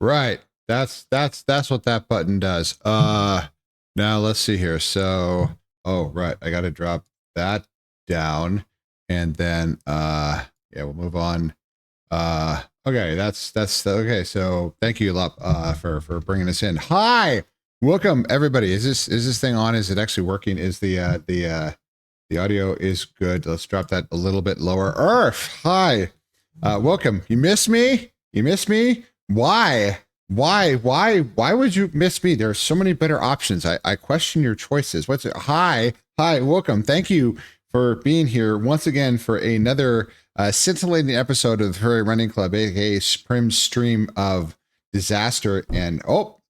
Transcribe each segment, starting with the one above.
Right. That's what that button does. Now let's see here. So, oh, right. I got to drop that down and then yeah, we'll move on. Okay, that's okay. So, thank you a lot for bringing us in. Hi. Welcome everybody. Is this thing on? Is it actually working? Is the audio is good. Let's drop that a little bit lower. Earth. Hi. Welcome. You miss me? You miss me? Why? Why would you miss me? There are so many better options. I question your choices. What's it? Hi. Welcome. Thank you for being here once again for another scintillating episode of the Furry Running Club, aka Prim's stream of disaster. And ole,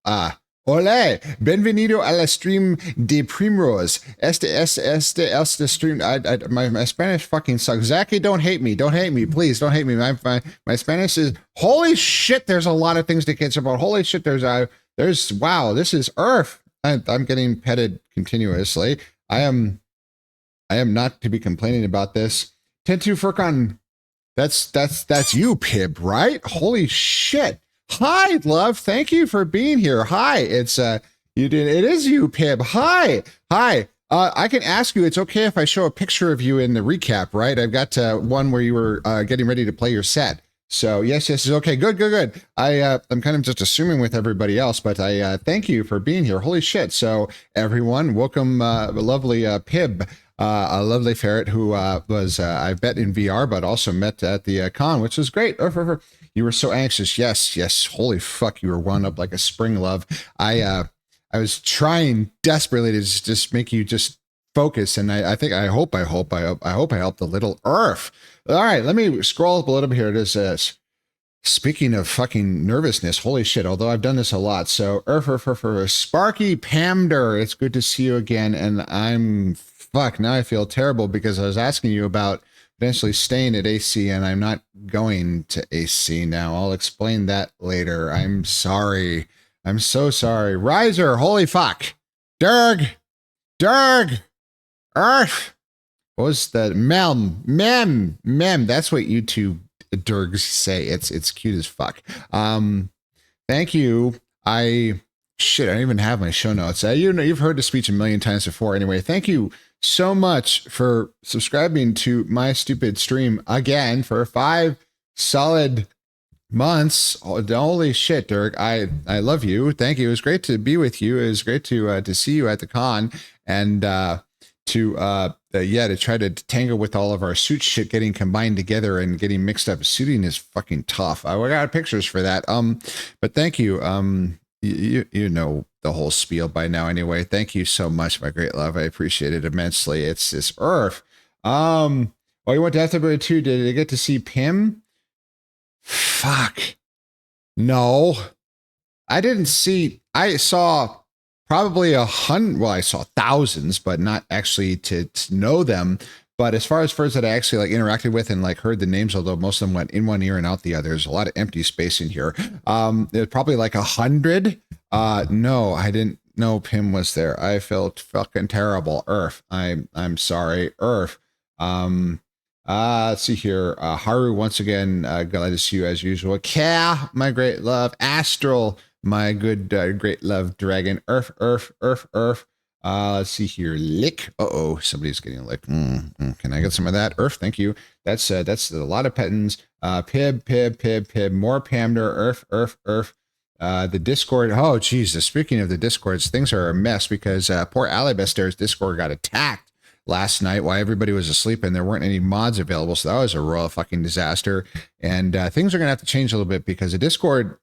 bienvenido a la stream de Primrose. Este stream. My Spanish fucking sucks. Zachy, don't hate me. Don't hate me. Please don't hate me. My Spanish is, holy shit, there's a lot of things to catch about. Holy shit, there's, wow, this is Earth. I'm getting petted continuously. I am not to be complaining about this. Tentu Furkan, that's you, Pib, right? Holy shit. Hi, love. Thank you for being here. Hi, it's you did. It is you, Pib. Hi. I can ask you. It's okay if I show a picture of you in the recap, right? I've got one where you were getting ready to play your set. So yes, it's okay. Good. I'm kind of just assuming with everybody else, but I thank you for being here. Holy shit. So everyone, welcome, lovely Pib. A lovely ferret who was, I bet, in VR, but also met at the con, which was great. You were so anxious. Yes. Holy fuck, you were wound up like a spring, love. I was trying desperately to just make you just focus, and I hope I helped a little. Earth. All right, let me scroll up a little bit here. It is speaking of fucking nervousness, holy shit, although I've done this a lot. So, Sparky Pamder, it's good to see you again, and now I feel terrible because I was asking you about potentially staying at AC, and I'm not going to AC now. I'll explain that later. I'm sorry. I'm so sorry. Riser, holy fuck. Derg, Earth. What was that? Mem. That's what YouTube Dergs say. It's cute as fuck. Thank you. I don't even have my show notes. You've heard the speech a million times before. Anyway, thank you so much for subscribing to my stupid stream again for 5 solid months. Holy shit, Dirk. I love you. Thank you. It was great to be with you. It was great to see you at the con, and to try to tangle with all of our suit shit getting combined together and getting mixed up. Suiting is fucking tough. I got pictures for that. But thank you. You know the whole spiel by now anyway. Thank you so much, my great love. I appreciate it immensely. It's this Earth. You went to FWA 2. Did you get to see Pim? Fuck. No. I didn't see. I saw probably 100. Well, I saw thousands, but not actually to know them. But as far as furs that I actually like interacted with and like heard the names, although most of them went in one ear and out the other, there's a lot of empty space in here. There's probably like 100. No, I didn't know Pim was there. I felt fucking terrible. Earth. I'm sorry. Earth. Let's see here. Haru, once again, glad to see you as usual. Ka, my great love. Astral, my good, great love. Dragon. Earth. Let's see here. Lick. Somebody's getting a lick. Can I get some of that? Earth, thank you. That's a lot of pettins. Pib. More Pamder. Earth. The Discord. Oh, Jesus. Speaking of the Discords, things are a mess because poor Alibaster's Discord got attacked last night while everybody was asleep and there weren't any mods available. So that was a royal fucking disaster. And things are going to have to change a little bit because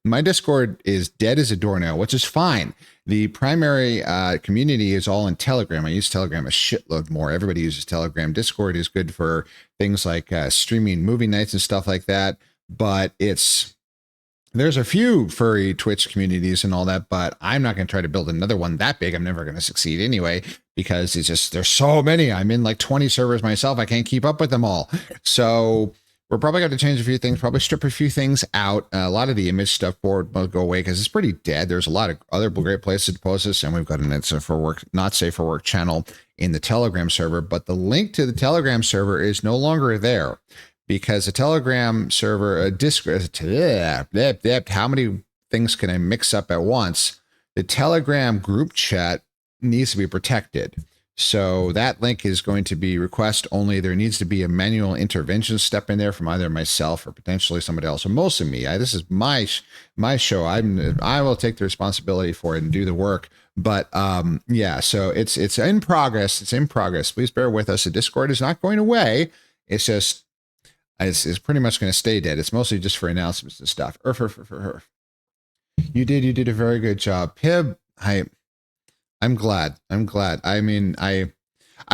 my Discord is dead as a doornail, which is fine. The primary community is all in Telegram. I use Telegram a shitload more. Everybody uses Telegram. Discord is good for things like streaming movie nights and stuff like that. But there's a few furry Twitch communities and all that, but I'm not going to try to build another one that big. I'm never going to succeed anyway, because there's so many. I'm in like 20 servers myself. I can't keep up with them all. So we're probably going to change a few things, probably strip a few things out. A lot of the image stuff will go away because it's pretty dead. There's a lot of other great places to post this, and we've got a not safe for work channel in the Telegram server, but the link to the Telegram server is no longer there. Because the Telegram server, Discord, how many things can I mix up at once? The Telegram group chat needs to be protected. So that link is going to be request only. There needs to be a manual intervention step in there from either myself or potentially somebody else, or mostly me. This is my show. I will take the responsibility for it and do the work. But yeah, so it's in progress. It's in progress. Please bear with us. The Discord is not going away. It's just it's pretty much going to stay dead. It's mostly just for announcements and stuff. You did a very good job, Pib. I'm glad. I mean, I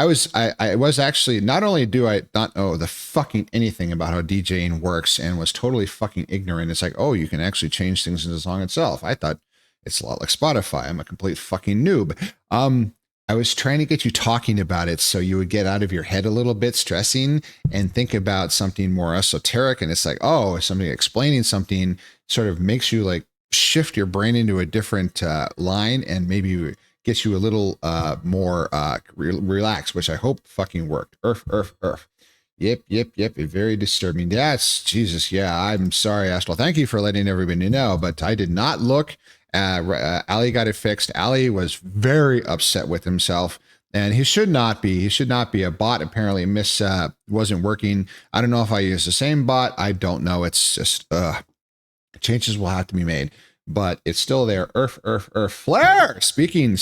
was actually, not only do I not know the fucking anything about how DJing works and was totally fucking ignorant. It's like, oh, you can actually change things in the song itself. I thought it's a lot like Spotify. I'm a complete fucking noob. I was trying to get you talking about it so you would get out of your head a little bit, stressing, and think about something more esoteric. And it's like, oh, somebody explaining something sort of makes you like shift your brain into a different line and maybe gets you a little more relaxed, which I hope fucking worked. Earth. Yep. Very disturbing. That's Jesus. Yeah, I'm sorry, Astral. Thank you for letting everybody know, but I did not look. Ali got it fixed. Ali was very upset with himself, and he should not be. He should not be. A bot apparently wasn't working. I don't know if I used the same bot. I don't know. It's just changes will have to be made. But it's still there. Earth, Flare. Speaking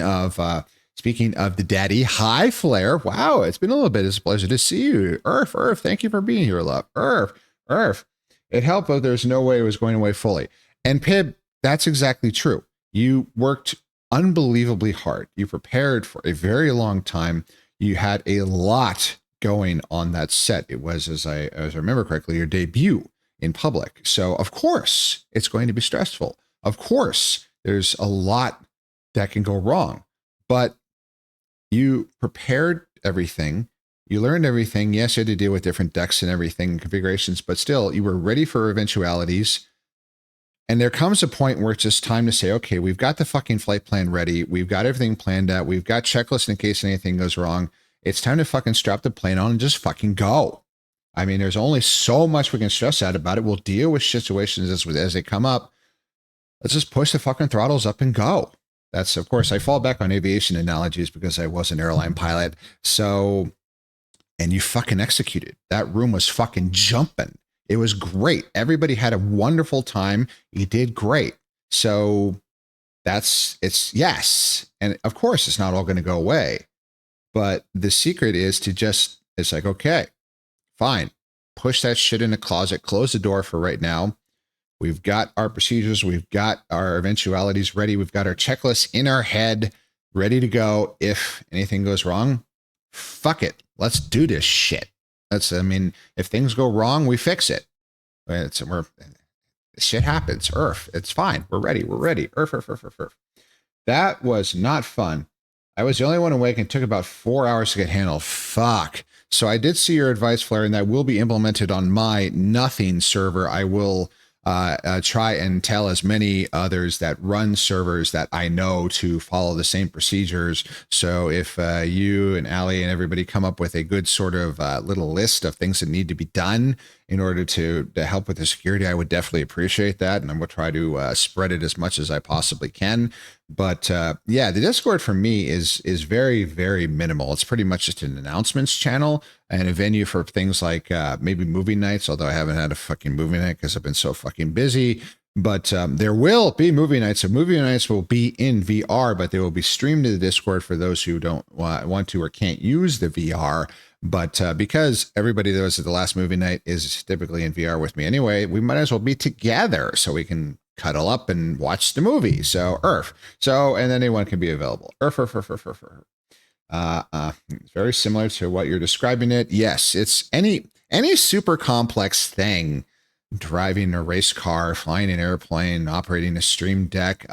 of the daddy, hi Flare. Wow, it's been a little bit. It's a pleasure to see you. Earth, thank you for being here, love. Earth. It helped, but there's no way it was going away fully. And Pib, that's exactly true. You worked unbelievably hard. You prepared for a very long time. You had a lot going on that set. It was, as I remember correctly, your debut in public. So of course it's going to be stressful. Of course there's a lot that can go wrong, but you prepared everything. You learned everything. Yes, you had to deal with different decks and everything, configurations, but still you were ready for eventualities. And there comes a point where it's just time to say, okay, we've got the fucking flight plan ready. We've got everything planned out. We've got checklists in case anything goes wrong. It's time to fucking strap the plane on and just fucking go. I mean, there's only so much we can stress out about it. We'll deal with situations as they come up. Let's just push the fucking throttles up and go. That's, of course, I fall back on aviation analogies because I was an airline pilot. So, and you fucking executed. That room was fucking jumping. It was great. Everybody had a wonderful time. You did great. So yes. And of course, it's not all going to go away. But the secret is to just, it's like, okay, fine. Push that shit in the closet. Close the door for right now. We've got our procedures. We've got our eventualities ready. We've got our checklists in our head, ready to go. If anything goes wrong, fuck it. Let's do this shit. If things go wrong, we fix it. Shit happens. Earth. It's fine. We're ready. Earth. That was not fun. I was the only one awake and took about 4 hours to get handled. Fuck. So I did see your advice, Flare, and that will be implemented on my nothing server. I will try and tell as many others that run servers that I know to follow the same procedures. So if you and Ali and everybody come up with a good sort of little list of things that need to be done in order to help with the security, I would definitely appreciate that. And I will try to spread it as much as I possibly can. But yeah, the Discord for me is very, very minimal. It's pretty much just an announcements channel and a venue for things like maybe movie nights, although I haven't had a fucking movie night because I've been so fucking busy. But there will be movie nights. So movie nights will be in VR, but they will be streamed to the Discord for those who don't want to or can't use the VR. But because everybody that was at the last movie night is typically in VR with me anyway, we might as well be together so we can cuddle up and watch the movie. So Earth. So, and anyone can be available. Earth. It's very similar to what you're describing it. Yes, it's any super complex thing, driving a race car, flying an airplane, operating a stream deck,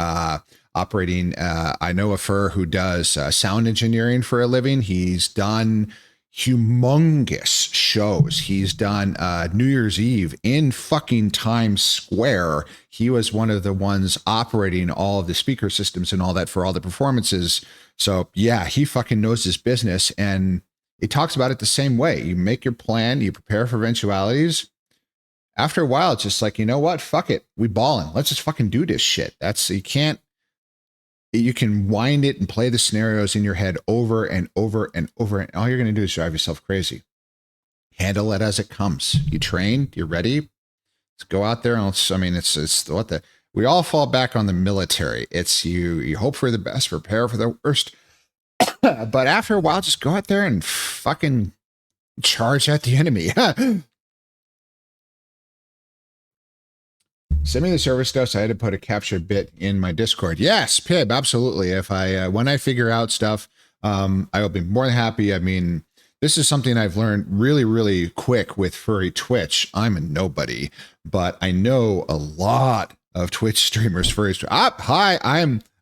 operating, I know a fur who does sound engineering for a living. He's done humongous shows. He's done New Year's Eve in fucking Times Square. He was one of the ones operating all of the speaker systems and all that for all the performances. So yeah, he fucking knows his business, and he talks about it the same way. You make your plan, you prepare for eventualities, after a while, it's just like, you know what? Fuck it. We balling. Let's just fucking do this shit. You can wind it and play the scenarios in your head over and over and over. And all you're going to do is drive yourself crazy. Handle it as it comes. You trained, you're ready. Let's go out there. It's what we all fall back on the military. It's you hope for the best, prepare for the worst. But after a while, just go out there and fucking charge at the enemy. Send me the server stuff. So I had to put a capture bit in my Discord. Yes, Pib, absolutely. If I when I figure out stuff, I will be more than happy. I mean, this is something I've learned really, really quick with furry Twitch. I'm a nobody, but I know a lot of Twitch streamers. Furry hi,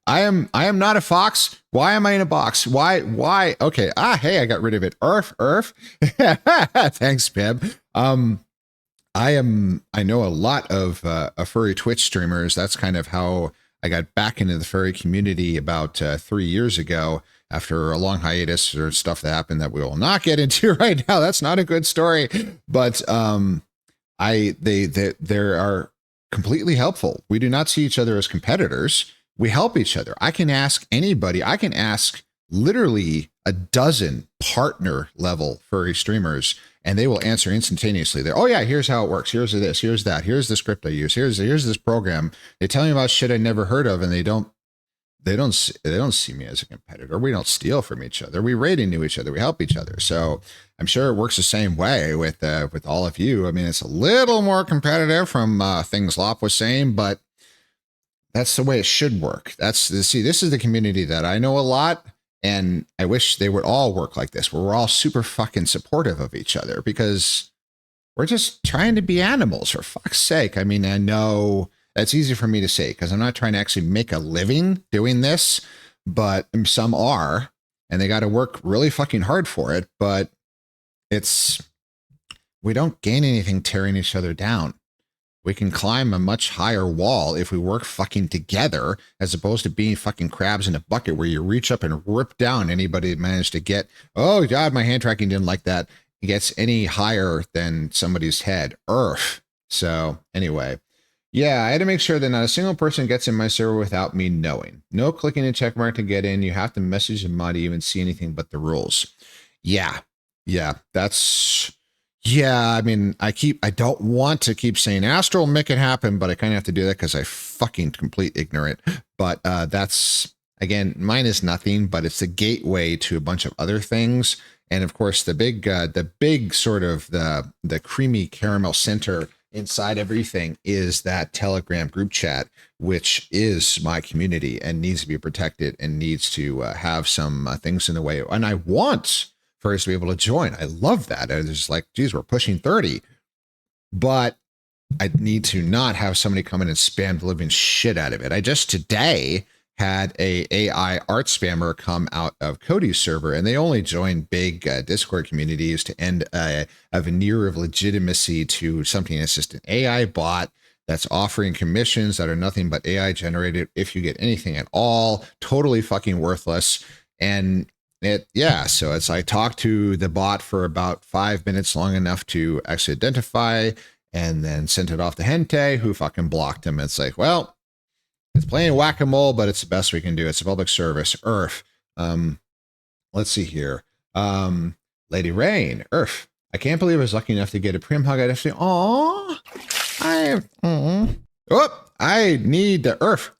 I am not a fox. Why am I in a box? Why? Okay. Hey, I got rid of it. Earth. Thanks, Pib. I know a lot of furry Twitch streamers. That's kind of how I got back into the furry community about 3 years ago after a long hiatus or stuff that happened that we will not get into right now. That's not a good story, but they are completely helpful. We do not see each other as competitors. We help each other. I can ask anybody. I can ask literally a dozen partner level furry streamers, and they will answer instantaneously. They're, oh yeah, here's how it works. Here's this, here's that. Here's the script I use. Here's this program. They tell me about shit I never heard of, and they don't see me as a competitor. We don't steal from each other. We raid into each other. We help each other. So I'm sure it works the same way with all of you. I mean, it's a little more competitive from things Lop was saying, but that's the way it should work. This is the community that I know a lot. And I wish they would all work like this, where we're all super fucking supportive of each other, because we're just trying to be animals, for fuck's sake. I mean, I know that's easy for me to say because I'm not trying to actually make a living doing this, but some are, and they got to work really fucking hard for it. But we don't gain anything tearing each other down. We can climb a much higher wall if we work fucking together, as opposed to being fucking crabs in a bucket where you reach up and rip down anybody that managed to get, oh God, my hand tracking didn't like that. It gets any higher than somebody's head. Earth. So anyway, yeah, I had to make sure that not a single person gets in my server without me knowing. No clicking a check mark to get in. You have to message the mod to even see anything but the rules. Yeah, that's... Yeah, I mean, I don't want to keep saying Astral make it happen, but I kind of have to do that because I fucking complete ignorant. But that's, again, mine is nothing, but it's a gateway to a bunch of other things. And of course, the big sort of the creamy caramel center inside everything is that Telegram group chat, which is my community and needs to be protected and needs to have some things in the way. And I want furries to be able to join. I love that. I was like, geez, we're pushing 30, but I need to not have somebody come in and spam the living shit out of it. I just today had a AI art spammer come out of Cody's server, and they only join big Discord communities to end a veneer of legitimacy to something that's just an AI bot that's offering commissions that are nothing but AI generated. If you get anything at all, totally fucking worthless. And so it's I talked to the bot for about 5 minutes, long enough to actually identify, and then sent it off to Hente, who fucking blocked him. It's like, well, it's playing whack-a-mole, but it's the best we can do. It's a public service. Earth. Let's see here. Lady Rain. Earth. I can't believe I was lucky enough to get a Prim hug. I'd actually, I need the Earth.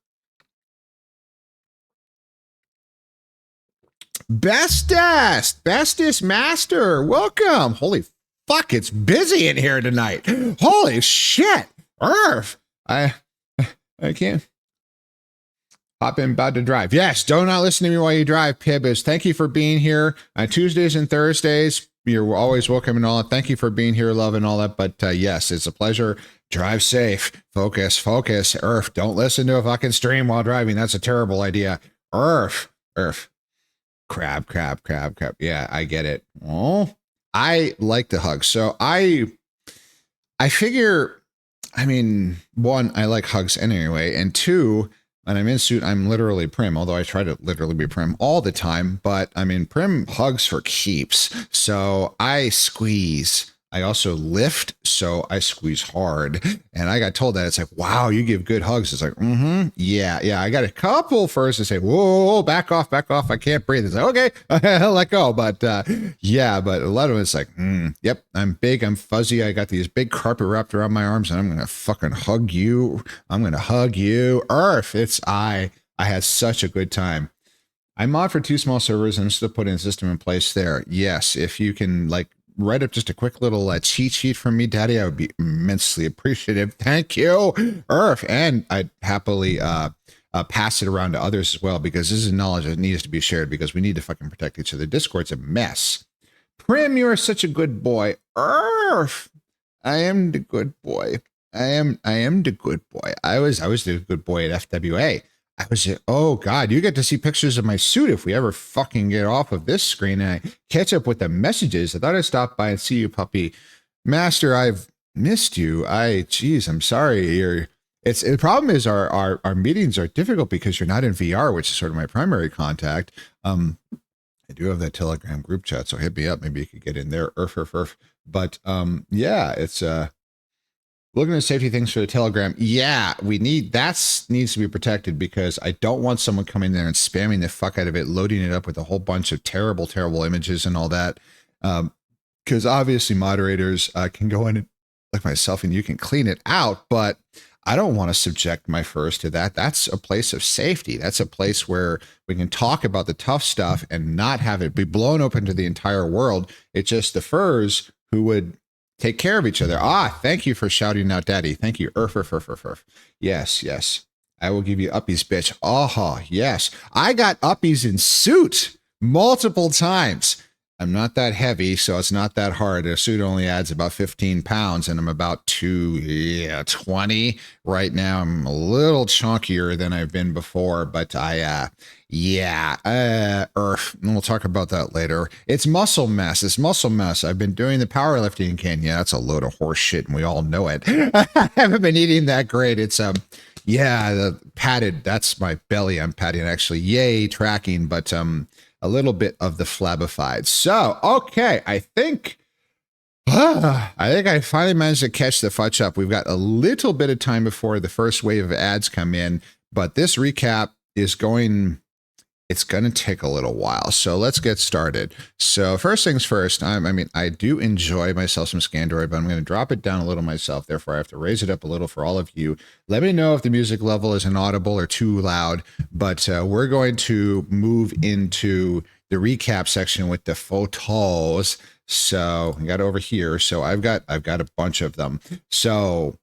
Bestest master, welcome. Holy fuck, it's busy in here tonight. Holy shit. Earth. I can't. Hop in, about to drive. Yes, do not listen to me while you drive, Pibbers. Thank you for being here on Tuesdays and Thursdays. You're always welcome and all. Thank you for being here, love and all that. But yes, it's a pleasure. Drive safe. Focus. Earth. Don't listen to a fucking stream while driving. That's a terrible idea. Earth. Crab. Yeah, I get it. Oh, I like the hugs. So I figure, I mean, one, I like hugs anyway. And two, when I'm in suit, I'm literally Prim, although I try to literally be Prim all the time. But I mean, Prim hugs for keeps. So I squeeze I also lift, so I squeeze hard. And I got told that. It's like, wow, you give good hugs. It's like, yeah. I got a couple first to say, whoa, back off. I can't breathe. It's like, okay, let go. But yeah, but a lot of it's like, yep, I'm big, I'm fuzzy. I got these big carpet wrapped around my arms, and I'm gonna fucking hug you. I'm gonna hug you. Earth, it's I had such a good time. I mod for 2 small servers and I'm still putting a system in place there. Yes, if you can like write up just a quick little cheat sheet from me, Daddy, I would be immensely appreciative. Thank you, Earth. And I'd happily pass it around to others as well, because this is knowledge that needs to be shared, because we need to fucking protect each other. Discord's a mess. Prim, you are such a good boy. Earth, I am the good boy. I am the good boy. I was the good boy at FWA. I was, oh God, you get to see pictures of my suit if we ever fucking get off of this screen and I catch up with the messages. I thought I'd stop by and see you, puppy. Master, I've missed you. Geez, I'm sorry. The problem is our meetings are difficult because you're not in VR, which is sort of my primary contact. I do have that Telegram group chat, so hit me up. Maybe you could get in there. But yeah, it's looking at safety things for the Telegram. Yeah, that needs to be protected, because I don't want someone coming there and spamming the fuck out of it, loading it up with a whole bunch of terrible images and all that. Because obviously moderators can go in, like myself, and you can clean it out, but I don't want to subject my furs to that. That's a place of safety. That's a place where we can talk about the tough stuff and not have it be blown open to the entire world. It's just the furs who would take care of each other. Thank you for shouting out, Daddy. Thank you. Yes. I will give you uppies, bitch. Yes. I got uppies in suit multiple times. I'm not that heavy, so it's not that hard. A suit only adds about 15 pounds, and I'm about 20 right now. I'm a little chunkier than I've been before, but Earth. We'll talk about that later. It's muscle mass. I've been doing the powerlifting again. Yeah, that's a load of horse shit, and we all know it. I haven't been eating that great. It's the padded. That's my belly. I'm padding actually. Yay, tracking, but a little bit of the flabified. So, okay, I think I finally managed to catch the fudge up. We've got a little bit of time before the first wave of ads come in, but this recap is it's going to take a little while. So let's get started. So first things first, I do enjoy myself some Scandroid, but I'm going to drop it down a little myself. Therefore, I have to raise it up a little for all of you. Let me know if the music level is inaudible or too loud, but we're going to move into the recap section with the photos. So I got over here. So I've got a bunch of them. So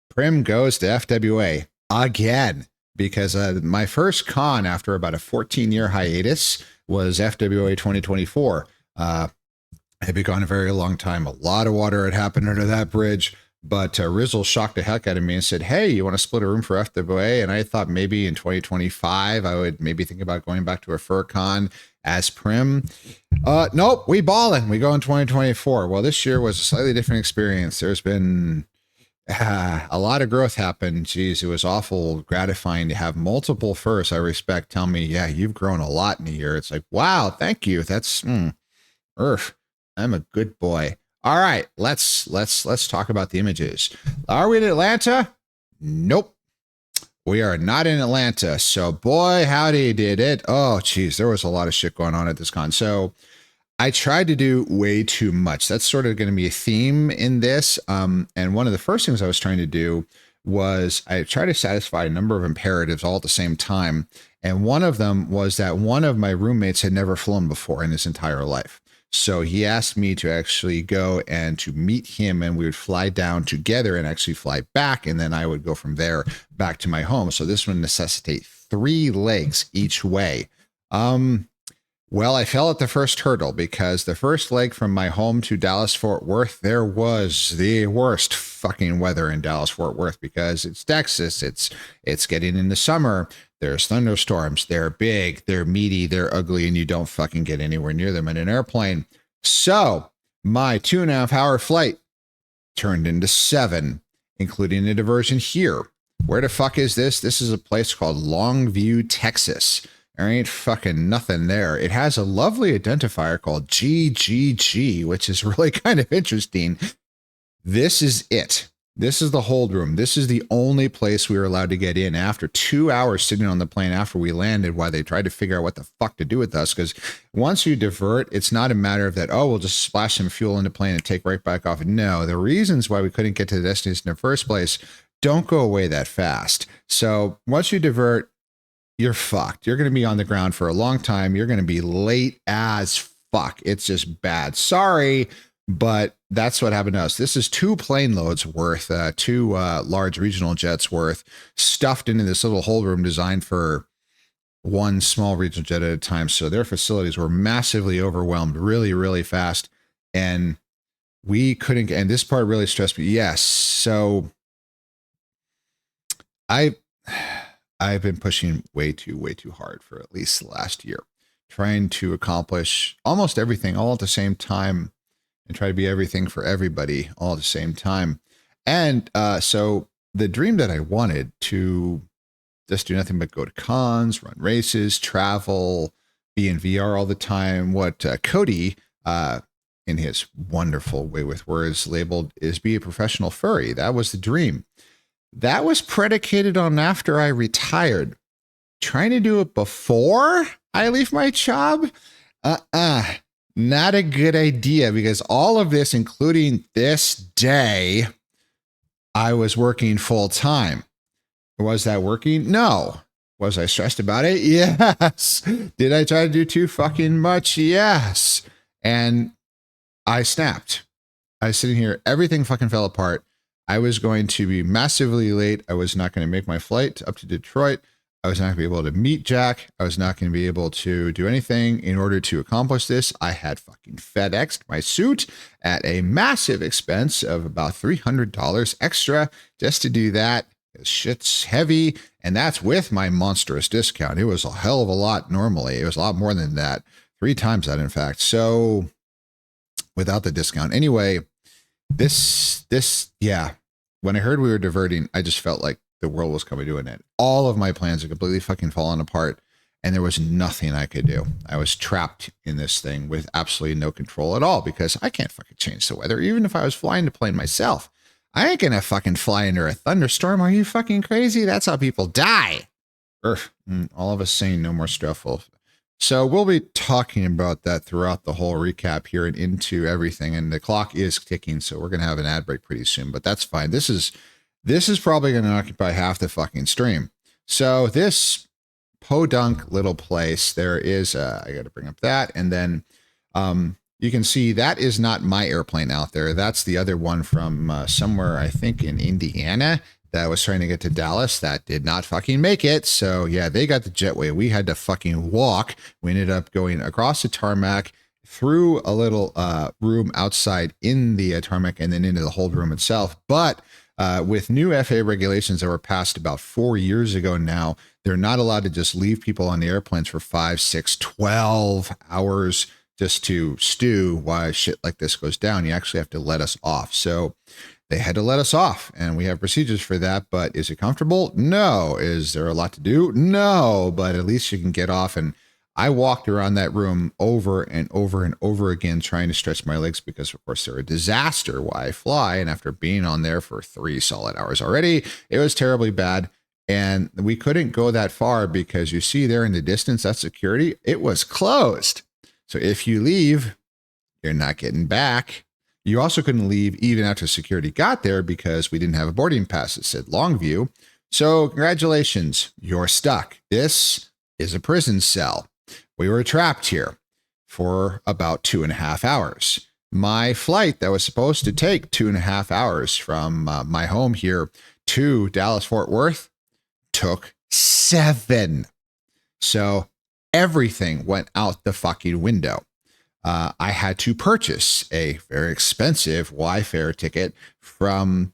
Prim goes to FWA again, because my first con after about a 14-year hiatus was FWA 2024. I'd been gone a very long time. A lot of water had happened under that bridge, but Rizzle shocked the heck out of me and said, hey, you want to split a room for FWA? And I thought maybe in 2025, I would maybe think about going back to a fur con as Prim. Nope, we balling. We go in 2024. Well, this year was a slightly different experience. There's been a lot of growth happened. Geez, it was awful gratifying to have multiple furs I respect tell me, yeah, you've grown a lot in a year. It's like, wow, thank you. That's Earth. I'm a good boy. All right, let's talk about the images. Are we in Atlanta? Nope. We are not in Atlanta. So boy, howdy did it. Oh, geez, there was a lot of shit going on at this con. So I tried to do way too much. That's sort of going to be a theme in this. And one of the first things I was trying to do was I tried to satisfy a number of imperatives all at the same time. And one of them was that one of my roommates had never flown before in his entire life. So he asked me to actually go and to meet him, and we would fly down together and actually fly back. And then I would go from there back to my home. So this would necessitate 3 legs each way. Well, I fell at the first hurdle, because the first leg from my home to Dallas-Fort Worth, there was the worst fucking weather in Dallas-Fort Worth, because it's Texas. It's getting into summer. There's thunderstorms. They're big, they're meaty, they're ugly, and you don't fucking get anywhere near them in an airplane. So my 2.5-hour flight turned into 7, including a diversion here. Where the fuck is this? This is a place called Longview, Texas. There ain't fucking nothing there. It has a lovely identifier called GGG, which is really kind of interesting. This is it. This is the hold room. This is the only place we were allowed to get in after 2 hours sitting on the plane after we landed while they tried to figure out what the fuck to do with us. Because once you divert, it's not a matter of that, oh, we'll just splash some fuel in the plane and take right back off. No, the reasons why we couldn't get to the destination in the first place don't go away that fast. So once you divert, you're fucked. You're going to be on the ground for a long time. You're going to be late as fuck. It's just bad. Sorry, but that's what happened to us. This is 2 plane loads worth, 2 large regional jets worth, stuffed into this little hold room designed for 1 small regional jet at a time. So their facilities were massively overwhelmed really, really fast. And we couldn't, and this part really stressed me. Yes. So I've been pushing way too hard for at least the last year, trying to accomplish almost everything all at the same time and try to be everything for everybody all at the same time. And so the dream that I wanted to just do nothing but go to cons, run races, travel, be in VR all the time, what Cody, in his wonderful way with words, labeled is be a professional furry. That was the dream. That was predicated on after I retired. Trying to do it before I leave my job? Not a good idea, because all of this, including this day, I was working full time. Was that working? No. Was I stressed about it? Yes. Did I try to do too fucking much? Yes. And I snapped. I was sitting here, everything fucking fell apart. I was going to be massively late. I was not going to make my flight up to Detroit. I was not going to be able to meet Jack. I was not going to be able to do anything in order to accomplish this. I had fucking FedExed my suit at a massive expense of about $300 extra just to do that. Shit's heavy, and that's with my monstrous discount. It was a hell of a lot normally. It was a lot more than that. 3 times that, in fact. So without the discount. Anyway, yeah. When I heard we were diverting, I just felt like the world was coming to an end. All of my plans had completely fucking fallen apart, and there was nothing I could do. I was trapped in this thing with absolutely no control at all, because I can't fucking change the weather. Even if I was flying the plane myself, I ain't gonna fucking fly under a thunderstorm. Are you fucking crazy? That's how people die. All of us saying no more stressful. So we'll be talking about that throughout the whole recap here and into everything. And the clock is ticking, so we're gonna have an ad break pretty soon, but that's fine. This is probably gonna occupy half the fucking stream. So this podunk little place, there is I gotta bring up that, and then you can see that is not my airplane out there. That's the other one from somewhere, I think in Indiana, that was trying to get to Dallas. That did not fucking make it. So yeah, they got the jetway. We had to fucking walk. We ended up going across the tarmac, through a little room outside in the tarmac, and then into the hold room itself. But with new FAA regulations that were passed about 4 years ago now, they're not allowed to just leave people on the airplanes for 5, 6, 12 hours just to stew while shit like this goes down. You actually have to let us off. So they had to let us off, and we have procedures for that. But is it comfortable? No. Is there a lot to do? No, but at least you can get off. And I walked around that room over and over and over again, trying to stretch my legs, because of course they're a disaster while I fly. And after being on there for 3 solid hours already, it was terribly bad. And we couldn't go that far, because you see there in the distance, that's security. It was closed. So if you leave, you're not getting back. You also couldn't leave even after security got there, because we didn't have a boarding pass that said Longview. So congratulations, you're stuck. This is a prison cell. We were trapped here for about 2.5 hours. My flight that was supposed to take 2.5 hours from my home here to Dallas Fort Worth took 7. So everything went out the fucking window. I had to purchase a very expensive Y-fare ticket from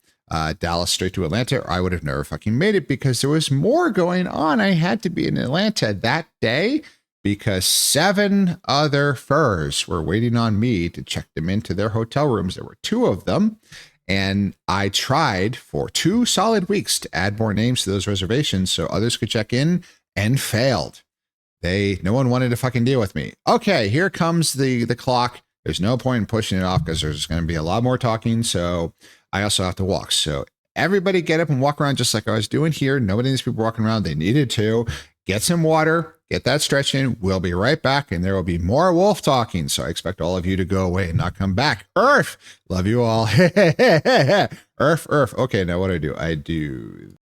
Dallas straight to Atlanta, or I would have never fucking made it, because there was more going on. I had to be in Atlanta that day because 7 other furs were waiting on me to check them into their hotel rooms. There were 2 of them, and I tried for 2 solid weeks to add more names to those reservations so others could check in, and failed. No one wanted to fucking deal with me. Okay, here comes the clock. There's no point in pushing it off because there's going to be a lot more talking. So I also have to walk. So everybody get up and walk around just like I was doing here. Nobody needs people walking around. They needed to get some water, get that stretch in. We'll be right back, and there will be more wolf talking. So I expect all of you to go away and not come back. Earth, love you all. Earth. Okay, now what do? I do.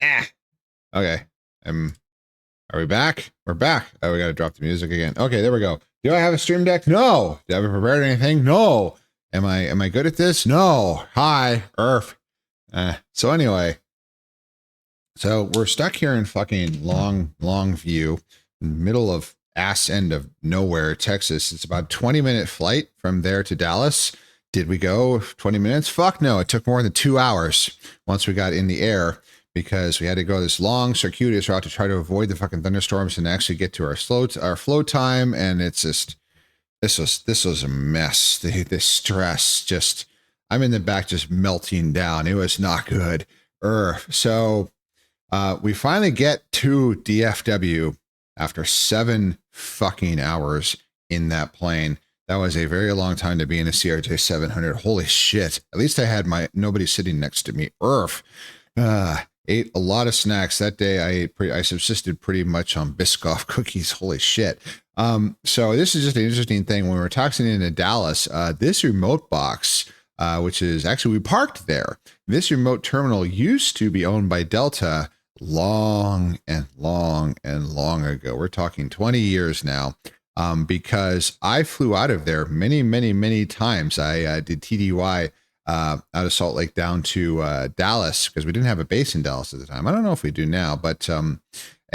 Ah. Okay. Are we back? We're back. Oh, we got to drop the music again. Okay, there we go. Do I have a stream deck? No. Do I have prepared anything? No. Am I good at this? No. Hi, Earth. So anyway, so we're stuck here in fucking long view, middle of ass end of nowhere, Texas. It's about a 20-minute flight from there to Dallas. Did we go 20 minutes? Fuck no. It took more than 2 hours once we got in the air, because we had to go this long circuitous route to try to avoid the fucking thunderstorms and actually get to our flow time. And it's just, this was a mess. The stress just, I'm in the back just melting down. It was not good. So we finally get to DFW after 7 fucking hours in that plane. That was a very long time to be in a CRJ 700. Holy shit. At least I had nobody sitting next to me. Ate a lot of snacks that day. I subsisted pretty much on Biscoff cookies. Holy shit. So this is just an interesting thing. When we were taxiing into Dallas, this remote box, which is actually, we parked there. This remote terminal used to be owned by Delta long ago. We're talking 20 years now. Because I flew out of there many times. I did TDY out of Salt Lake down to Dallas, because we didn't have a base in Dallas at the time. I don't know if we do now, but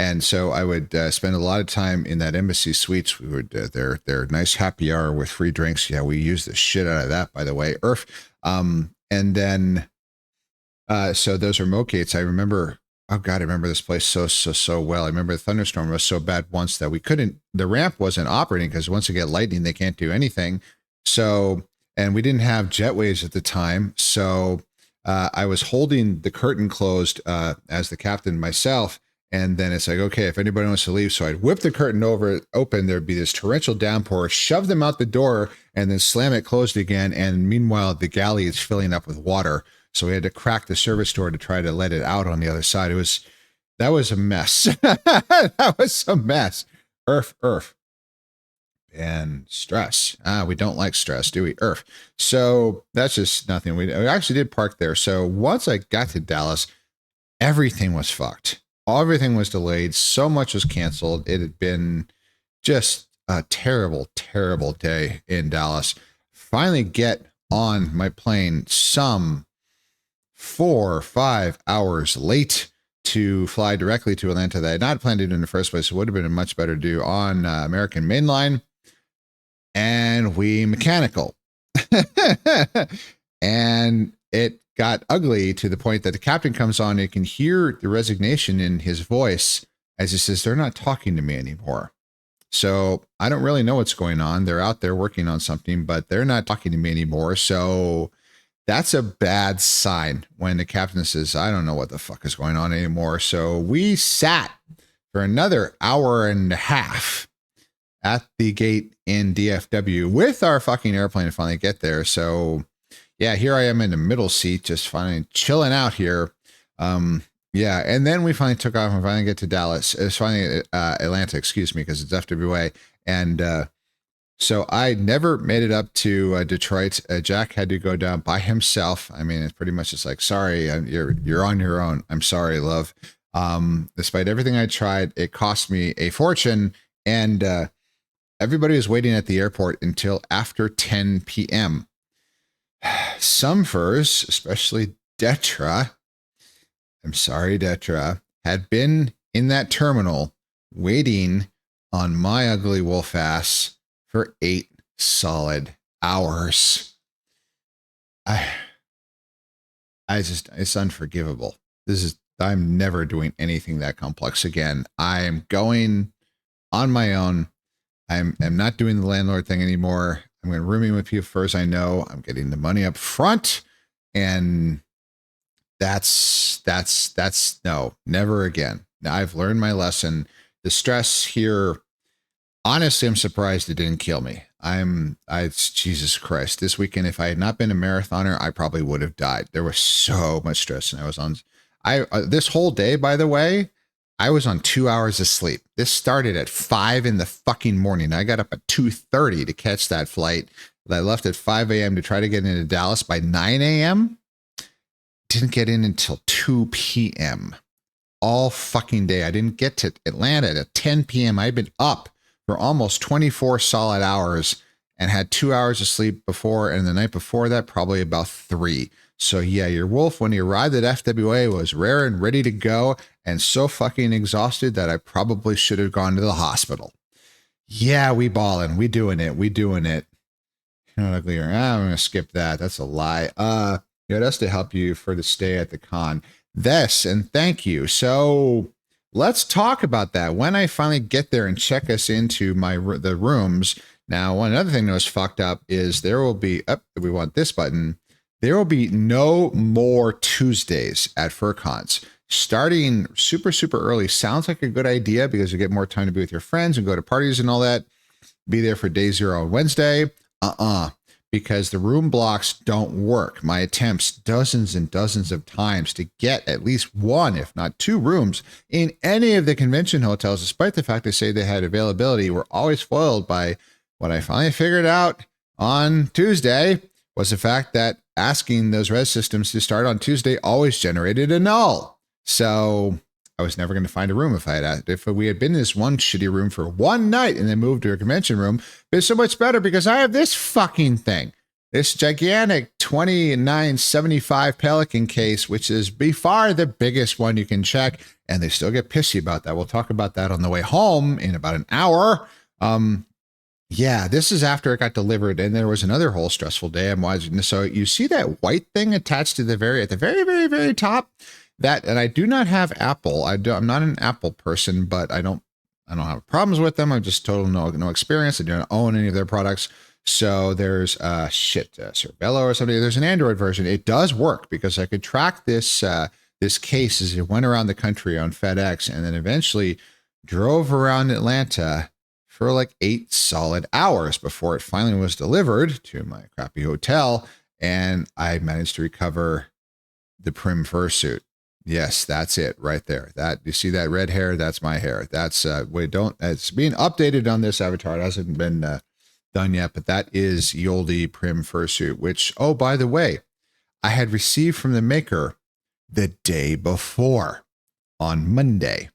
and so I would spend a lot of time in that embassy suites. We would their nice happy hour with free drinks. Yeah, we used the shit out of that, by the way. And then so those remote gates, I remember. Oh God, I remember this place so well. I remember the thunderstorm was so bad once that we couldn't. The ramp wasn't operating because once they get lightning, they can't do anything. So, and we didn't have jetways at the time, so I was holding the curtain closed as the captain myself. And then it's like, okay, if anybody wants to leave, so I'd whip the curtain open. There'd be this torrential downpour, shove them out the door, and then slam it closed again. And meanwhile, the galley is filling up with water. So we had to crack the service door to try to let it out on the other side. That was a mess. That was a mess. Earth. And stress. We don't like stress, do we? So that's just nothing. We actually did park there. So once I got to Dallas, everything was fucked. Everything was delayed. So much was canceled. It had been just a terrible, terrible day in Dallas. Finally get on my plane some 4 or 5 hours late to fly directly to Atlanta that I had not planned to do in the first place. It would have been a much better to do on American Mainline. And we mechanical. And it got ugly to the point that the captain comes on and you can hear the resignation in his voice as he says, they're not talking to me anymore. So I don't really know what's going on. They're out there working on something, but they're not talking to me anymore. So that's a bad sign when the captain says, I don't know what the fuck is going on anymore. So we sat for another hour and a half at the gate in DFW with our fucking airplane to finally get there. So yeah, here I am in the middle seat, just finally chilling out here. Yeah, and then we finally took off and finally get to Dallas. It's finally Atlanta, excuse me, because it's FWA. And so I never made it up to Detroit. Jack had to go down by himself. I mean, it's pretty much just like, sorry, you're on your own. I'm sorry, love. Despite everything I tried, it cost me a fortune. And everybody was waiting at the airport until after 10 p.m. Some furs, especially Detra, I'm sorry, Detra, had been in that terminal waiting on my ugly wolf ass for 8 solid hours. It's unforgivable. I'm never doing anything that complex again. I am going on my own. I'm not doing the landlord thing anymore. I'm going rooming with people first. I know I'm getting the money up front, and that's no, never again. Now I've learned my lesson. The stress here, honestly, I'm surprised it didn't kill me. Jesus Christ. This weekend, if I had not been a marathoner, I probably would have died. There was so much stress, and I was on. This whole day, by the way, I was on 2 hours of sleep. This started at 5 in the fucking morning. I got up at 2:30 to catch that flight. I left at 5 a.m. to try to get into Dallas by 9 a.m. Didn't get in until 2 p.m. all fucking day. I didn't get to Atlanta at 10 p.m. I'd been up for almost 24 solid hours and had 2 hours of sleep before. And the night before that, probably about 3. So yeah, your wolf, when he arrived at FWA, was rare and ready to go and so fucking exhausted that I probably should have gone to the hospital. Yeah, we balling. We doing it. You know, uglier. I'm going to skip that. That's a lie. That's to help you for the stay at the con. This, and thank you. So let's talk about that. When I finally get there and check us into the rooms. Now, one other thing that was fucked up is there will be, we want this button. There will be no more Tuesdays at FurCons. Starting super, super early sounds like a good idea because you get more time to be with your friends and go to parties and all that. Be there for day 0 on Wednesday. Because the room blocks don't work. My attempts dozens and dozens of times to get at least 1, if not 2 rooms in any of the convention hotels, despite the fact they say they had availability, were always foiled by what I finally figured out on Tuesday was the fact that asking those res systems to start on Tuesday always generated a null. So I was never going to find a room if I had asked. If we had been in this one shitty room for one night and then moved to a convention room, it's so much better because I have this fucking thing. this gigantic 2975 Pelican case, which is by far the biggest one you can check, and they still get pissy about that. We'll talk about that on the way home in about an hour. Yeah, this is after it got delivered, and there was another whole stressful day. I'm watching. So you see that white thing attached to the very very top. That, and I do not have Apple. I'm not an Apple person, but I don't have problems with them. I'm just total no experience. I don't own any of their products. So there's Cervelo or something. There's an Android version. It does work because I could track this this case as it went around the country on FedEx, and then eventually drove around Atlanta for like 8 solid hours before it finally was delivered to my crappy hotel, and I managed to recover the Prim fursuit. Yes, that's it right there. That, you see that red hair? That's my hair. That's it's being updated on this avatar. It hasn't been done yet, but that is Yoldi Prim fursuit, which, oh, by the way, I had received from the maker the day before on Monday.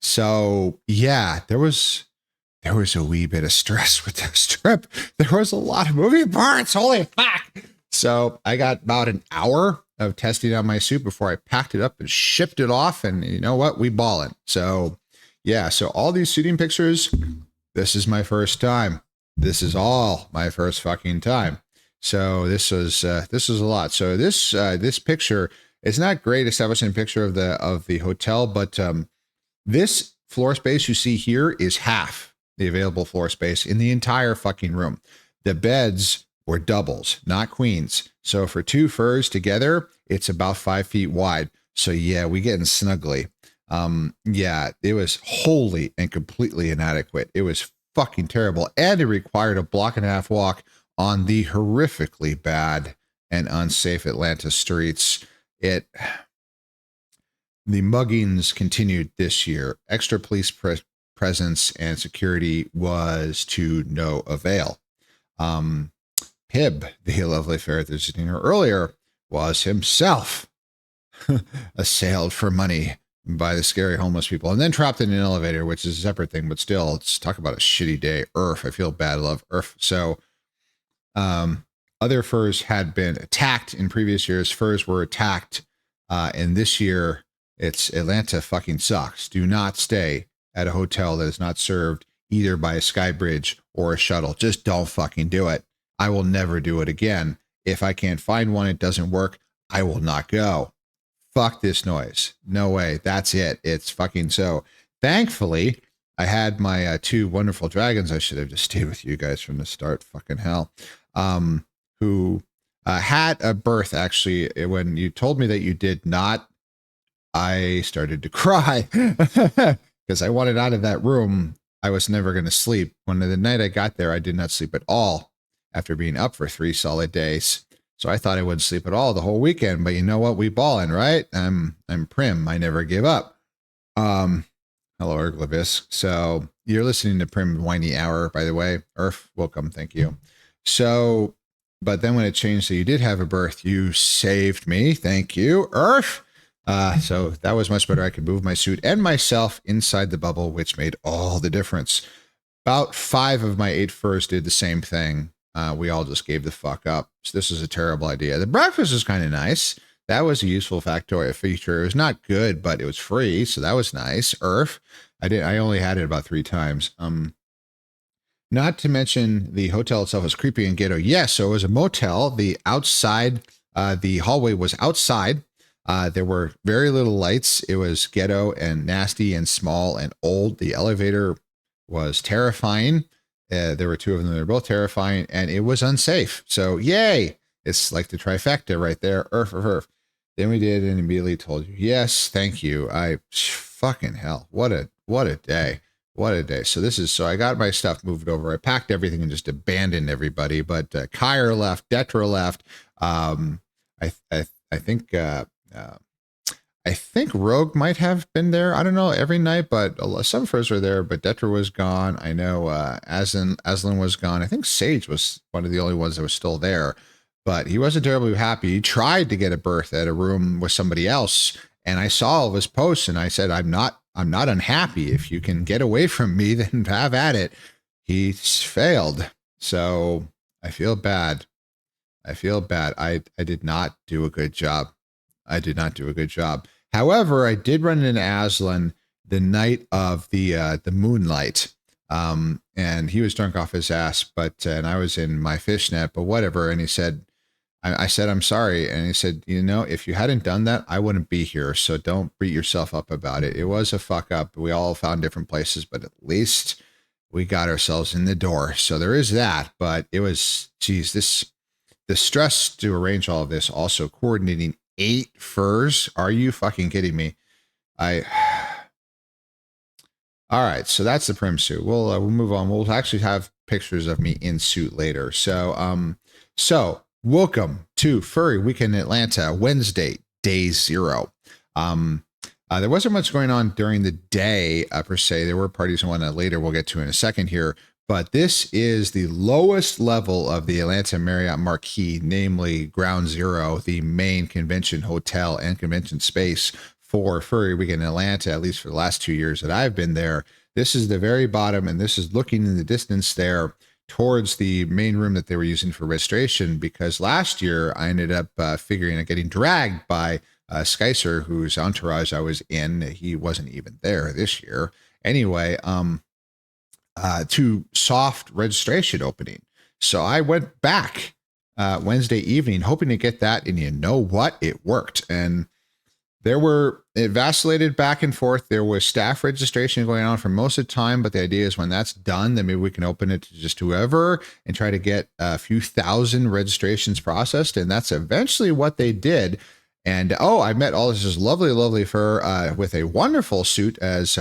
So yeah, there was a wee bit of stress with this trip. There was a lot of moving parts. Holy fuck. So I got about an hour of testing on my suit before I packed it up and shipped it off. And you know what? We ballin'. So yeah, so all these suiting pictures, this is my first time. This is all my first fucking time. So this was a lot. So this picture is not great establishing a picture of the hotel, but this floor space you see here is half the available floor space in the entire fucking room. The beds were doubles, not queens. So for 2 furs together, it's about 5 feet wide. So yeah, we getting snuggly. Yeah, it was wholly and completely inadequate. It was fucking terrible. And it required a 1.5 block walk on the horrifically bad and unsafe Atlanta streets. The muggings continued this year. Extra police presence and security was to no avail. Pib, the lovely ferret that's sitting here earlier, was himself assailed for money by the scary homeless people and then trapped in an elevator, which is a separate thing, but still, let's talk about a shitty day. I feel bad. I love Earth. So other furs had been attacked in previous years. Furs were attacked. And this year, it's Atlanta fucking sucks. Do not stay at a hotel that is not served either by a sky bridge or a shuttle. Just don't fucking do it. I will never do it again. If I can't find one, it doesn't work, I will not go. Fuck this noise. No way. That's it. It's fucking so. Thankfully, I had my 2 wonderful dragons. I should have just stayed with you guys from the start. Fucking hell. Who had a birth, actually. When you told me that you did not, I started to cry because I wanted out of that room. I was never going to sleep. When the night I got there, I did not sleep at all after being up for 3 solid days. So I thought I wouldn't sleep at all the whole weekend, but you know what? We ballin', right? I'm Prim. I never give up. Hello, Erglavis. So you're listening to Prim Whiny Hour, by the way. Earth, welcome. Thank you. So, but then when it changed, so you did have a birth, you saved me. Thank you, Earth. So that was much better. I could move my suit and myself inside the bubble, which made all the difference. About 5 of my 8 furs did the same thing. We all just gave the fuck up. So this is a terrible idea. The breakfast was kind of nice. That was a useful factoid feature. It was not good, but it was free, so that was nice. Earth, I only had it about 3 times. Not to mention the hotel itself was creepy and ghetto. Yes, so it was a motel. The outside, the hallway was outside. There were very little lights. It was ghetto and nasty and small and old. The elevator was terrifying. There were 2 of them. They were both terrifying, and it was unsafe. So yay. It's like the trifecta right there. Earth. Then we did and immediately told you, yes, thank you. Fucking hell. What a day. What a day. So I got my stuff moved over. I packed everything and just abandoned everybody. But Kyra left, Detra left. I think Rogue might have been there. I don't know every night, but some furs were there. But Detra was gone. I know Aslan was gone. I think Sage was one of the only ones that was still there, but he wasn't terribly happy. He tried to get a berth at a room with somebody else, and I saw all of his posts, and I said, I'm not unhappy. If you can get away from me, then have at it. He's failed, so I feel bad. I feel bad. I did not do a good job. I did not do a good job. However, I did run into Aslan the night of the moonlight. And he was drunk off his ass, but and I was in my fishnet, but whatever. And he said, I said, I'm sorry. And he said, you know, if you hadn't done that, I wouldn't be here. So don't beat yourself up about it. It was a fuck up. We all found different places, but at least we got ourselves in the door. So there is that. But it was, geez, the stress to arrange all of this, also coordinating 8 furs. Are you fucking kidding me? All right, so that's the Prim suit. We'll move on. We'll actually have pictures of me in suit later. So welcome to Furry Weekend in Atlanta, Wednesday, day 0. There wasn't much going on during the day per se. There were parties and whatnot later. We'll get to in a second here. But this is the lowest level of the Atlanta Marriott Marquis, namely Ground Zero, the main convention hotel and convention space for Furry Weekend in Atlanta, at least for the last 2 years that I've been there. This is the very bottom, and this is looking in the distance there towards the main room that they were using for registration, because last year I ended up figuring out getting dragged by Skycer, whose entourage I was in. He wasn't even there this year. Anyway, to soft registration opening. So I went back Wednesday evening hoping to get that, and you know what? It worked. And it vacillated back and forth. There was staff registration going on for most of the time, but the idea is when that's done, then maybe we can open it to just whoever and try to get a few thousand registrations processed. And that's eventually what they did. And I met all this lovely, lovely fur with a wonderful suit as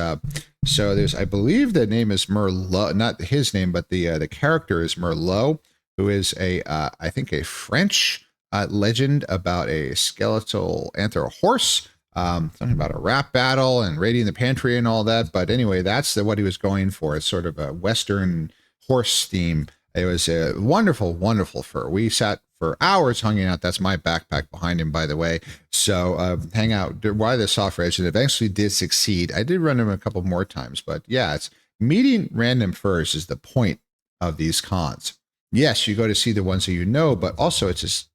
so there's, I believe the name is Merlot, not his name, but the character is Merlot, who is I think a French legend about a skeletal anthro horse. Something about a rap battle and raiding the pantry and all that. But anyway, that's what he was going for. It's sort of a Western horse theme. It was a wonderful, wonderful fur. We sat for hours hanging out. That's my backpack behind him, by the way. So hang out while the soft reg, and eventually did succeed. I did run him a couple more times, but yeah, it's meeting random furs is the point of these cons. Yes, you go to see the ones that you know, but also it's just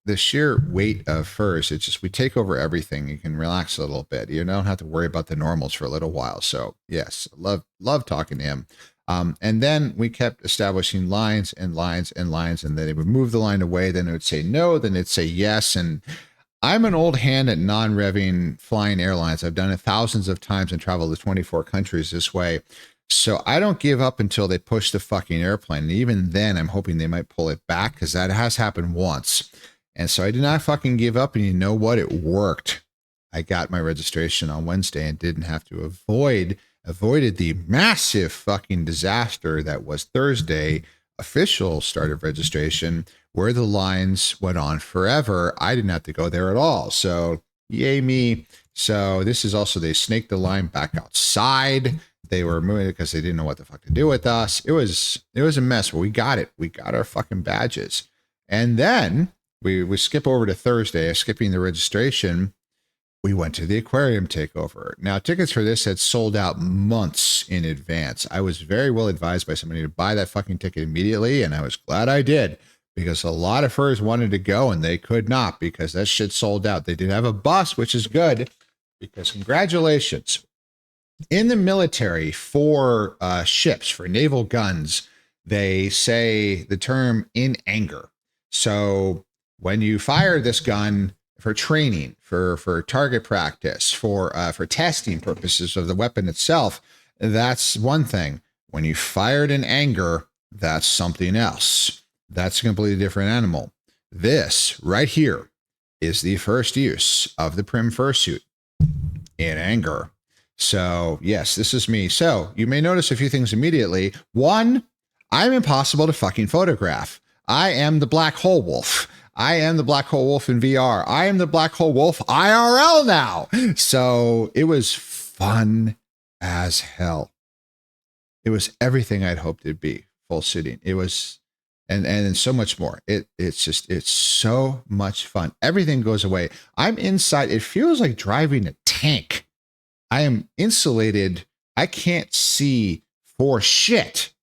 the sheer weight of furs. It's just, we take over everything. You can relax a little bit. You don't have to worry about the normals for a little while. So yes, love talking to him. And then we kept establishing lines and lines and lines, and then they would move the line away. Then it would say no, then it'd say yes. And I'm an old hand at non-revving flying airlines. I've done it thousands of times and traveled to 24 countries this way. So I don't give up until they push the fucking airplane. And even then, I'm hoping they might pull it back, because that has happened once. And so I did not fucking give up. And you know what? It worked. I got my registration on Wednesday and didn't have to avoided the massive fucking disaster that was Thursday, official start of registration, where the lines went on forever. I didn't have to go there at all. So yay me. So this is also, they snaked the line back outside. They were moving it because they didn't know what the fuck to do with us. It was a mess, but we got it. We got our fucking badges. And then we skip over to Thursday, skipping the registration. We went to the aquarium takeover. Now, tickets for this had sold out months in advance. I was very well advised by somebody to buy that fucking ticket immediately, and I was glad I did, because a lot of furs wanted to go and they could not, because that shit sold out. They did have a bus, which is good, because congratulations. In the military, for ships, for naval guns, they say the term "in anger." So when you fire this gun for training, for target practice, for testing purposes of the weapon itself, that's one thing. When you fire it in anger, that's something else. That's a completely different animal. This right here is the first use of the Prim fursuit in anger. So yes, this is me. So you may notice a few things immediately. One, I'm impossible to fucking photograph. I am the black hole wolf. I am the black hole wolf in VR. I am the black hole wolf IRL now. So it was fun as hell. It was everything I'd hoped it'd be. Full suiting. It was, and so much more. It's so much fun. Everything goes away. I'm inside. It feels like driving a tank. I am insulated. I can't see for shit.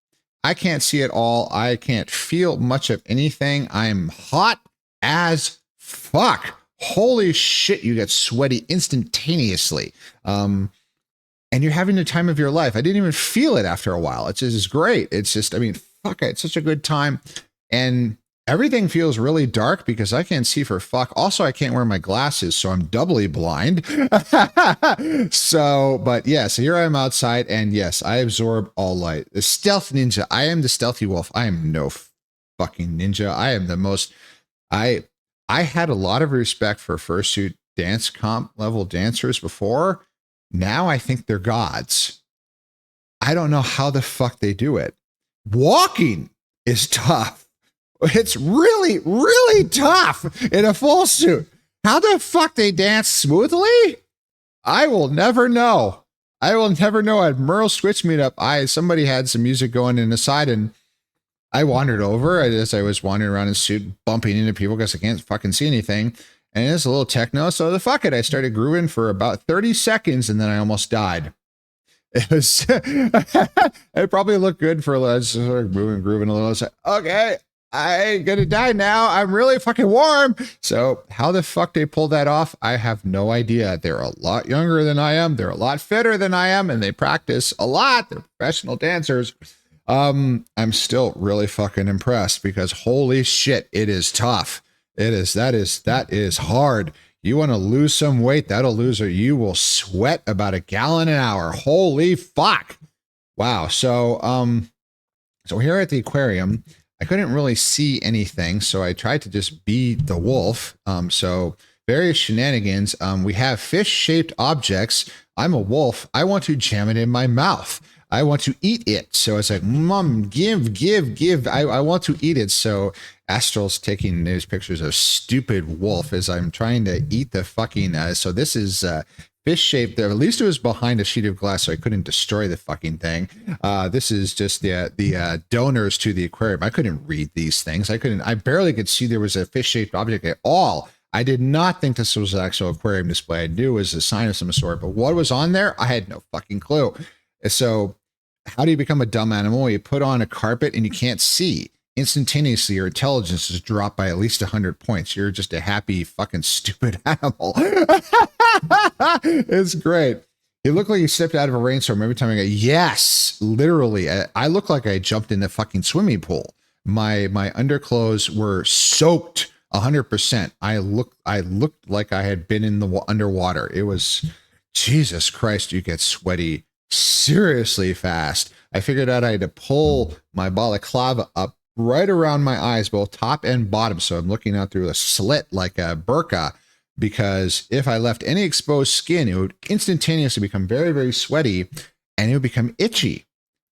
I can't see at all. I can't feel much of anything. I'm hot as fuck. Holy shit, you get sweaty instantaneously. And you're having the time of your life. I didn't even feel it after a while. It's just great. It's just, I mean, fuck, it's such a good time. And everything feels really dark because I can't see for fuck. Also, I can't wear my glasses, so I'm doubly blind. So, but yes, here I am outside, and yes, I absorb all light. The stealth ninja. I am the stealthy wolf. I am no fucking ninja. I am the most. I had a lot of respect for fursuit dance comp level dancers before. Now I think they're gods. I don't know how the fuck they do it. Walking is tough. It's really, really tough in a full suit. How the fuck they dance smoothly? I will never know. I will never know. At Merle Switch meetup, somebody had some music going in the side, and I wandered over as I was wandering around in suit, bumping into people because I can't fucking see anything. And it's a little techno, so the fuck it. I started grooving for about 30 seconds, and then I almost died. It was, it probably looked good for sort of moving, grooving a little. It's like, okay, I'm gonna die now. I'm really fucking warm. So how the fuck they pull that off, I have no idea. They're a lot younger than I am. They're a lot fitter than I am, and they practice a lot. They're professional dancers. I'm still really fucking impressed because holy shit, it is tough. That is hard. You want to lose some weight, that'll lose her. You will sweat about a gallon an hour. Holy fuck. Wow. So here at the aquarium, I couldn't really see anything, so I tried to just be the wolf. So various shenanigans. We have fish-shaped objects. I'm a wolf. I want to jam it in my mouth. I want to eat it. So it's like, Mom, give. I want to eat it. So Astral's taking these pictures of stupid wolf as I'm trying to eat the fucking, so this is fish shaped. At least it was behind a sheet of glass, so I couldn't destroy the fucking thing. This is just the donors to the aquarium. I couldn't read these things. I barely could see there was a fish shaped object at all. I did not think this was an actual aquarium display. I knew it was a sign of some sort, but what was on there, I had no fucking clue. So how do you become a dumb animal? You put on a carpet and you can't see. Instantaneously, your intelligence is dropped by at least 100 points. You're just a happy, fucking stupid animal. It's great. You look like you stepped out of a rainstorm every time I go, yes, literally. I look like I jumped in the fucking swimming pool. My underclothes were soaked 100%. I looked like I had been in the underwater. It was, Jesus Christ, you get sweaty seriously fast. I figured out I had to pull my balaclava up right around my eyes, both top and bottom. So I'm looking out through a slit like a burqa, because if I left any exposed skin, it would instantaneously become very, very sweaty and it would become itchy.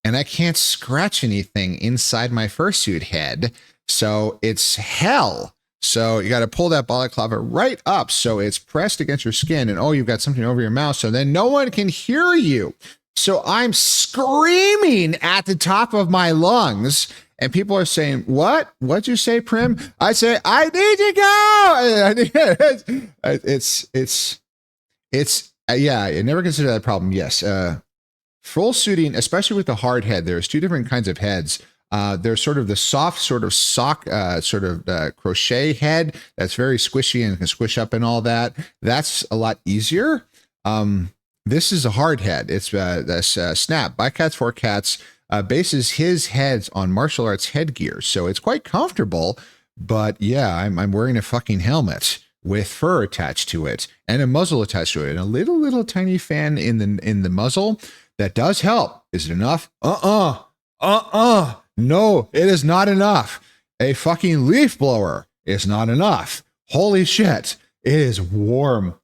And I can't scratch anything inside my fursuit head. So it's hell. So you got to pull that balaclava right up so it's pressed against your skin, and oh, you've got something over your mouth, so then no one can hear you. So I'm screaming at the top of my lungs, and people are saying, what? What'd you say, Prim? I say, I need to go. Yeah, I never considered that a problem. Yes. Full suiting, especially with the hard head, there's two different kinds of heads. There's sort of the soft sort of sock, crochet head that's very squishy and can squish up and all that. That's a lot easier. This is a hard head. It's Snap by Cats for Cats bases his heads on martial arts headgear, so it's quite comfortable. But yeah, I'm wearing a fucking helmet with fur attached to it and a muzzle attached to it, and a little tiny fan in the muzzle that does help. Is it enough? No, it is not enough. A fucking leaf blower is not enough. Holy shit, it is warm.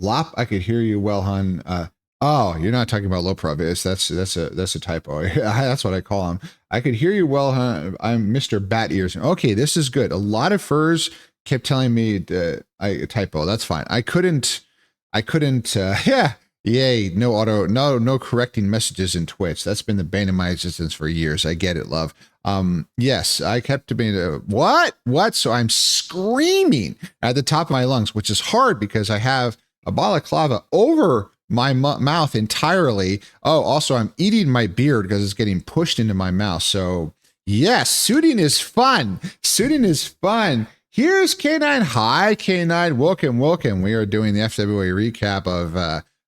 Lop, I could hear you well, hun. Oh, you're not talking about low prob. That's a typo. That's what I call him. I could hear you well, hun. I'm Mr. Bat Ears. Okay, this is good. A lot of furs kept telling me I typo. That's fine. I couldn't. Yeah. Yay. No correcting messages in Twitch. That's been the bane of my existence for years. I get it, love. Yes, I kept being what? So I'm screaming at the top of my lungs, which is hard because I have a balaclava over my mouth entirely. Oh, also, I'm eating my beard because it's getting pushed into my mouth. So, yes, suiting is fun. Suiting is fun. Here's K9. Hi, K9. Welcome, welcome. We are doing the FWA recap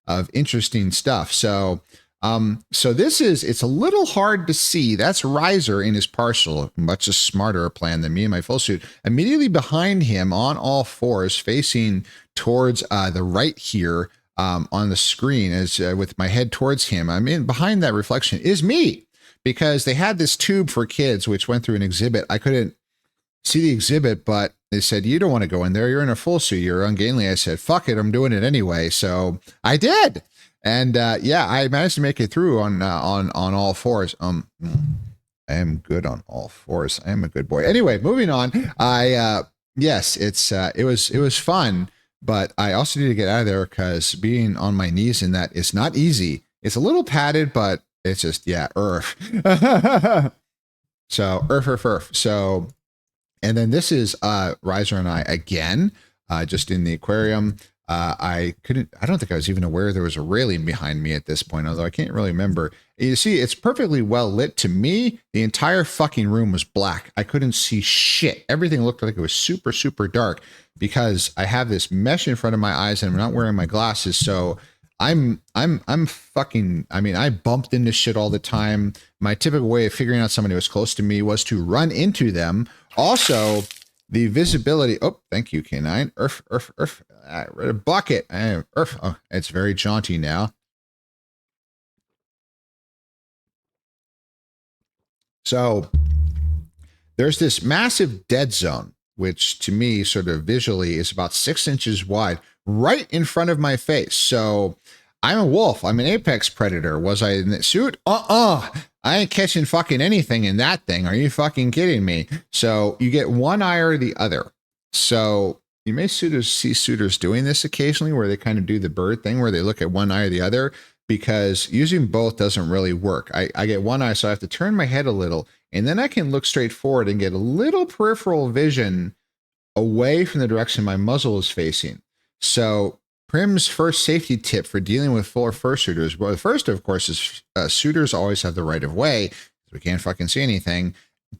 of interesting stuff. So, so it's a little hard to see. That's Riser in his partial, much a smarter plan than me in my full suit. Immediately behind him on all fours, facing towards the right here on the screen, as with my head towards him. I mean, behind that reflection is me, because they had this tube for kids, which went through an exhibit. I couldn't see the exhibit, but they said, you don't want to go in there. You're in a full suit. You're ungainly. I said, fuck it. I'm doing it anyway. So I did. And yeah, I managed to make it through on all fours. I am good on all fours. I am a good boy. Anyway, moving on. Yes, it was fun, but I also need to get out of there because being on my knees in that is not easy. It's a little padded, but it's just, yeah, earth. So earth. So, and then this is Riser and I again, just in the aquarium. I don't think I was even aware there was a railing behind me at this point, although I can't really remember. You see, it's perfectly well lit to me. The entire fucking room was black. I couldn't see shit. Everything looked like it was super, super dark because I have this mesh in front of my eyes and I'm not wearing my glasses. So I'm fucking, I mean, I bumped into shit all the time. My typical way of figuring out somebody who was close to me was to run into them. Also, the visibility. Oh, thank you, K9. Earth. A bucket. Earth. Oh, it's very jaunty now. So there's this massive dead zone, which to me, sort of visually, is about 6 inches wide, right in front of my face. So I'm a wolf. I'm an apex predator. Was I in that suit? I ain't catching fucking anything in that thing. Are you fucking kidding me? So you get one eye or the other. So you may see suitors doing this occasionally, where they kind of do the bird thing where they look at one eye or the other, because using both doesn't really work. I get one eye, so I have to turn my head a little, and then I can look straight forward and get a little peripheral vision away from the direction my muzzle is facing. So Prim's first safety tip for dealing with full fursuiters. Well, the first, of course, is suitors always have the right of way. We can't fucking see anything.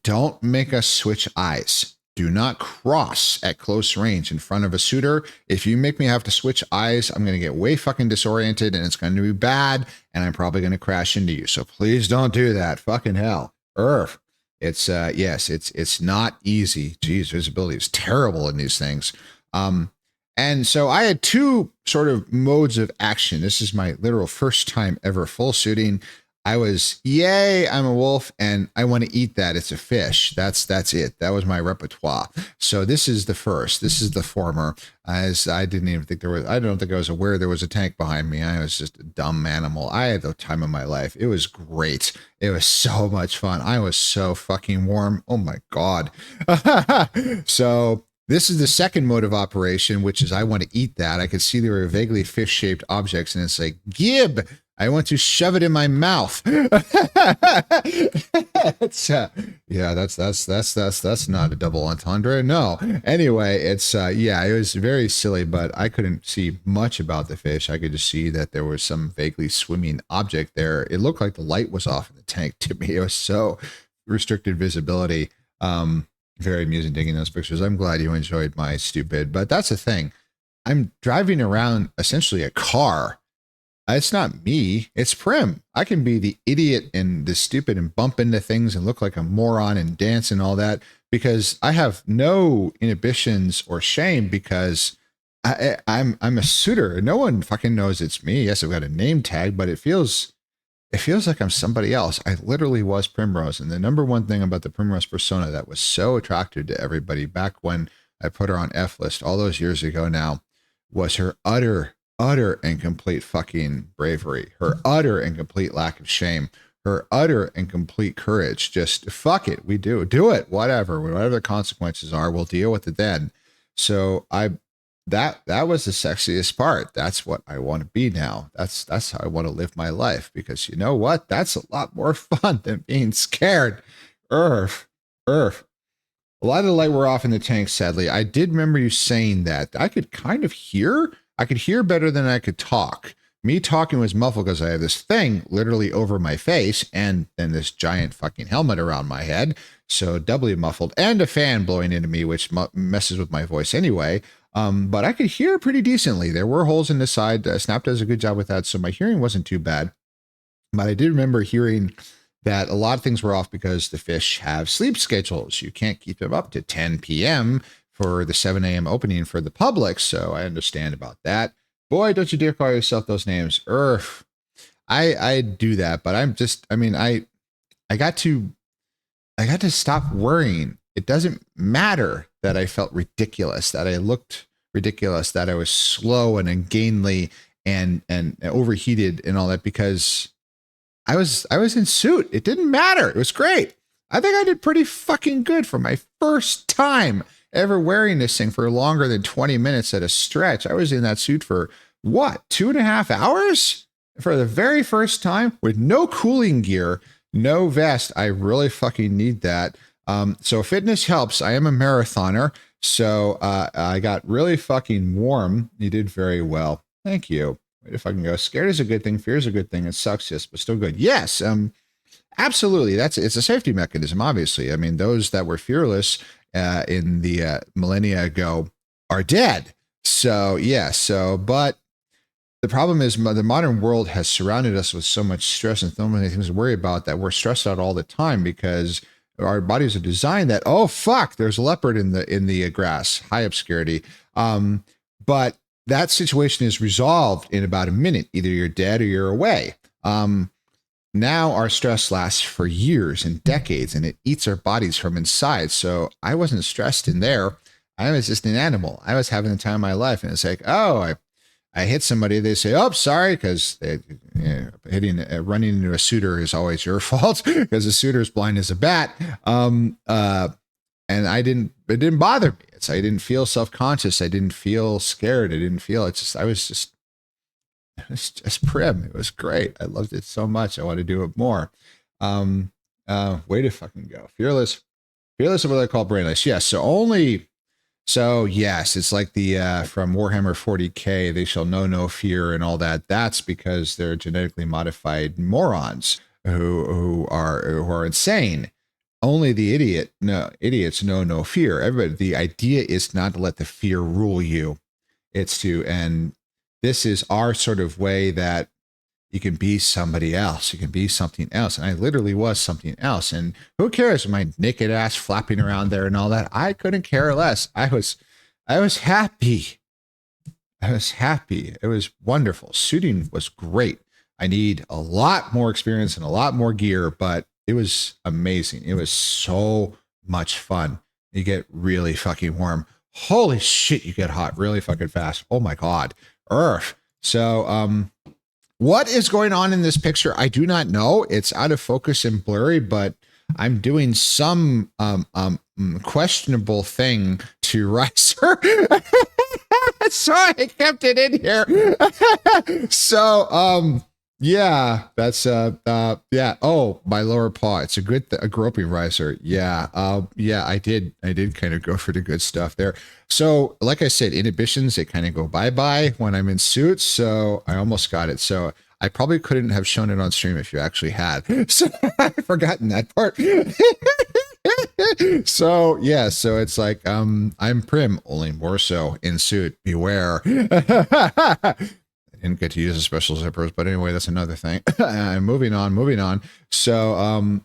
Don't make us switch eyes. Do not cross at close range in front of a suitor. If you make me have to switch eyes, I'm going to get way fucking disoriented and it's going to be bad and I'm probably going to crash into you. So please don't do that. Fucking hell. It's yes, it's not easy. Jeez, visibility is terrible in these things. And so I had two sort of modes of action. This is my literal first time ever full suiting. I was, yay, I'm a wolf and I want to eat that. It's a fish. That's it. That was my repertoire. So this is the first. This is the former. As I didn't even think I don't think I was aware there was a tank behind me. I was just a dumb animal. I had the time of my life. It was great. It was so much fun. I was so fucking warm. Oh my God. So this is the second mode of operation, which is I want to eat that. I could see there were vaguely fish-shaped objects, and it's like, Gib, I want to shove it in my mouth. It's, yeah, that's not a double entendre. No. Anyway, it's yeah, it was very silly, but I couldn't see much about the fish. I could just see that there was some vaguely swimming object there. It looked like the light was off in the tank to me. It was so restricted visibility. Very amusing taking those pictures. I'm glad you enjoyed my stupid, but that's the thing. I'm driving around essentially a car. It's not me, it's Prim. I can be the idiot and the stupid and bump into things and look like a moron and dance and all that because I have no inhibitions or shame because I'm a suitor. No one fucking knows it's me. Yes, I've got a name tag, but it feels like I'm somebody else. I literally was Primrose. And the number one thing about the Primrose persona that was so attractive to everybody back when I put her on F list all those years ago now was her utter and complete fucking bravery, her utter and complete lack of shame, her utter and complete courage. Just fuck it. We do it. Whatever the consequences are, we'll deal with it then. So that was the sexiest part. That's what I want to be now. That's how I want to live my life because you know what? That's a lot more fun than being scared. Earth. A lot of the light were off in the tank, sadly. I did remember you saying that. I could kind of hear. I could hear better than I could talk. me talking was muffled because I have this thing literally over my face and then this giant fucking helmet around my head. So doubly muffled, and a fan blowing into me, which messes with my voice anyway. But I could hear pretty decently. There were holes in the side. Snap does a good job with that. So my hearing wasn't too bad. But I did remember hearing that a lot of things were off because the fish have sleep schedules. You can't keep them up to 10 p.m. for the 7 a.m. opening for the public. So I understand about that. Boy, don't you dare call yourself those names. I do that, but I'm just, I mean, I got to stop worrying. It doesn't matter that I felt ridiculous, that I looked ridiculous, that I was slow and ungainly and overheated and all that, because I was in suit. It didn't matter. It was great. I think I did pretty fucking good for my first time ever wearing this thing for longer than 20 minutes at a stretch. I was in that suit for what, 2.5 hours for the very first time with no cooling gear, no vest. I really fucking need that. So fitness helps. I am a marathoner. So I got really fucking warm. You did very well. Thank you. Wait, if I can go. Scared is a good thing. Fear is a good thing. It sucks, yes, but still good. Yes, absolutely. It's a safety mechanism, obviously. I mean, those that were fearless in the millennia ago are dead. So, yeah. So, but the problem is the modern world has surrounded us with so much stress and so many things to worry about that we're stressed out all the time because our bodies are designed that, oh, fuck, there's a leopard in the grass, high obscurity. But that situation is resolved in about a minute. Either you're dead or you're away. Now our stress lasts for years and decades, and it eats our bodies from inside. So I wasn't stressed in there. I was just an animal. I was having the time of my life. And it's like, oh, I hit somebody. They say, oh, sorry, because running into a suitor is always your fault because the suitor is blind as a bat. And it didn't bother me. I didn't feel self-conscious. I didn't feel scared. I was just Prim. It was great. I loved it so much. I want to do it more. Way to fucking go. Fearless is what I call brainless. Yes. So yes, it's like the from Warhammer 40K, they shall know no fear and all that. That's because they're genetically modified morons who are insane. Only the idiots know no fear. Everybody, the idea is not to let the fear rule you. And this is our sort of way that you can be somebody else. You can be something else. And I literally was something else. And who cares? My naked ass flapping around there and all that. I couldn't care less. I was happy. I was happy. It was wonderful. Suiting was great. I need a lot more experience and a lot more gear, but it was amazing. It was so much fun. You get really fucking warm. Holy shit, you get hot really fucking fast. Oh my God. Earth. So, what is going on in this picture? I do not know. It's out of focus and blurry, but I'm doing some questionable thing to Riser. So I kept it in here. So, yeah, that's yeah. Oh, my lower paw. It's a groping riser. Yeah. Yeah, I did kind of go for the good stuff there. So, like I said, inhibitions, they kind of go bye-bye when I'm in suits. So I almost got it. So I probably couldn't have shown it on stream if you actually had. So I've forgotten that part. So yeah, so it's like I'm Prim, only more so in suit. Beware. Didn't get to use the special zippers, but anyway, that's another thing. moving on. So,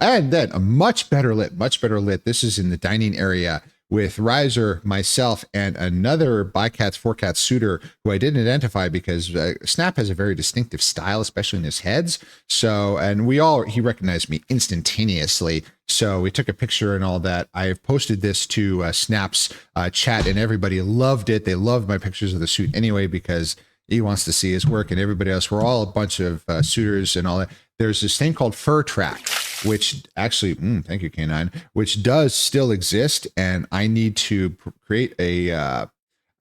and then a much better lit. This is in the dining area with Riser, myself, and another Bycats 4Cats suitor who I didn't identify because Snap has a very distinctive style, especially in his heads. So, and he recognized me instantaneously. So we took a picture and all that. I've posted this to Snap's chat, and everybody loved it. They loved my pictures of the suit anyway because he wants to see his work, and everybody else. We're all a bunch of suitors and all that. There's this thing called Fur Track, which actually, thank you, K9, which does still exist. And I need to create a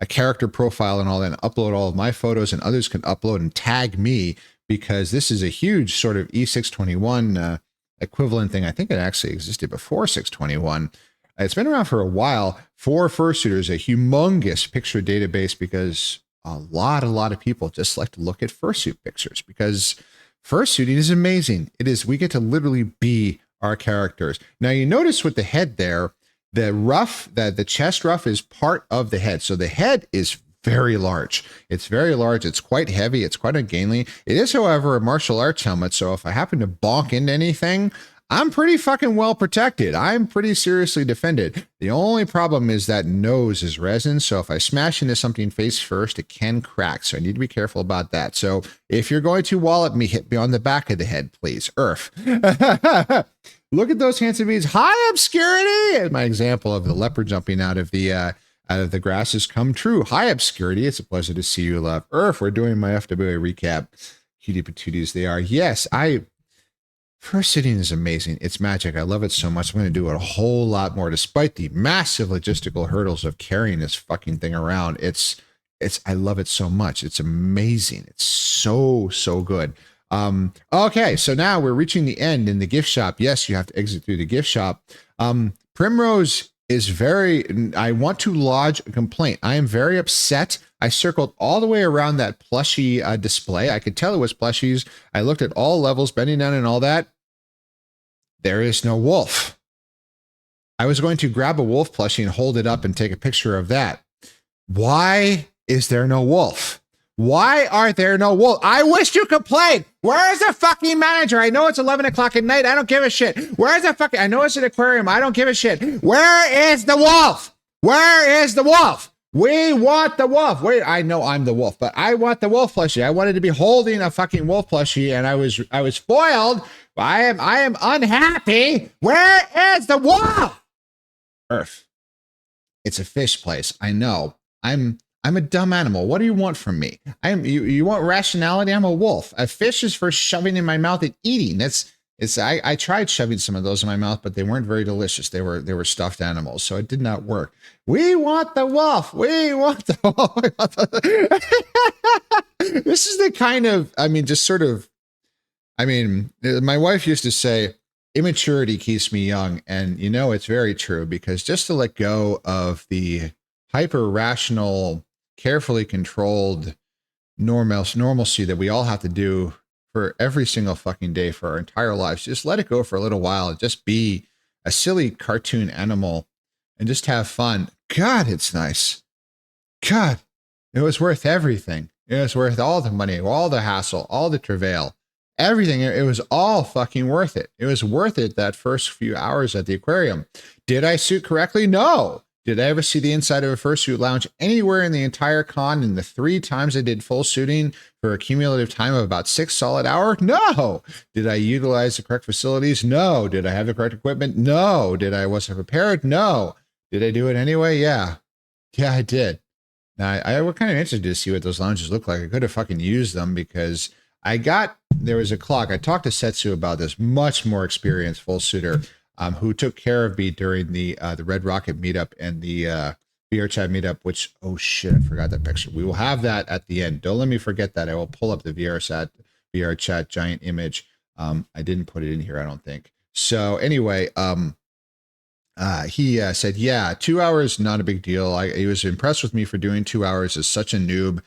character profile and all that, and upload all of my photos, and others can upload and tag me because this is a huge sort of E621 equivalent thing. I think it actually existed before 621. It's been around for a while for fursuiters, a humongous picture database because a lot of people just like to look at fursuit pictures because fursuiting is amazing. It is. We get to literally be our characters. Now you notice with the head there, the chest ruff is part of the head. So the head is very large. It's very large. It's quite heavy. It's quite ungainly. It is, however, a martial arts helmet. So if I happen to bonk into anything, I'm pretty fucking well protected. I'm pretty seriously defended. The only problem is that nose is resin. So if I smash into something face first, it can crack. So I need to be careful about that. So if you're going to wallop me, hit me on the back of the head, please. Earth. Look at those handsome beads. High obscurity. And my example of the leopard jumping out of the grass has come true. High obscurity. It's a pleasure to see you, love. Earth, we're doing my FWA recap. Cutie patooties they are. Yes, fursuiting is amazing. It's magic. I love it so much. I'm going to do it a whole lot more, despite the massive logistical hurdles of carrying this fucking thing around. I love it so much. It's amazing. It's so good. Okay, so now we're reaching the end in the gift shop. Yes, you have to exit through the gift shop. Primrose is I want to lodge a complaint. I am very upset. I circled all the way around that plushie display. I could tell it was plushies. I looked at all levels, bending down and all that. There is no wolf. I was going to grab a wolf plushie and hold it up and take a picture of that. Why is there no wolf? Why are there no wolf? I wish you complained. Where's the fucking manager? I know it's 11 o'clock at night. I don't give a shit. Where's the fucking... I know it's an aquarium. I don't give a shit. Where is the wolf? Where is the wolf? We want the wolf. Wait, I know I'm the wolf, but I want the wolf plushie. I wanted to be holding a fucking wolf plushie, and I was spoiled. I am unhappy. Where is the wolf? Earth. It's a fish place. I know. I'm a dumb animal. What do you want from me? You want rationality? I'm a wolf. A fish is for shoving in my mouth and eating. I tried shoving some of those in my mouth, but they weren't very delicious. They were stuffed animals, so it did not work. We want the wolf. We want the wolf. This is the kind of, my wife used to say, immaturity keeps me young. And it's very true, because just to let go of the hyper rational, carefully controlled normalcy that we all have to do for every single fucking day for our entire lives, just let it go for a little while and just be a silly cartoon animal and just have fun. God, it's nice. God, it was worth everything. It was worth all the money, all the hassle, all the travail, everything. It was all fucking worth it. It was worth it that first few hours at the aquarium. Did I suit correctly? No. Did I ever see the inside of a fursuit lounge anywhere in the entire con in the 3 times I did full suiting for a cumulative time of about 6 solid hours? No. Did I utilize the correct facilities? No. Did I have the correct equipment? No. Was I prepared? No. Did I do it anyway? Yeah. Yeah, I did. Now, I was kind of interested to see what those lounges look like. I could have fucking used them, because there was a clock. I talked to Setsu about this, much more experienced full suiter, who took care of me during the Red Rocket meetup and the VR chat meetup, which, oh shit, I forgot that picture. We will have that at the end. Don't let me forget that. I will pull up the VR chat giant image. I didn't put it in here, I don't think. So anyway, he said, yeah, 2 hours, not a big deal. He was impressed with me for doing 2 hours as such a noob.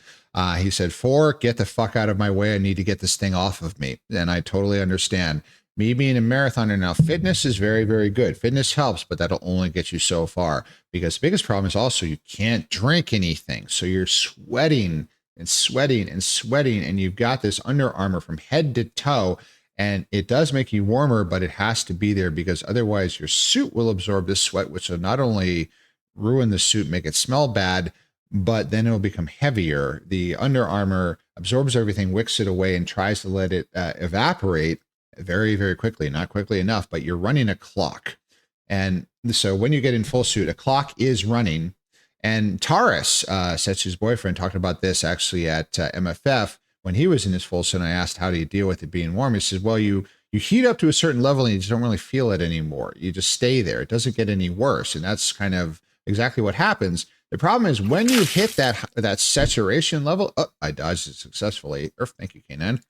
He said, 4, get the fuck out of my way. I need to get this thing off of me. And I totally understand. Me being a marathoner now, fitness is very, very good. Fitness helps, but that'll only get you so far, because the biggest problem is also you can't drink anything. So you're sweating and sweating and sweating, and you've got this Under Armour from head to toe, and it does make you warmer, but it has to be there, because otherwise your suit will absorb this sweat, which will not only ruin the suit, make it smell bad, but then it'll become heavier. The Under Armour absorbs everything, wicks it away, and tries to let it evaporate very, very quickly. Not quickly enough, but you're running a clock. And so when you get in full suit, a clock is running. And Taurus, Setsu's boyfriend, talked about this actually at MFF when he was in his full suit. And I asked, how do you deal with it being warm? He says, well, you heat up to a certain level and you just don't really feel it anymore. You just stay there. It doesn't get any worse. And that's kind of exactly what happens. The problem is when you hit that saturation level, I dodged it successfully. Thank you, Kanan.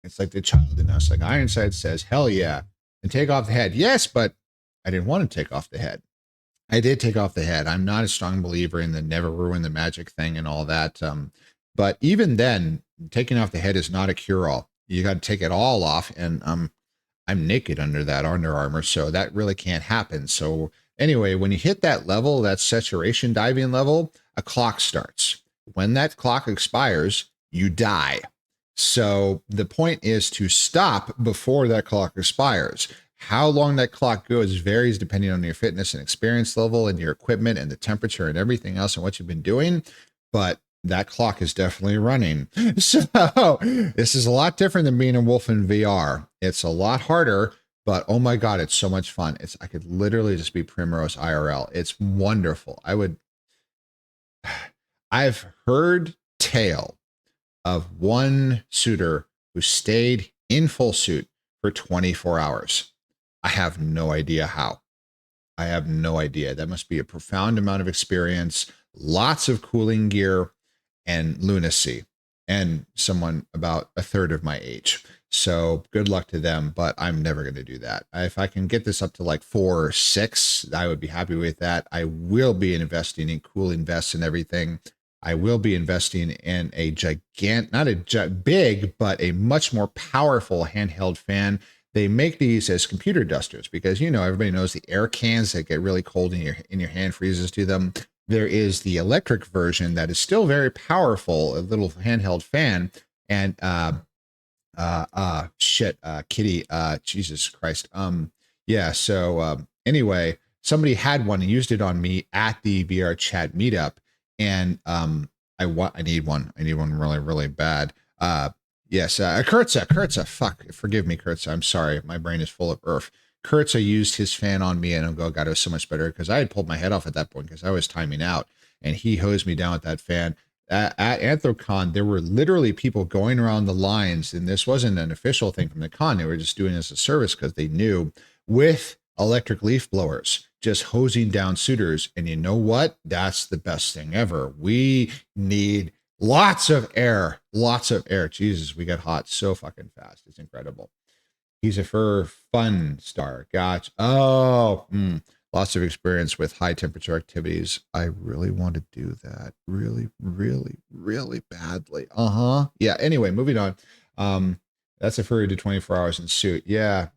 It's like the child in us. Like Ironside says, hell yeah. And take off the head. Yes, but I didn't want to take off the head. I did take off the head. I'm not a strong believer in the never ruin the magic thing and all that. But even then, taking off the head is not a cure all. You got to take it all off, and I'm naked under that Under Armour, so that really can't happen. So anyway, when you hit that level, that saturation diving level, a clock starts. When that clock expires, you die. So the point is to stop before that clock expires. How long that clock goes varies depending on your fitness and experience level and your equipment and the temperature and everything else and what you've been doing. But that clock is definitely running. So this is a lot different than being a wolf in VR. It's a lot harder, but oh my God, it's so much fun. I could literally just be Primrose IRL. It's wonderful. I've heard tale of one suitor who stayed in full suit for 24 hours. I have no idea how. I have no idea. That must be a profound amount of experience, lots of cooling gear, and lunacy, and someone about a third of my age. So good luck to them, but I'm never going to do that. If I can get this up to like 4 or 6, I would be happy with that. I will be investing in cooling vests and everything. I will be investing in a not a big, but a much more powerful handheld fan. They make these as computer dusters because, you know, everybody knows the air cans that get really cold in your hand freezes to them. There is the electric version that is still very powerful, a little handheld fan. And kitty, Jesus Christ. Yeah. So anyway, somebody had one and used it on me at the VR chat meetup, and I need one. I need one really, really bad. Yes, Kurtza, fuck, forgive me, Kurtza. I'm sorry, my brain is full of earth. Kurtza used his fan on me, and oh God, it was so much better because I had pulled my head off at that point because I was timing out, and he hosed me down with that fan. At Anthrocon, there were literally people going around the lines, and this wasn't an official thing from the con. They were just doing it as a service because they knew, with electric leaf blowers, just hosing down suitors. And you know what? That's the best thing ever. We need lots of air. Jesus, we get hot so fucking fast. It's incredible. He's a fun star. Gotcha. Oh, lots of experience with high temperature activities. I really want to do that. Really, really, really badly. Yeah. Anyway, moving on. That's a furry to 24 hours in suit. Yeah.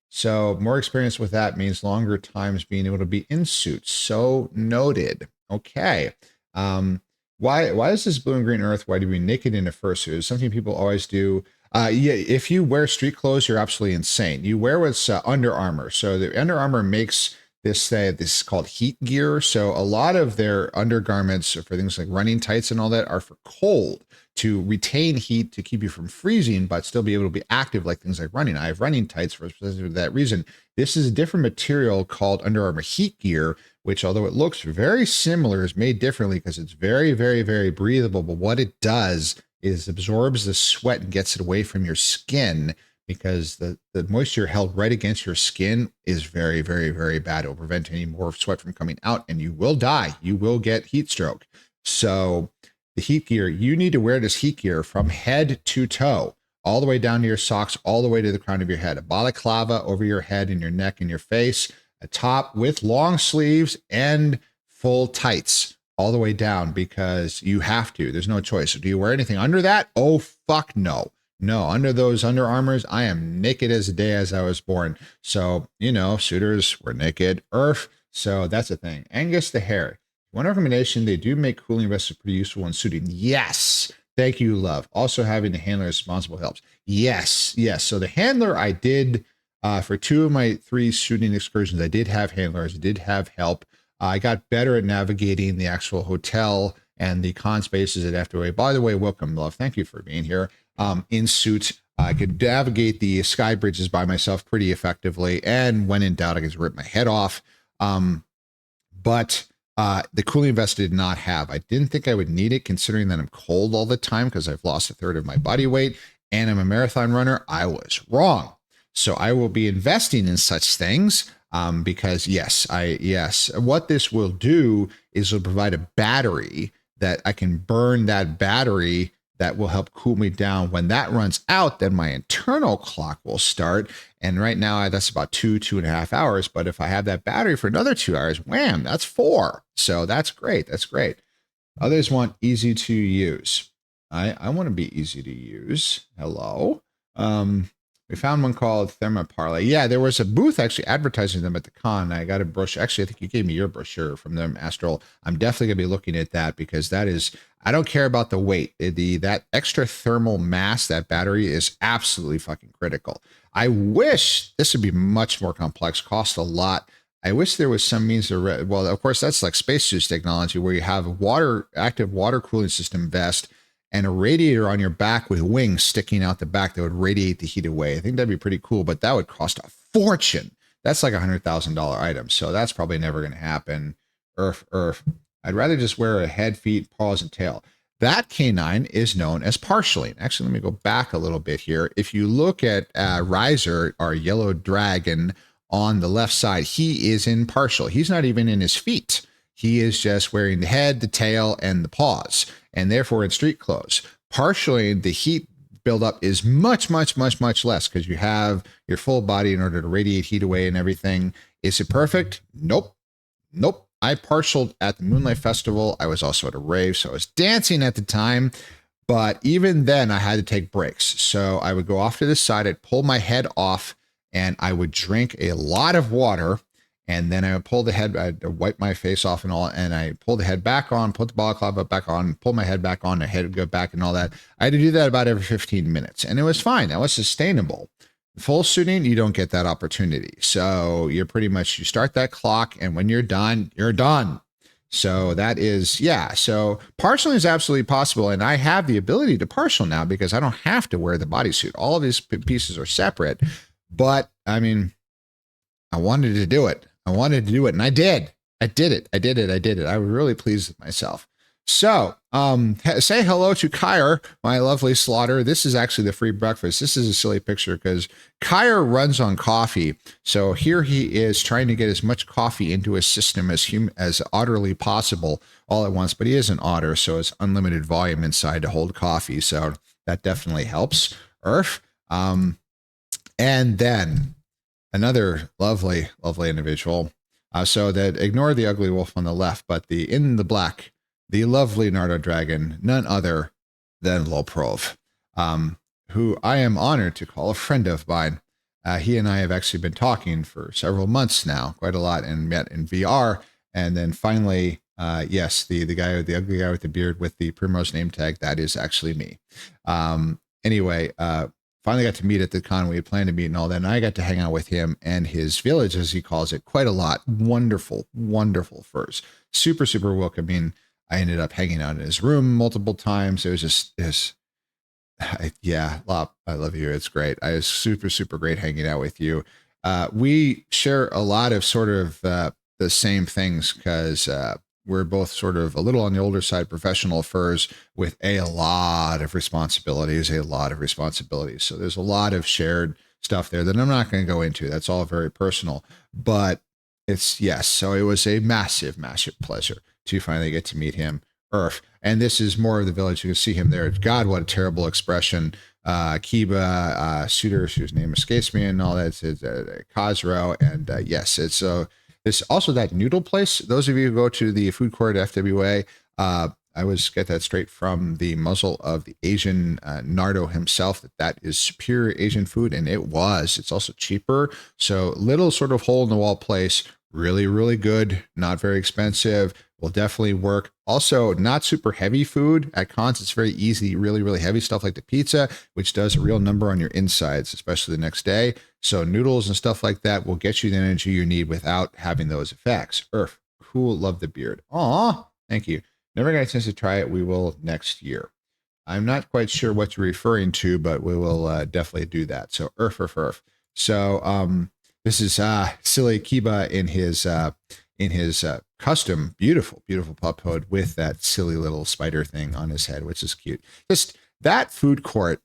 So more experience with that means longer times being able to be in suit. So noted. Okay. Why is this blue and green earth? Why do we naked in a fursuit? It's something people always do. Yeah, if you wear street clothes, you're absolutely insane. You wear what's Under Armour. So the Under Armour makes this is called heat gear. So a lot of their undergarments for things like running tights and all that are for cold, to retain heat, to keep you from freezing, but still be able to be active, like things like running. I have running tights for that reason. This is a different material called Under Armour heat gear, which, although it looks very similar, is made differently because it's very, very, very breathable. But what it does is absorbs the sweat and gets it away from your skin, because the moisture held right against your skin is very, very, very bad. It will prevent any more sweat from coming out, and you will die. You will get heat stroke. So the heat gear, you need to wear this heat gear from head to toe, all the way down to your socks, all the way to the crown of your head. A balaclava over your head and your neck and your face, a top with long sleeves and full tights all the way down, because you have to. There's no choice. So do you wear anything under that? Oh, fuck no. No, under those Under Armours, I am naked as the day as I was born. So, you know, suitors were naked. So that's a thing. Angus the Hare. One recommendation, they do make cooling vests pretty useful when suiting. Yes. Thank you, love. Also, having the handler responsible helps. Yes. So the handler I did, for 2 of my 3 shooting excursions, I did have handlers. I did have help. I got better at navigating the actual hotel and the con spaces at FWA. By the way, welcome, love. Thank you for being here. In suit, I could navigate the sky bridges by myself pretty effectively. And when in doubt, I could rip my head off. But the cooling vest did not have. I didn't think I would need it, considering that I'm cold all the time because I've lost a third of my body weight and I'm a marathon runner. I was wrong. So I will be investing in such things. Because yes, what this will do is it'll provide a battery that I can burn that battery that will help cool me down. When that runs out, then my internal clock will start. And right now, that's about 2.5 hours. But if I have that battery for another 2 hours, wham, that's 4. So that's great. That's great. Others want easy to use. I want to be easy to use. Hello. We found one called Thermoparley. Yeah, there was a booth actually advertising them at the con. I got a brochure. Actually, I think you gave me your brochure from them, Astral. I'm definitely going to be looking at that because that is, I don't care about the weight. That extra thermal mass, that battery is absolutely fucking critical. I wish this would be much more complex, cost a lot. I wish there was some means to, well, of course, that's like spacesuits technology where you have a active water cooling system vest and a radiator on your back with wings sticking out the back that would radiate the heat away. I think that'd be pretty cool, but that would cost a fortune. That's like $100,000 item. So that's probably never going to happen. Earth. I'd rather just wear a head, feet, paws, and tail. That canine is known as partially. Actually, let me go back a little bit here. If you look at Riser, our yellow dragon on the left side, he is in partial. He's not even in his feet. He is just wearing the head, the tail, and the paws, and therefore in street clothes. Partially, the heat buildup is much, much, much, much less because you have your full body in order to radiate heat away and everything. Is it perfect? Nope. Nope. I partialed at the Moonlight Festival. I was also at a rave, so I was dancing at the time. But even then, I had to take breaks. So I would go off to the side, I'd pull my head off, and I would drink a lot of water. And then I would pull the head, I'd wipe my face off and all, and I pull the head back on, put the balaclava back on, pull my head back on, the head would go back and all that. I had to do that about every 15 minutes. And it was fine. That was sustainable. Full suiting, you don't get that opportunity. So you're pretty much, you start that clock, and when you're done, you're done. So that is, yeah. So partialing is absolutely possible. And I have the ability to partial now because I don't have to wear the bodysuit. All of these pieces are separate. But I mean, I wanted to do it. And I did. I did it. I was really pleased with myself. So, say hello to Kyr, my lovely slaughter. This is actually the free breakfast. This is a silly picture because Kyr runs on coffee. So here he is trying to get as much coffee into his system as otterly possible all at once. But he is an otter, so it's unlimited volume inside to hold coffee. So that definitely helps. And then another lovely, lovely individual. So that ignore the ugly wolf on the left, but in the black, the lovely Nardo dragon, none other than Loprov, who I am honored to call a friend of mine. He and I have actually been talking for several months now, quite a lot, and met in VR. And then finally, yes, the ugly guy with the beard with the Primrose name tag, that is actually me. Anyway, finally got to meet at the con. We had planned to meet and all that. And I got to hang out with him and his village, as he calls it, quite a lot. Wonderful, wonderful furs. Super, super welcoming. I ended up hanging out in his room multiple times. It was just this. Yeah, Lop, I love you. It's great. I was super, super great hanging out with you. We share a lot of sort of the same things because we're both sort of a little on the older side, professional furs with a lot of responsibilities. So there's a lot of shared stuff there that I'm not going to go into. That's all very personal, but it's, yes. So it was a massive, massive pleasure to finally get to meet him. And this is more of the village. You can see him there. God, what a terrible expression. Kiba, Suitor, whose name escapes me, and all that. It's Khosrow. And yes, it's this also that noodle place. Those of you who go to the food court at FWA, I always get that straight from the muzzle of the Asian Nardo himself, that is superior Asian food. And it was. It's also cheaper. So little sort of hole in the wall place. Really, really good. Not very expensive. Will definitely work. Also, not super heavy food. At cons, it's very easy, really, really heavy stuff like the pizza, which does a real number on your insides, especially the next day. So noodles and stuff like that will get you the energy you need without having those effects. Cool. Love the beard. Aw, thank you. Never got a chance to try it. We will next year. I'm not quite sure what you're referring to, but we will definitely do that. So So this is silly Kiba in his custom, beautiful, beautiful pup hood with that silly little spider thing on his head, which is cute. Just that food court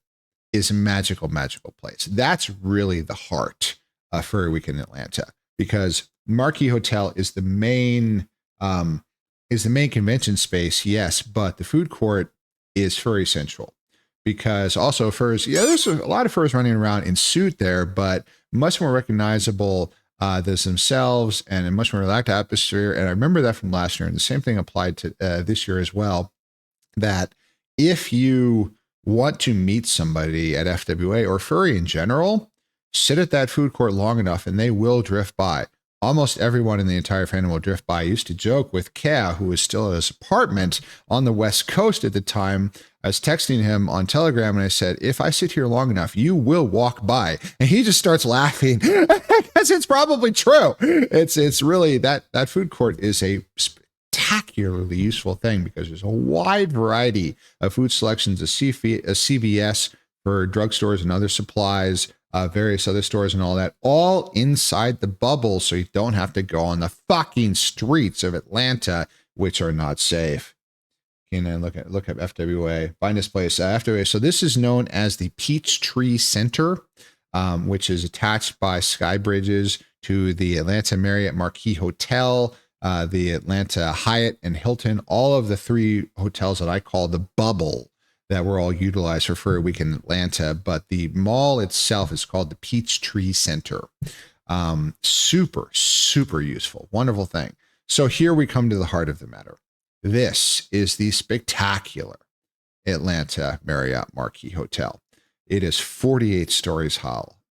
is a magical, magical place. That's really the heart of Furry Week in Atlanta, because Marquee Hotel is the main convention space, yes, but the food court is Furry Central. because also furs, yeah, there's a lot of furs running around in suit there, but much more recognizable as themselves and a much more relaxed atmosphere. And I remember that from last year, and the same thing applied to this year as well, that if you want to meet somebody at FWA or furry in general, sit at that food court long enough and they will drift by. Almost everyone in the entire fandom will drift by. I used to joke with Kea, who was still at his apartment on the West Coast at the time. I was texting him on Telegram and I said, if I sit here long enough, you will walk by. And he just starts laughing because it's probably true. It's really that food court is a spectacularly useful thing because there's a wide variety of food selections, a CVS for drugstores and other supplies, various other stores and all that, all inside the bubble, so you don't have to go on the fucking streets of Atlanta, which are not safe. And then look up FWA. Find this place, FWA. So this is known as the Peachtree Center, which is attached by sky bridges to the Atlanta Marriott Marquis Hotel, the Atlanta Hyatt and Hilton, all of the three hotels that I call the bubble that were all utilized for Furry Week in Atlanta. But the mall itself is called the Peachtree Center. Super, super useful. Wonderful thing. So here we come to the heart of the matter. This is the spectacular Atlanta Marriott Marquis Hotel. It is 48 stories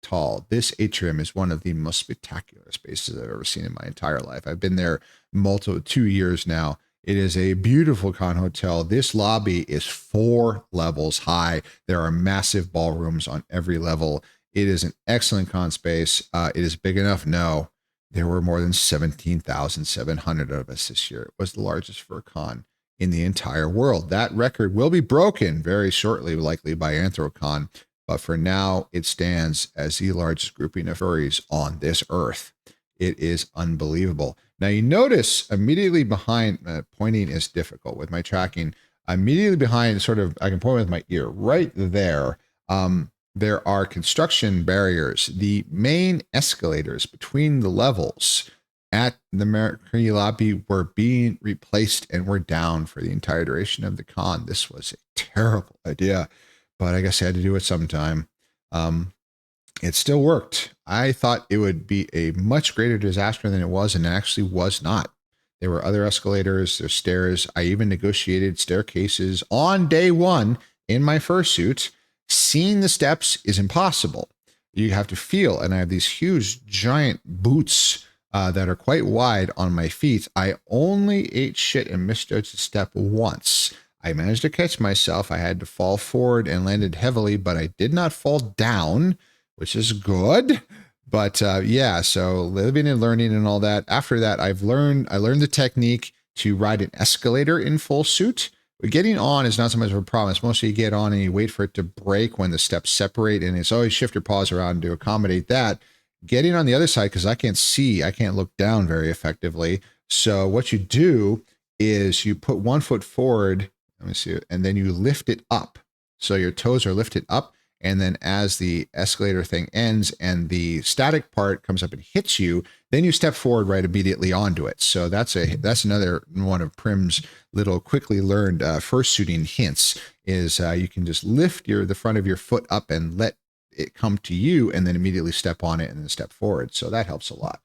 tall. This atrium is one of the most spectacular spaces I've ever seen in my entire life. I've been there 2 years now. It is a beautiful con hotel. This lobby is 4 levels high. There are massive ballrooms on every level. It is an excellent con space. It is big enough. No, there were more than 17,700 of us this year. It was the largest fur con in the entire world. That record will be broken very shortly, likely by Anthrocon. But for now, it stands as the largest grouping of furries on this earth. It is unbelievable. Now you notice immediately behind, pointing is difficult with my tracking, immediately behind sort of, I can point with my ear right there. There are construction barriers. The main escalators between the levels at the Marquis lobby were being replaced and were down for the entire duration of the con. This was a terrible idea, but I guess I had to do it sometime. It still worked. I thought it would be a much greater disaster than it was, and it actually was not. There were other escalators, there's stairs. I even negotiated staircases on day one in my fursuit. Seeing the steps is impossible. You have to feel, and I have these huge, giant boots that are quite wide on my feet. I only ate shit and misjudged the step once. I managed to catch myself. I had to fall forward and landed heavily, but I did not fall down, which is good. But yeah, so living and learning and all that. After that, I learned the technique to ride an escalator in full suit. But getting on is not so much of a problem. It's mostly you get on and you wait for it to break when the steps separate, and it's always shift your paws around to accommodate that. Getting on the other side, because I can't look down very effectively. So what you do is you put one foot forward, let me see, and then you lift it up. So your toes are lifted up. And then as the escalator thing ends and the static part comes up and hits you, then you step forward right immediately onto it. So that's another one of Prim's little quickly learned fursuiting hints is you can just lift the front of your foot up and let it come to you and then immediately step on it and then step forward. So that helps a lot.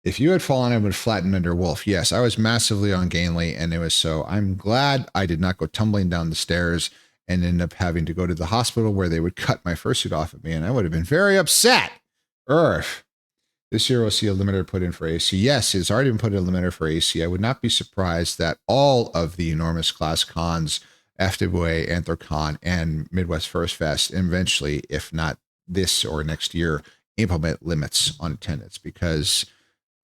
If you had fallen, I would have flattened under Wolf. Yes, I was massively ungainly, and I'm glad I did not go tumbling down the stairs and end up having to go to the hospital where they would cut my fursuit off of me, and I would have been very upset. This year we'll see a limiter put in for AC. Yes, it's already been put in a limiter for AC. I would not be surprised that all of the enormous class cons, FWA, Anthrocon, and Midwest First Fest, eventually, if not this or next year, implement limits on attendance, because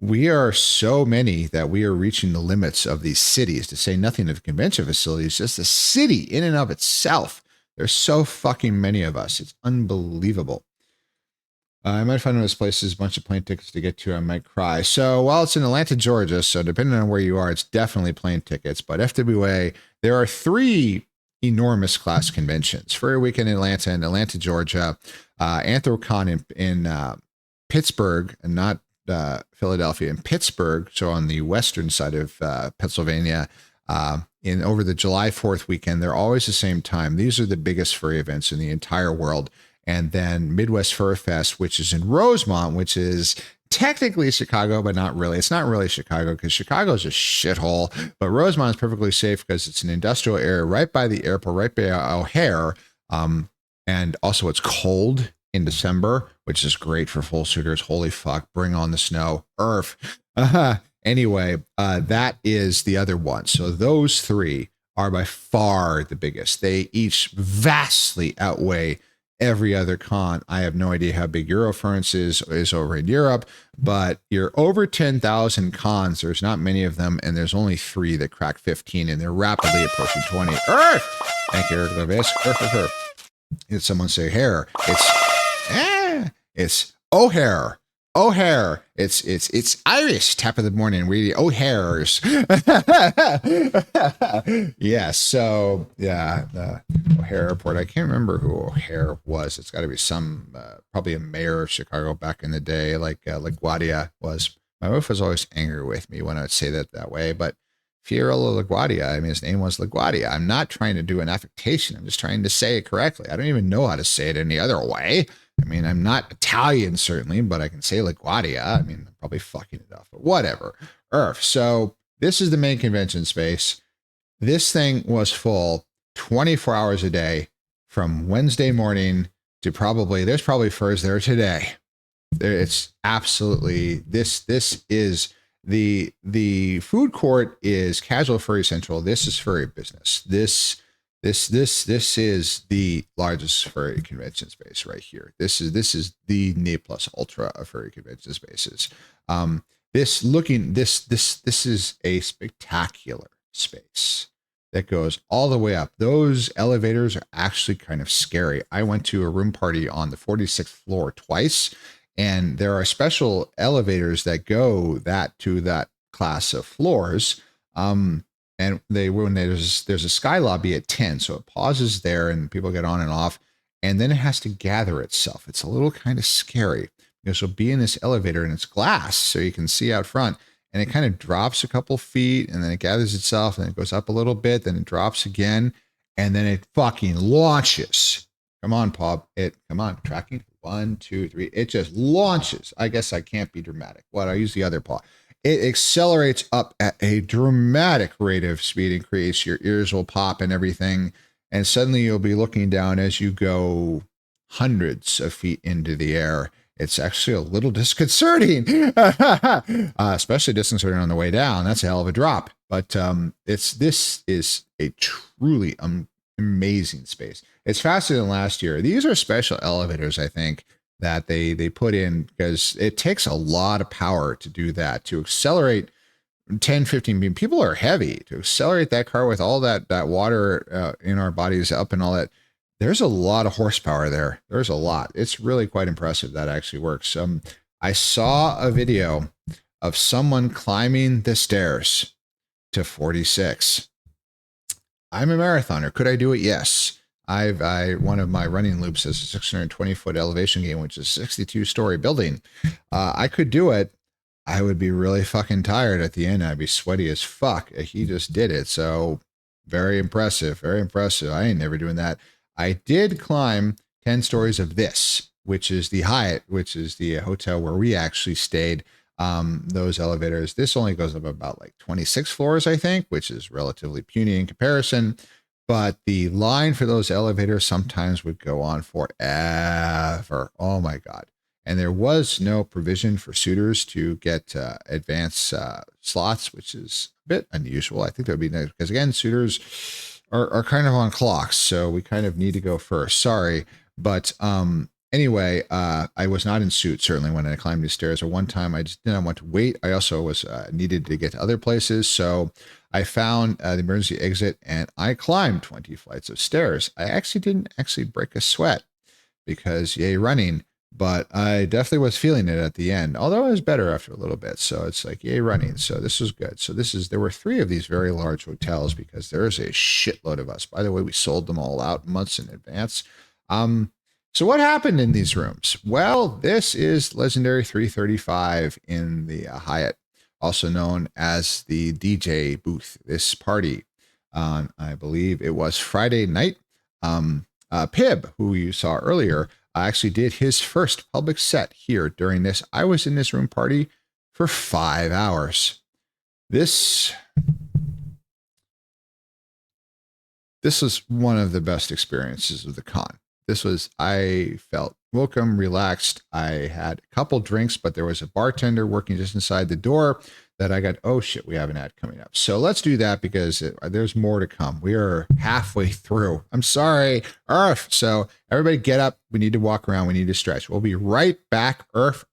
we are so many that we are reaching the limits of these cities, to say nothing of convention facilities, just the city in and of itself. There's so fucking many of us. It's unbelievable. I might find one of those places, a bunch of plane tickets to get to. I might cry. So while it's in Atlanta, Georgia, so depending on where you are, it's definitely plane tickets. But FWA, there are 3 enormous class conventions. Furry Week in Atlanta and Atlanta, Georgia. Anthrocon in Pittsburgh, and not Philadelphia, and Pittsburgh, so on the western side of Pennsylvania, in over the July 4th weekend. They're always the same time. These are the biggest furry events in the entire world. And then Midwest Fur Fest, which is in Rosemont, which is technically Chicago, but not really. It's not really Chicago because Chicago is a shithole. But Rosemont is perfectly safe because it's an industrial area right by the airport, right by O'Hare. And also it's cold in December, which is great for full suiters. Holy fuck, bring on the snow. Earth. Anyway, that is the other one. So those three are by far the biggest. They each vastly outweigh every other con. I have no idea how big Eurofurence is over in Europe, but you're over 10,000 cons. There's not many of them, and there's only three that crack 15, and they're rapidly approaching 20. Earth! Thank you, Eric Levis. Did someone say hair? It's O'Hare. O'Hare. It's Irish tap of the morning. Really O'Hare's. Yeah. So yeah, the O'Hare Airport. I can't remember who O'Hare was. It's got to be some probably a mayor of Chicago back in the day, like LaGuardia was. My wife was always angry with me when I would say that way, but Fiorello LaGuardia. I mean, his name was LaGuardia. I'm not trying to do an affectation. I'm just trying to say it correctly. I don't even know how to say it any other way. I mean, I'm not Italian, certainly, but I can say LaGuardia. I mean, I'm probably fucking it up, but whatever. Earth. So this is the main convention space. This thing was full 24 hours a day from Wednesday morning to there's probably furs there today. It's absolutely, this is the food court is Casual Furry Central. This is furry business. This is the largest furry convention space right here. This is the Ne Plus Ultra of furry convention spaces. This is a spectacular space that goes all the way up. Those elevators are actually kind of scary. I went to a room party on the 46th floor twice, and there are special elevators that go to that class of floors. And there's a sky lobby at 10, so it pauses there and people get on and off, and then it has to gather itself. It's a little kind of scary because you'll be in this elevator and it's glass, so you can see out front, and it kind of drops a couple feet, and then it gathers itself, and then it goes up a little bit, then it drops again, and then it fucking launches. Come on, Paul. Come on, tracking. 1, 2, 3. It just launches. I guess I can't be dramatic. I use the other paw. It accelerates up at a dramatic rate of speed increase. Your ears will pop and everything. And suddenly you'll be looking down as you go hundreds of feet into the air. It's actually a little disconcerting, especially disconcerting on the way down. That's a hell of a drop. But this is a truly amazing space. It's faster than last year. These are special elevators, I think, that they put in because it takes a lot of power to do that, to accelerate 10, 15 beam. People are heavy. To accelerate that car with all that water in our bodies up and all that, there's a lot of horsepower there. There's a lot. It's really quite impressive that actually works. I saw a video of someone climbing the stairs to 46. I'm a marathoner. Could I do it? Yes. One of my running loops is a 620-foot elevation gain, which is a 62-story building. I could do it. I would be really fucking tired at the end. I'd be sweaty as fuck. He just did it. So very impressive. Very impressive. I ain't never doing that. I did climb 10 stories of this, which is the Hyatt, which is the hotel where we actually stayed. Those elevators, this only goes up about like 26 floors, I think, which is relatively puny in comparison. But the line for those elevators sometimes would go on forever. Oh my God. And there was no provision for suitors to get advanced slots, which is a bit unusual. I think that would be nice because, again, suitors are kind of on clocks. So we kind of need to go first. Sorry. But anyway, I was not in suit, certainly, when I climbed these stairs. Or one time I just didn't want to wait. I also was needed to get to other places. So I found the emergency exit and I climbed 20 flights of stairs. I actually didn't break a sweat because yay running, but I definitely was feeling it at the end, although I was better after a little bit. So it's like yay running. So this was good. So there were 3 of these very large hotels because there's a shitload of us. By the way, we sold them all out months in advance. So what happened in these rooms? Well, this is legendary 335 in the Hyatt, also known as the DJ booth. This party on, I believe it was Friday night. Pib, who you saw earlier, actually did his first public set here during this. I was in this room party for 5 hours. This was one of the best experiences of the con. I felt welcome, relaxed. I had a couple drinks, but there was a bartender working just inside the door that I got, oh shit, we have an ad coming up. So let's do that because there's more to come. We are halfway through. I'm sorry, Earth. So everybody get up. We need to walk around. We need to stretch. We'll be right back. Earth.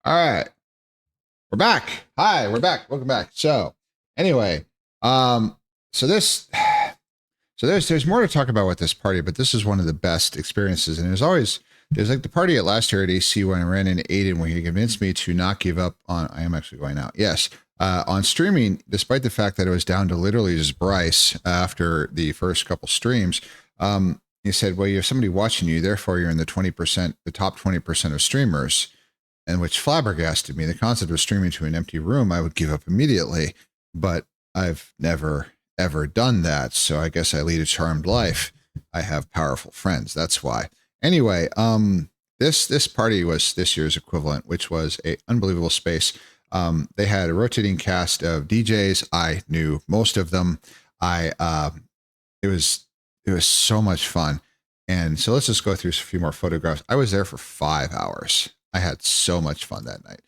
All right. We're back. Hi, we're back. Welcome back. So anyway, um, so this So there's more to talk about with this party, but this is one of the best experiences. And there's like the party at last year at AC when I ran into Aiden, where he convinced me to not give up on. I am actually going out. Yes, on streaming, despite the fact that it was down to literally just Bryce after the first couple streams. He said, "Well, you have somebody watching you, therefore you're in the 20%, the top 20% of streamers." And which flabbergasted me. The concept of streaming to an empty room, I would give up immediately, but I've never ever done that. So I guess I lead a charmed life. I have powerful friends. That's why. Anyway, this party was this year's equivalent, which was a unbelievable space. They had a rotating cast of DJs. I knew most of them. It was so much fun. And so let's just go through a few more photographs. I was there for 5 hours. I had so much fun that night.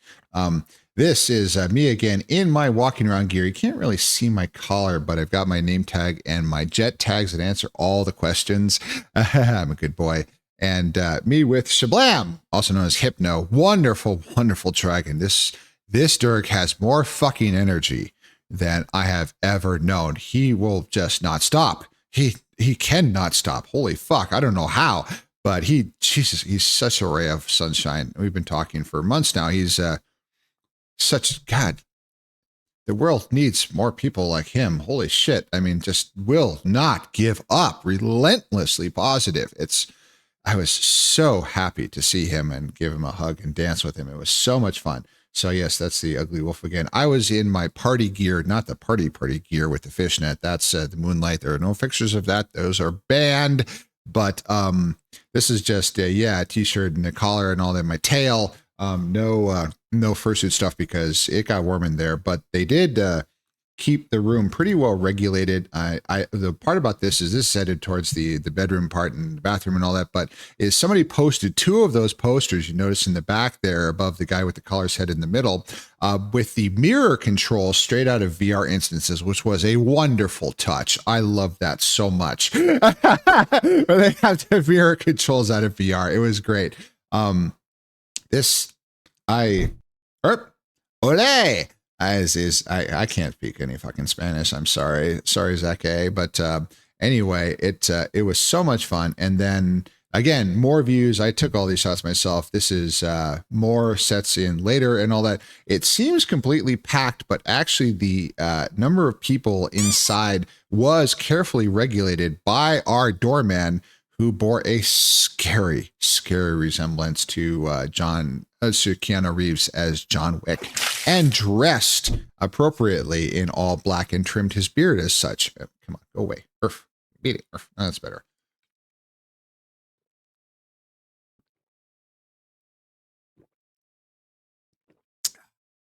This is me again in my walking around gear. You can't really see my collar, but I've got my name tag and my jet tags that answer all the questions. I'm a good boy. And me with Shablam, also known as Hypno. Wonderful, wonderful dragon. This Dirk has more fucking energy than I have ever known. He will just not stop. He cannot stop. Holy fuck. I don't know how, but Jesus, he's such a ray of sunshine. We've been talking for months now. He's such, God, the world needs more people like him. Holy shit. I mean, just will not give up, relentlessly positive. I was so happy to see him and give him a hug and dance with him. It was so much fun. So yes, that's the ugly wolf again. I was in my party gear, not the party gear with the fishnet. That's the Moonlight. There are no pictures of that. Those are banned. But this is just a t-shirt and a collar and all that. My tail. No fursuit stuff because it got warm in there, but they did keep the room pretty well regulated. The part about this is headed towards the bedroom part and the bathroom and all that, but is somebody posted two of those posters you notice in the back there above the guy with the collar's head in the middle with the mirror control straight out of VR instances, which was a wonderful touch. I love that so much. They have the mirror controls out of VR. It was great. Ole! I can't speak any fucking Spanish. I'm sorry, Zach A. But anyway, it was so much fun. And then again, more views. I took all these shots myself. This is more sets in later and all that. It seems completely packed, but actually the number of people inside was carefully regulated by our doorman, who bore a scary resemblance to Keanu Reeves as John Wick, and dressed appropriately in all black and trimmed his beard as such. Come on, go away. Beat it. Oh, that's better.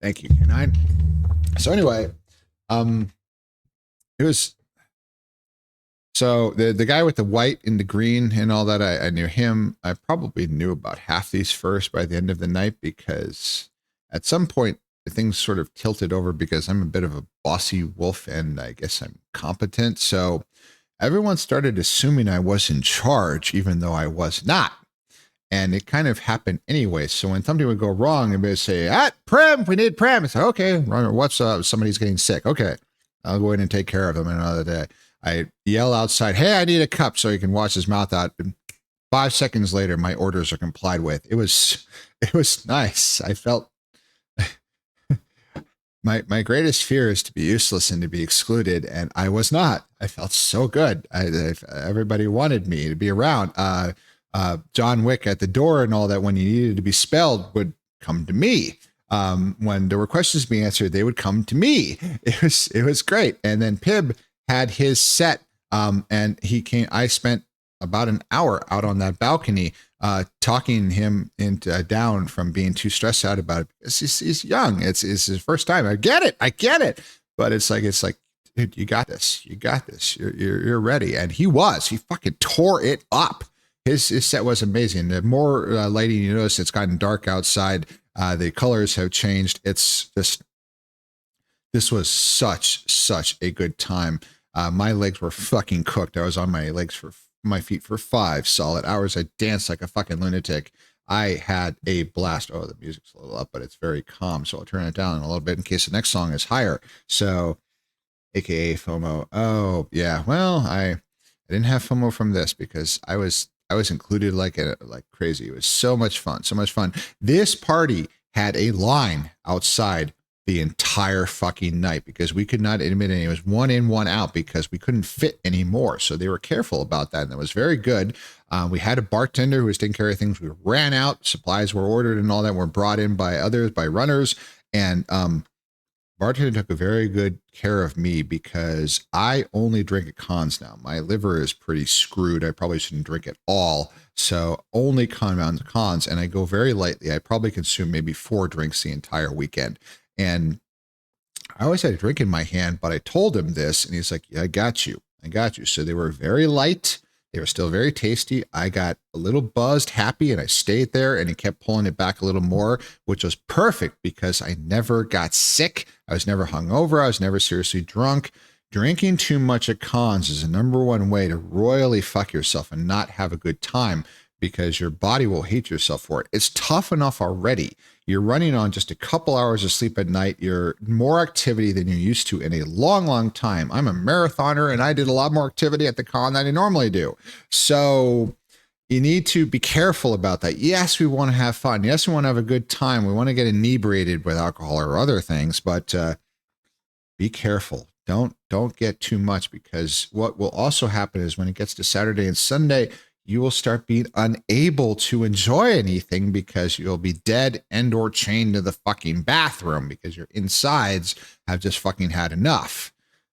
Thank you, Canine. So anyway, it was. So the guy with the white and the green and all that, I knew him. I probably knew about half these first by the end of the night, because at some point things sort of tilted over because I'm a bit of a bossy wolf and I guess I'm competent. So everyone started assuming I was in charge, even though I was not. And it kind of happened anyway. So when something would go wrong, and they'd say, Prim, we need Prim. It's like, okay, what's up? Somebody's getting sick. Okay, I'll go in and take care of them another day. I yell outside, hey, I need a cup so he can wash his mouth out. And 5 seconds later, my orders are complied with. It was nice. I felt my greatest fear is to be useless and to be excluded, and I was not. I felt so good. Everybody wanted me to be around. John Wick at the door and all that, when he needed to be spelled, would come to me. When there were questions being answered, they would come to me. It was great. And then Pib had his set, and he came. I spent about an hour out on that balcony, talking him down from being too stressed out about it. He's young. It's his first time. I get it. But it's like, dude, you got this. You're ready. And he fucking tore it up. His set was amazing. The more lighting you notice, it's gotten dark outside. The colors have changed. It's just, this was such a good time. My legs were fucking cooked. I was on my feet for 5 solid hours. I danced like a fucking lunatic. I had a blast. Oh, the music's a little up, but it's very calm. So I'll turn it down a little bit in case the next song is higher. So, AKA FOMO. Oh yeah. Well, I didn't have FOMO from this because I was included like crazy. It was so much fun. This party had a line outside the entire fucking night because we could not admit any. It was 1 in, 1 out because we couldn't fit anymore. So they were careful about that, and it was very good. We had a bartender who was taking care of things. We ran out. Supplies were ordered and all that were brought in by runners. And bartender took a very good care of me because I only drink at cons now. My liver is pretty screwed. I probably shouldn't drink at all. So only cons, and I go very lightly. I probably consume maybe 4 drinks the entire weekend. And I always had a drink in my hand, but I told him this, and he's like, yeah, I got you. So they were very light. They were still very tasty. I got a little buzzed, happy, and I stayed there, and he kept pulling it back a little more, which was perfect because I never got sick. I was never hungover. I was never seriously drunk. Drinking too much at cons is the number one way to royally fuck yourself and not have a good time because your body will hate yourself for it. It's tough enough already. You're running on just a couple hours of sleep at night. You're more activity than you're used to in a long, long time. I'm a marathoner and I did a lot more activity at the con than I normally do. So you need to be careful about that. Yes, we want to have fun. Yes, we want to have a good time. We want to get inebriated with alcohol or other things, but be careful. Don't get too much, because what will also happen is when it gets to Saturday and Sunday, you will start being unable to enjoy anything because you'll be dead and or chained to the fucking bathroom because your insides have just fucking had enough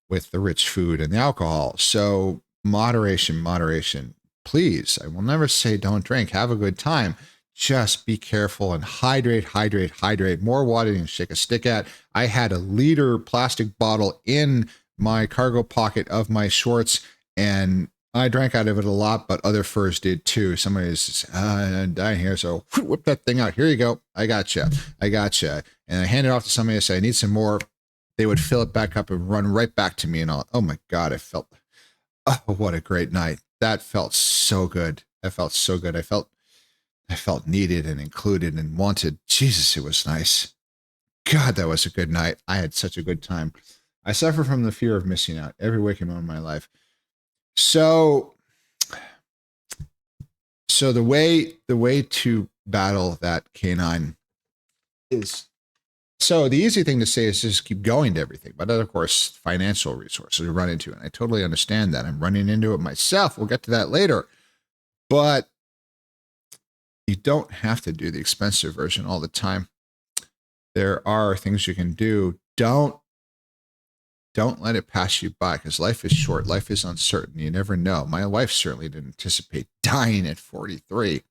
with the rich food and the alcohol. So moderation, moderation. Please, I will never say don't drink. Have a good time. Just be careful and hydrate, hydrate, hydrate. More water than you shake a stick at. I had a liter plastic bottle in my cargo pocket of my shorts, and I drank out of it a lot, but other furs did too. Somebody was dying here, so whip that thing out. Here you go. I gotcha. I gotcha. And I hand it off to somebody and say, I need some more. They would fill it back up and run right back to me. And all. Oh my God, oh, what a great night. That felt so good. That felt so good. I felt needed and included and wanted. Jesus, it was nice. God, that was a good night. I had such a good time. I suffer from the fear of missing out every waking moment of my life. So the way to battle that canine is, so the easy thing to say is just keep going to everything. But of course, financial resources we run into it. And I totally understand that. I'm running into it myself. We'll get to that later. But you don't have to do the expensive version all the time. There are things you can do. Don't let it pass you by, because life is short. Life is uncertain. You never know. My wife certainly didn't anticipate dying at 43.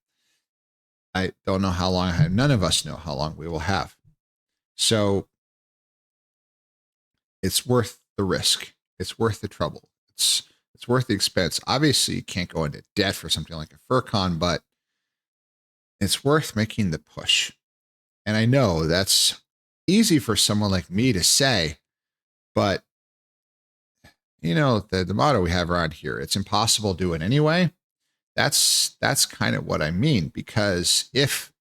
I don't know how long I have. None of us know how long we will have. So it's worth the risk. It's worth the trouble. It's worth the expense. Obviously, you can't go into debt for something like a FurCon, but it's worth making the push. And I know that's easy for someone like me to say, but you know, the motto we have around here, it's impossible to do it anyway. That's kind of what I mean, because if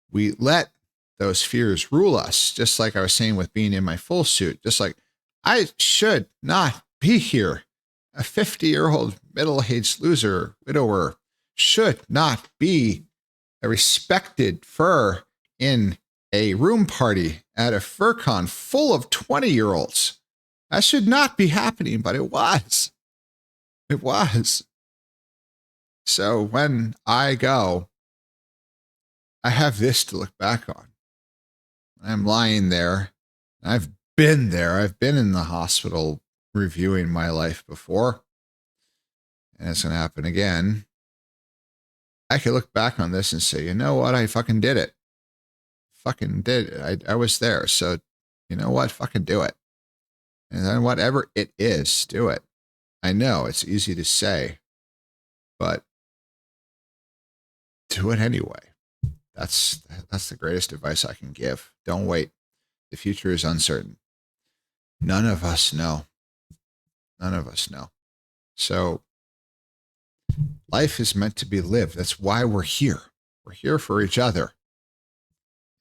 we let those fears rule us, just like I was saying with being in my full suit, just like I should not be here. A 50-year-old middle-aged loser, widower, should not be a respected fur in a room party at a FurCon full of 20-year-olds. That should not be happening, but it was. It was. So when I go, I have this to look back on. I'm lying there. I've been there. I've been in the hospital reviewing my life before. And it's going to happen again. I could look back on this and say, you know what? I fucking did it. Fucking did it. I was there. So, you know what? Fucking do it. And then whatever it is, do it. I know it's easy to say, but do it anyway. That's the greatest advice I can give. Don't wait. The future is uncertain. None of us know. None of us know. So life is meant to be lived. That's why we're here. We're here for each other.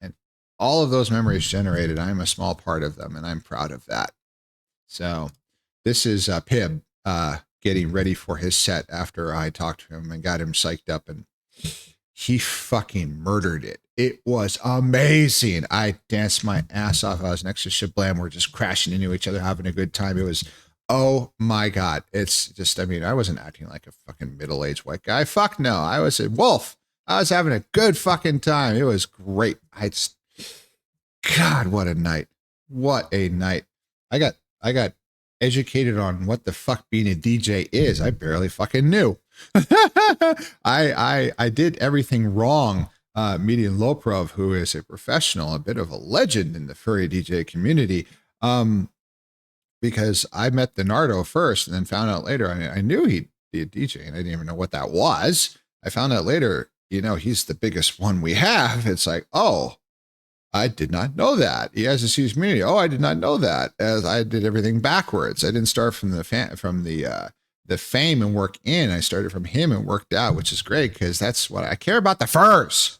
And all of those memories generated, I'm a small part of them, and I'm proud of that. So this is Prim getting ready for his set after I talked to him and got him psyched up, and he fucking murdered it. It was amazing. I danced my ass off. I was next to Shablam. We're just crashing into each other, having a good time. It was, oh my God. It's just, I mean, I wasn't acting like a fucking middle-aged white guy. Fuck no. I was a wolf. I was having a good fucking time. It was great. God, what a night. What a night. I got educated on what the fuck being a DJ is. I barely fucking knew. I did everything wrong. Meeting Loprov, who is a professional, a bit of a legend in the furry DJ community, because I met the Nardo first and then found out later. I knew he DJ, and I didn't even know what that was. I found out later, he's the biggest one we have. It's like, oh, I did not know that. He has a huge community. Oh, I did not know that. As I did everything backwards. I didn't start from the fame and work in. I started from him and worked out, which is great because that's what I care about. The furs.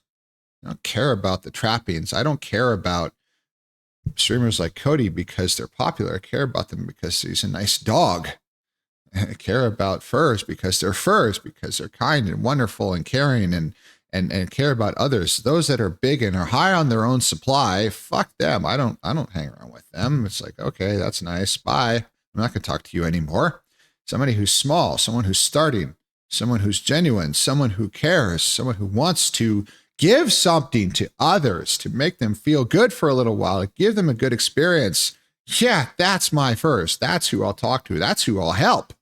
I don't care about the trappings. I don't care about streamers like Cody because they're popular. I care about them because he's a nice dog. And I care about furs because they're kind and wonderful and caring and care about others. Those that are big and are high on their own supply, fuck them. I don't hang around with them. It's like, okay, that's nice. Bye. I'm not going to talk to you anymore. Somebody who's small, someone who's starting, someone who's genuine, someone who cares, someone who wants to give something to others to make them feel good for a little while, give them a good experience. Yeah, that's my first. That's who I'll talk to. That's who I'll help.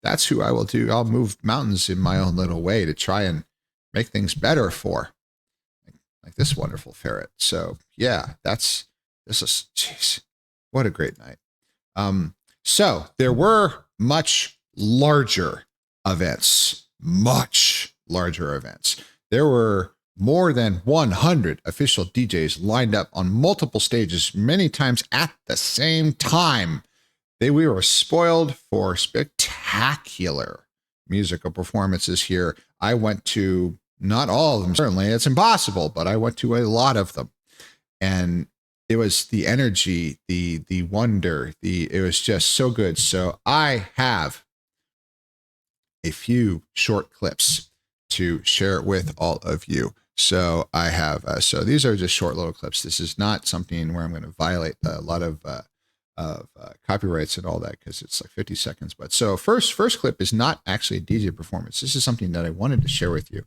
That's who I will do. I'll move mountains in my own little way to try and make things better for, like this wonderful ferret. So yeah, jeez, what a great night. So there were much larger events. There were more than 100 official DJs lined up on multiple stages, many times at the same time. We were spoiled for spectacular musical performances here. I went to not all of them, certainly. It's impossible, but I went to a lot of them. And it was the energy, the wonder, it was just so good. So I have a few short clips to share with all of you. So I have, so these are just short little clips. This is not something where I'm going to violate a lot of copyrights and all that, because it's like 50 seconds. But so first clip is not actually a DJ performance. This is something that I wanted to share with you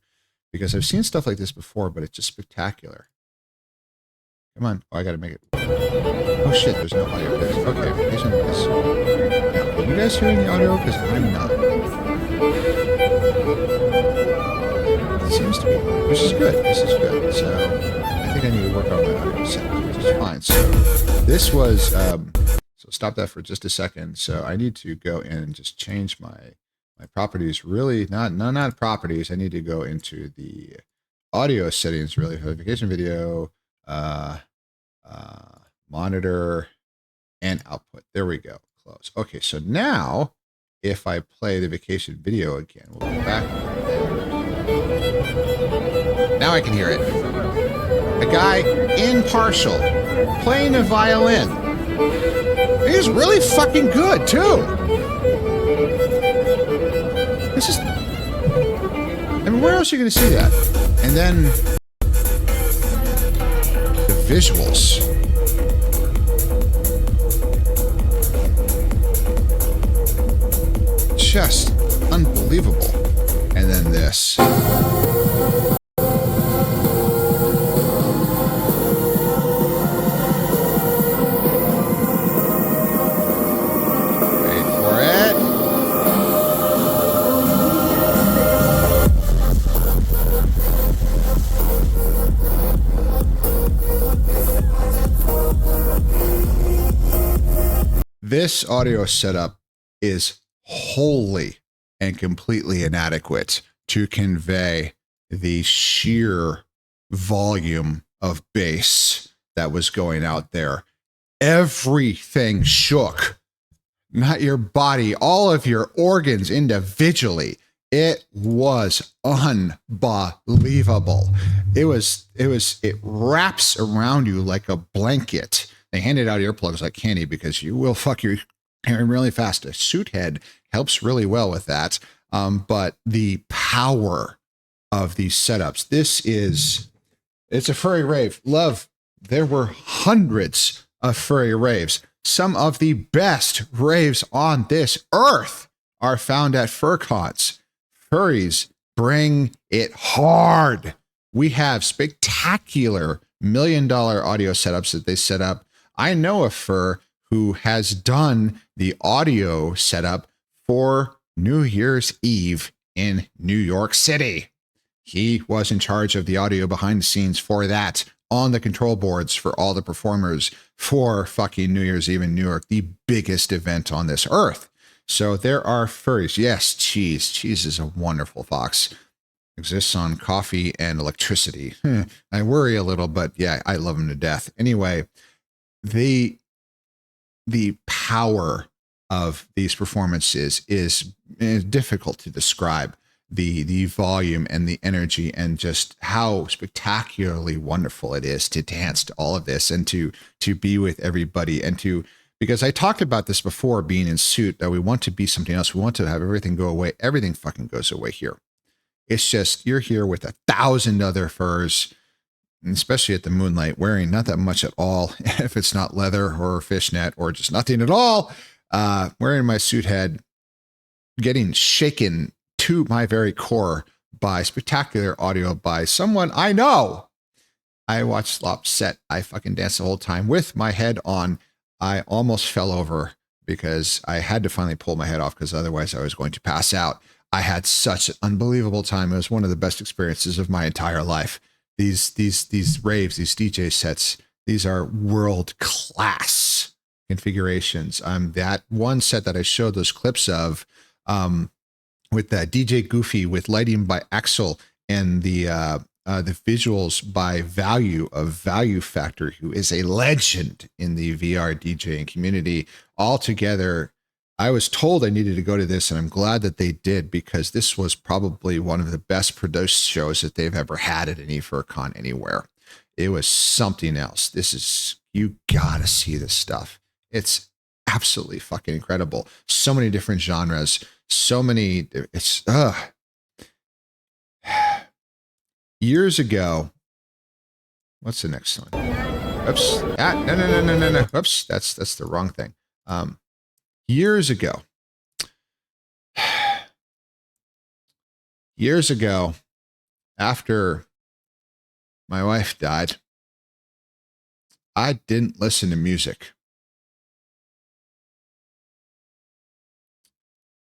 because I've seen stuff like this before, but it's just spectacular. Come on. Oh, I got to make it. Oh shit, there's no audio. Okay, listen to this. Now, are you guys hearing the audio? Because I'm not. It seems to be, which is good. This is good. So I think I need to work on my audio settings, which is fine. So this was, so stop that for just a second. So I need to go in and just change my properties. Really, not properties. I need to go into the audio settings, really, for the vacation video, monitor, and output. There we go. Close. Okay, so now if I play the vacation video again, we'll go back. Now I can hear it. A guy impartial playing a violin. He's really fucking good too. This is, I mean, where else are you going to see that? And then the visuals. Just unbelievable. And then this. This audio setup is wholly and completely inadequate to convey the sheer volume of bass that was going out there. Everything shook, not your body, all of your organs individually. It was unbelievable. It wraps around you like a blanket. They handed out earplugs like candy because you will fuck your hearing really fast. A suit head helps really well with that. But the power of these setups, it's a furry rave. Love, there were hundreds of furry raves. Some of the best raves on this earth are found at FurCons. Furries bring it hard. We have spectacular $1 million audio setups that they set up. I know a fur who has done the audio setup for New Year's Eve in New York City. He was in charge of the audio behind the scenes for that, on the control boards for all the performers for fucking New Year's Eve in New York, the biggest event on this earth. So there are furries. Yes, cheese. Cheese is a wonderful fox. Exists on coffee and electricity. I worry a little, but yeah, I love him to death. Anyway, the power of these performances is difficult to describe. The volume and the energy and just how spectacularly wonderful it is to dance to all of this and to be with everybody and to, because I talked about this before, being in suit, that we want to be something else. We want to have everything go away. Everything fucking goes away here. It's just, you're here with 1,000 other furs, and especially at the moonlight, wearing not that much at all. If it's not leather or fishnet or just nothing at all, wearing my suit head, getting shaken to my very core by spectacular audio by someone I know. I watched Slop set. I fucking danced the whole time with my head on. I almost fell over because I had to finally pull my head off because otherwise I was going to pass out. I had such an unbelievable time. It was one of the best experiences of my entire life. These raves, these DJ sets, these are world class configurations. That one set that I showed those clips of, with that DJ Goofy with lighting by Axel and the visuals by Value Factor, who is a legend in the VR DJing community. All together, I was told I needed to go to this, and I'm glad that they did, because this was probably one of the best produced shows that they've ever had at any FurCon anywhere. It was something else. You gotta see this stuff. It's absolutely fucking incredible. So many different genres, years ago. What's the next one? Oops. No. Oops. That's the wrong thing. Years ago, after my wife died, I didn't listen to music.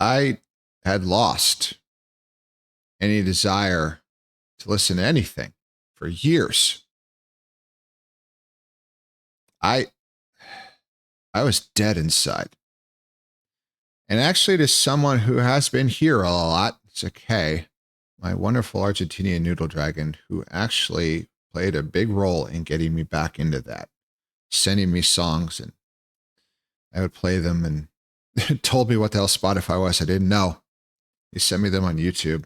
I had lost any desire to listen to anything for years. I was dead inside. And actually, to someone who has been here a lot, it's okay. My wonderful Argentinian noodle dragon, who actually played a big role in getting me back into that, sending me songs, and I would play them, and told me what the hell Spotify was. I didn't know. He sent me them on YouTube.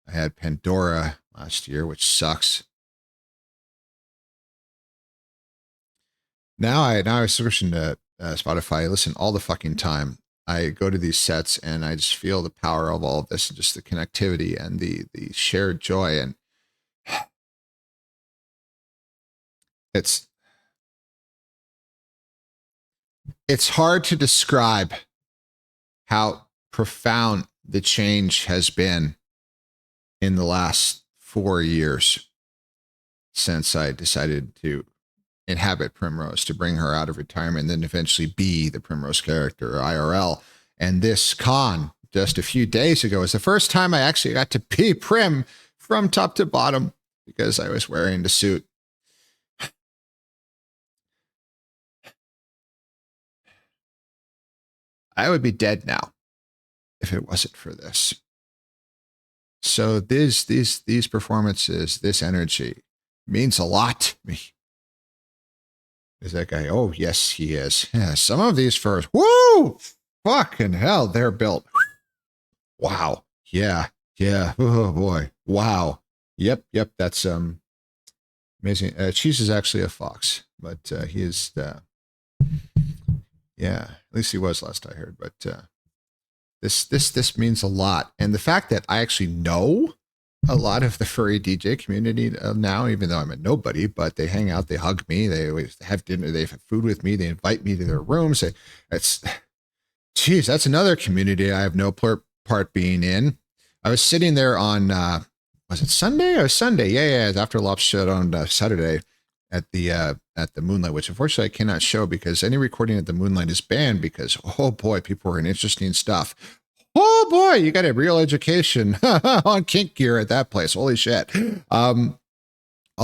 I had Pandora last year, which sucks. Now I switching to Spotify. I listen all the fucking time. I go to these sets and I just feel the power of all of this and just the connectivity and the shared joy. And it's hard to describe how profound the change has been in the last 4 years since I decided to inhabit Primrose, to bring her out of retirement, and then eventually be the Primrose character, IRL. And this con just a few days ago was the first time I actually got to be Prim from top to bottom, because I was wearing the suit. I would be dead now if it wasn't for this. So these performances, this energy means a lot to me. Is that guy? Oh, yes, he is. Yeah, some of these furs, woo! Fucking hell, they're built. Wow. Yeah. Oh, boy. Wow. Yep. That's amazing. Cheese is actually a fox, but he is, yeah, at least he was last I heard. But this means a lot. And the fact that I actually know a lot of the furry DJ community now, even though I'm a nobody, but they hang out, they hug me, they always have dinner, they have food with me, they invite me to their rooms. That's another community I have no part being in. I was sitting there on, was it Sunday or Sunday? Yeah, after Lop's show on Saturday at the Moonlight, which unfortunately I cannot show because any recording at the Moonlight is banned because, oh boy, people are in interesting stuff. Oh boy, you got a real education on kink gear at that place. Holy shit. All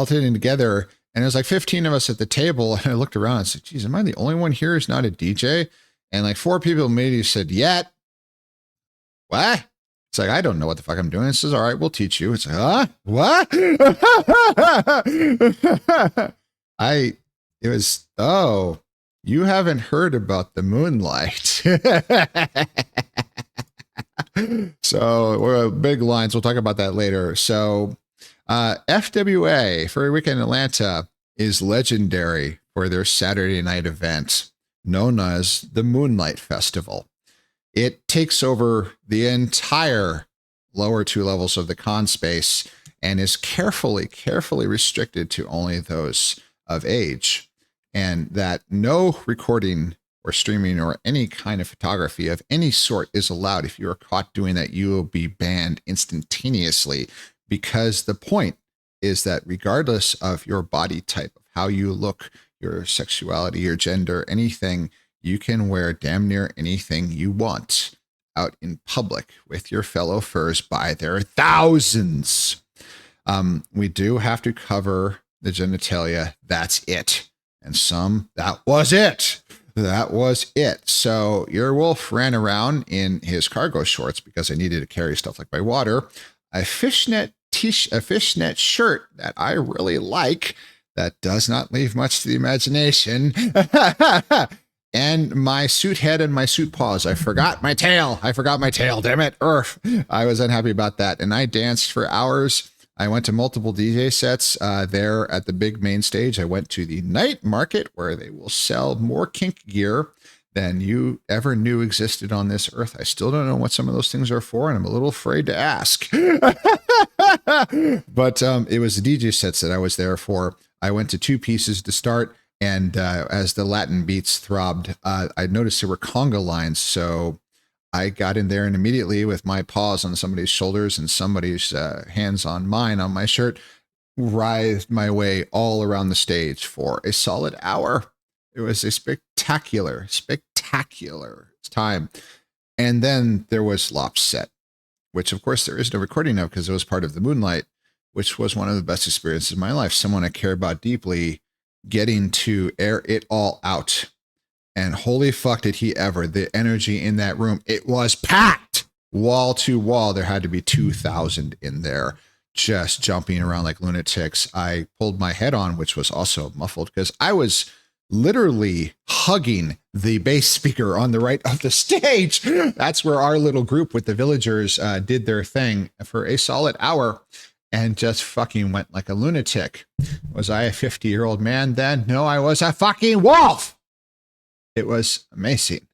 sitting together, and there's like 15 of us at the table, and I looked around and said, geez, am I the only one here who's not a DJ? And like 4 people immediately said, yet. What? It's like, I don't know what the fuck I'm doing. It says, all right, we'll teach you. It's like, huh? What? It was, oh, you haven't heard about the moonlight. So we're big lines. We'll talk about that later. So FWA, Furry Weekend Atlanta, is legendary for their Saturday night event known as the Moonlight Festival. It takes over the entire lower 2 levels of the con space and is carefully restricted to only those of age, and that no recording or streaming or any kind of photography of any sort is allowed. If you are caught doing that, you will be banned instantaneously, because the point is that regardless of your body type, of how you look, your sexuality, your gender, anything, you can wear damn near anything you want out in public with your fellow furs by their thousands. We do have to cover the genitalia. That's it. And that was it. That was it. So your wolf ran around in his cargo shorts because I needed to carry stuff like my water, a fishnet shirt that I really like that does not leave much to the imagination. And my suit head and my suit paws. I forgot my tail. Damn it. I was unhappy about that. And I danced for hours. I went to multiple DJ sets there at the big main stage. I went to the night market where they will sell more kink gear than you ever knew existed on this earth. I still don't know what some of those things are for, and I'm a little afraid to ask. But it was the DJ sets that I was there for. I went to 2 pieces to start. And as the Latin beats throbbed, I noticed there were conga lines. So I got in there and immediately, with my paws on somebody's shoulders and somebody's hands on mine on my shirt, writhed my way all around the stage for a solid hour. It was a spectacular time. And then there was Lop's set, which of course there is no recording of because it was part of the Moonlight, which was one of the best experiences of my life. Someone I care about deeply getting to air it all out. And holy fuck did he ever. The energy in that room, it was packed wall to wall. There had to be 2,000 in there just jumping around like lunatics. I pulled my head on, which was also muffled because I was literally hugging the bass speaker on the right of the stage. That's where our little group with the villagers did their thing for a solid hour. And just fucking went like a lunatic. Was I a 50-year-old man then? No, I was a fucking wolf. It was amazing.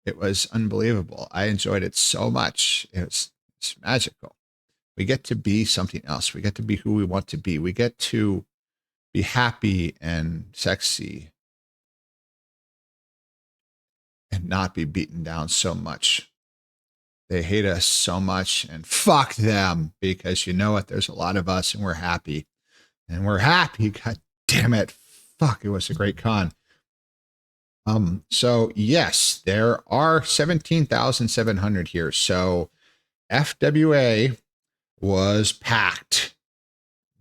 It was unbelievable. I enjoyed it so much. It's magical. We get to be something else. We get to be who we want to be. We get to be happy and sexy and not be beaten down so much. They hate us so much, and fuck them, because you know what? There's a lot of us and we're happy. And we're happy. God damn it. Fuck, it was a great con. So yes, there are 17,700 here. So FWA was packed.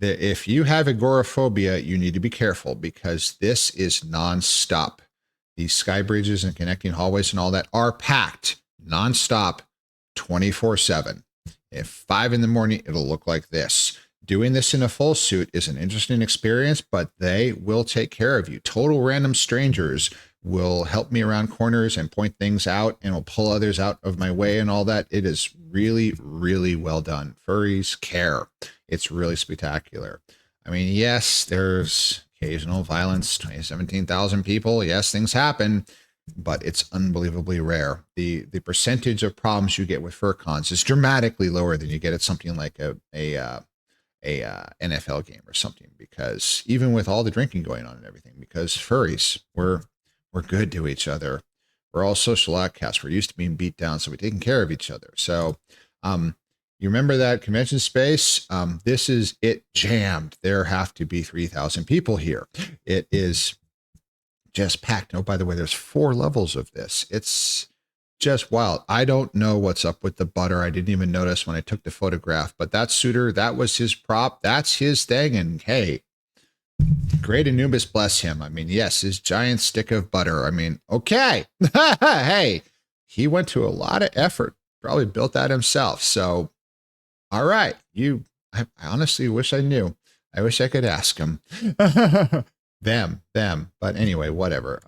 If you have agoraphobia, you need to be careful because this is nonstop. These sky bridges and connecting hallways and all that are packed nonstop. 24/7. At 5 in the morning, it'll look like this. Doing this in a full suit is an interesting experience, but they will take care of you. Total random strangers will help me around corners and point things out and will pull others out of my way and all that. It is really, really well done. Furries care. It's really spectacular. I mean, yes, there's occasional violence, 17,000 people. Yes, things happen. But it's unbelievably rare. The percentage of problems you get with fur cons is dramatically lower than you get at something like a NFL game or something. Because even with all the drinking going on and everything, because furries, we're good to each other. We're all social outcasts. We're used to being beat down, so we're taking care of each other. So, you remember that convention space? This is it jammed. There have to be 3,000 people here. It is just packed. Oh, by the way, there's 4 levels of this. It's just wild. I don't know what's up with the butter. I didn't even notice when I took the photograph, but that suitor, that was his prop. That's his thing. And hey, Great Anubis, bless him. I mean, yes, his giant stick of butter. I mean, okay. Hey, he went to a lot of effort, probably built that himself. So, all right. I honestly wish I knew. I wish I could ask him. them. But anyway, whatever.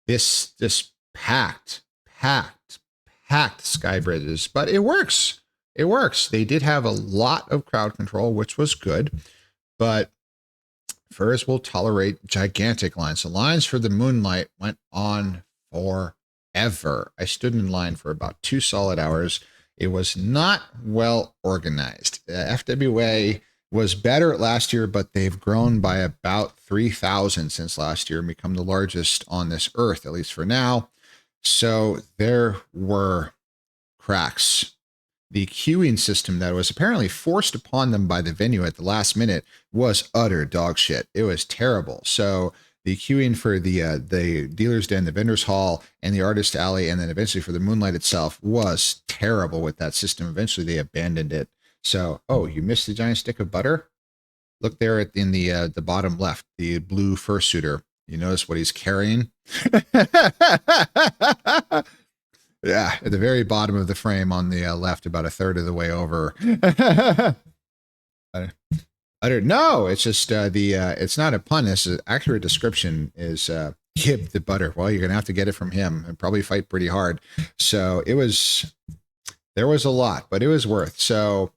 This packed sky bridges, but it works. It works. They did have a lot of crowd control, which was good, but furs will tolerate gigantic lines. The lines for the Moonlight went on forever. I stood in line for about 2 solid hours. It was not well organized. FWA was better last year, but they've grown by about 3,000 since last year and become the largest on this earth, at least for now. So there were cracks. The queuing system that was apparently forced upon them by the venue at the last minute was utter dog shit. It was terrible. So the queuing for the dealer's den, the vendor's hall, and the artist alley, and then eventually for the Moonlight itself was terrible with that system. Eventually they abandoned it. So, oh, you missed the giant stick of butter? Look there in the bottom left, the blue fursuiter. You notice what he's carrying? Yeah, at the very bottom of the frame on the left, about a third of the way over. I don't know. It's just it's not a pun. This is accurate description is Gib the butter. Well, you're gonna have to get it from him and probably fight pretty hard. So there was a lot, but it was worth. So,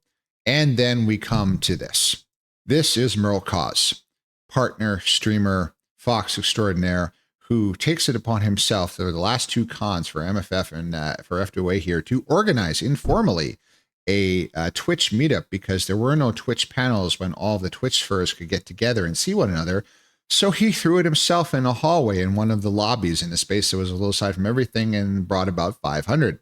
and then we come to this. This is Merle Cause, partner, streamer, Fox extraordinaire, who takes it upon himself for the last 2 cons for MFF and for FWA here to organize informally a Twitch meetup, because there were no Twitch panels when all the Twitch furs could get together and see one another. So he threw it himself in a hallway in one of the lobbies in a space that was a little aside from everything and brought about 500.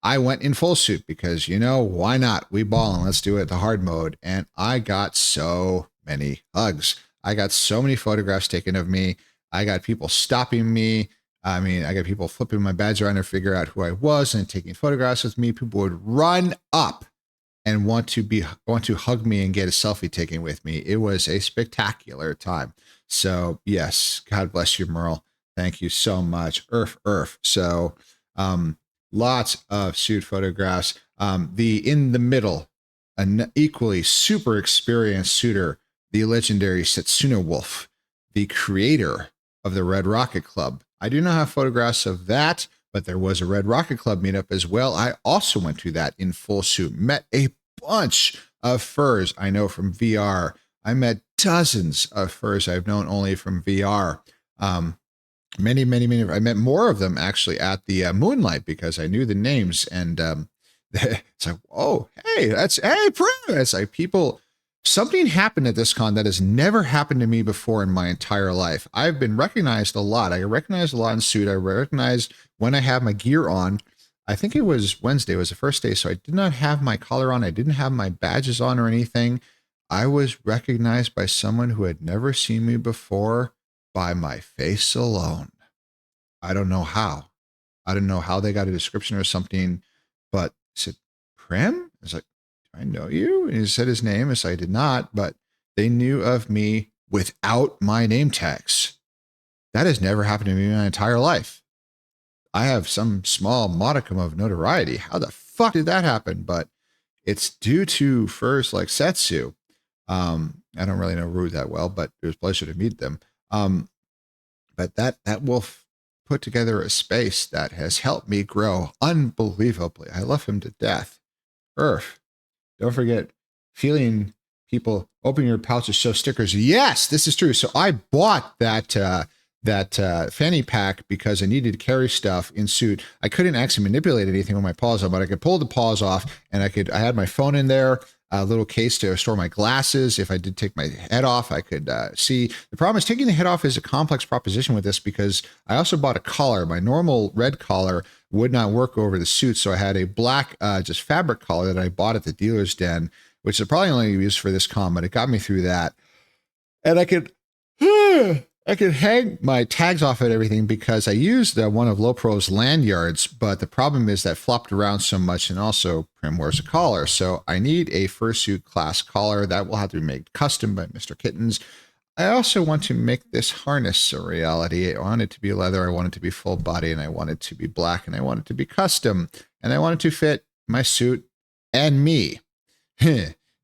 I went in full suit because, why not? We ballin', let's do it the hard mode. And I got so many hugs. I got so many photographs taken of me. I got people stopping me. I mean, I got people flipping my badge around to figure out who I was and taking photographs with me. People would run up and want to hug me and get a selfie taken with me. It was a spectacular time. So yes, God bless you, Merle. Thank you so much. Earth. So lots of suit photographs. In the middle, an equally super experienced suitor, the legendary Setsuna Wolf, the creator of the Red Rocket Club. I do not have photographs of that, but there was a Red Rocket Club meetup as well. I also went to that in full suit, met a bunch of furs I know from VR. I met dozens of furs I've known only from VR. Many. I met more of them actually at the Moonlight because I knew the names, and it's like, oh, hey, Prim. It's like people. Something happened at this con that has never happened to me before in my entire life. I've been recognized a lot. I recognized a lot in suit. I recognized when I have my gear on. I think it was Wednesday. It was the first day, so I did not have my collar on. I didn't have my badges on or anything. I was recognized by someone who had never seen me before by my face alone. I don't know how. I don't know how they got a description or something, but I said, Prim? I was like, I know you. And he said his name. As I did not, but they knew of me without my name tags. That has never happened to me in my entire life. I have some small modicum of notoriety. How the fuck did that happen? But it's due to furs like Setsu. I don't really know Rue that well, but it was a pleasure to meet them. But that wolf put together a space that has helped me grow unbelievably. I love him to death. Earth. Don't forget feeling people open your pouch to show stickers. Yes, this is true. So I bought that fanny pack because I needed to carry stuff in suit. I couldn't actually manipulate anything with my paws on, but I could pull the paws off, and I had my phone in there, a little case to store my glasses. If I did take my head off, I could see. The problem is taking the head off is a complex proposition with this because I also bought a collar. My normal red collar would not work over the suit, so I had a black just fabric collar that I bought at the dealer's den, which is probably only used for this con, but it got me through that. And I could hang my tags off at everything because I used one of Lopro's lanyards, but the problem is that flopped around so much, and also Prim wears a collar. So I need a fursuit class collar that will have to be made custom by Mr. Kittens. I also want to make this harness a reality. I want it to be leather. I want it to be full body, and I want it to be black, and I want it to be custom, and I want it to fit my suit and me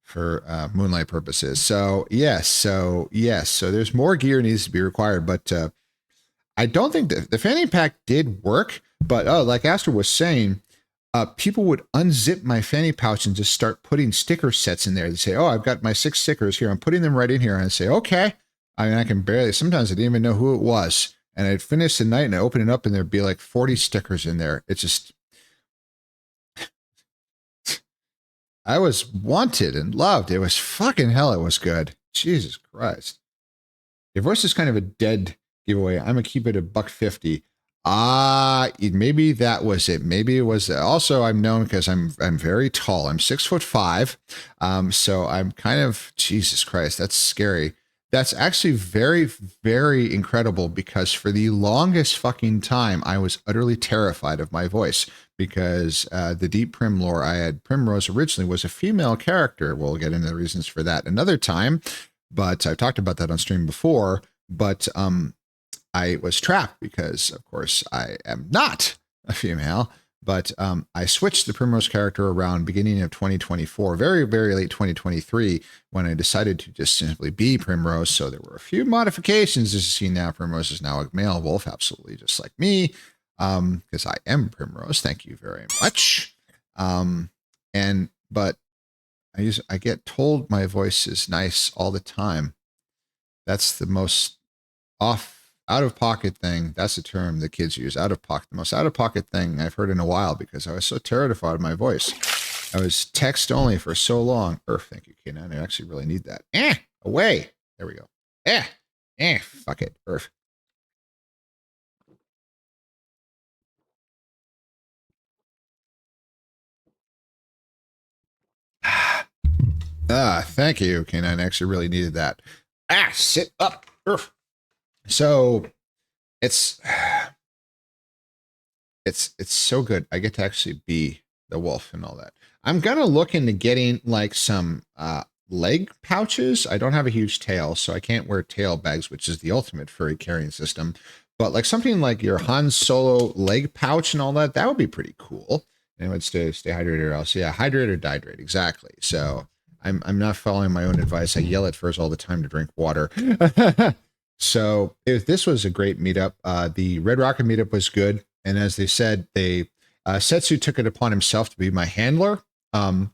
for moonlight purposes. So there's more gear needs to be required, but I don't think the fanny pack did work. But like Astor was saying, people would unzip my fanny pouch and just start putting sticker sets in there. They say, "Oh, I've got my 6 stickers here. I'm putting them right in here." And I say, "Okay." I mean, I can barely. Sometimes I didn't even know who it was. And I'd finish the night and I open it up and there'd be like 40 stickers in there. It's just, I was wanted and loved. It was fucking hell. It was good. Jesus Christ. Your voice is kind of a dead giveaway. I'm gonna keep it a $1.50. Maybe that was it. Maybe it was. Also, I'm known because I'm very tall. I'm 6'5". So I'm kind of, Jesus Christ. That's scary. That's actually very, very incredible because for the longest fucking time, I was utterly terrified of my voice because the Deep Prim lore I had, Primrose originally was a female character. We'll get into the reasons for that another time, but I've talked about that on stream before. But I was trapped because, of course, I am not a female. But I switched the Primrose character around beginning of 2024, very, very late 2023, when I decided to just simply be Primrose. So there were a few modifications. As you see now, Primrose is now a male wolf, absolutely just like me, because I am Primrose. Thank you very much. But I get told my voice is nice all the time. That's the most out of pocket thing. That's the term the kids use. Out of pocket. The most out of pocket thing I've heard in a while because I was so terrified of my voice. I was text only for so long. Thank you, K9. I actually really need that. Away. There we go. Fuck it. Thank you, K9. I actually really needed that. Sit up. So it's so good. I get to actually be the wolf and all that. I'm gonna look into getting like some leg pouches. I don't have a huge tail, so I can't wear tail bags, which is the ultimate furry carrying system. But like something like your Han Solo leg pouch and all that, that would be pretty cool. And it would stay hydrated or else. Yeah, hydrate or dihydrate, exactly. So I'm not following my own advice. I yell at furs all the time to drink water. So if this was a great meetup, the Red Rocket meetup was good. And as they said, Setsu took it upon himself to be my handler, and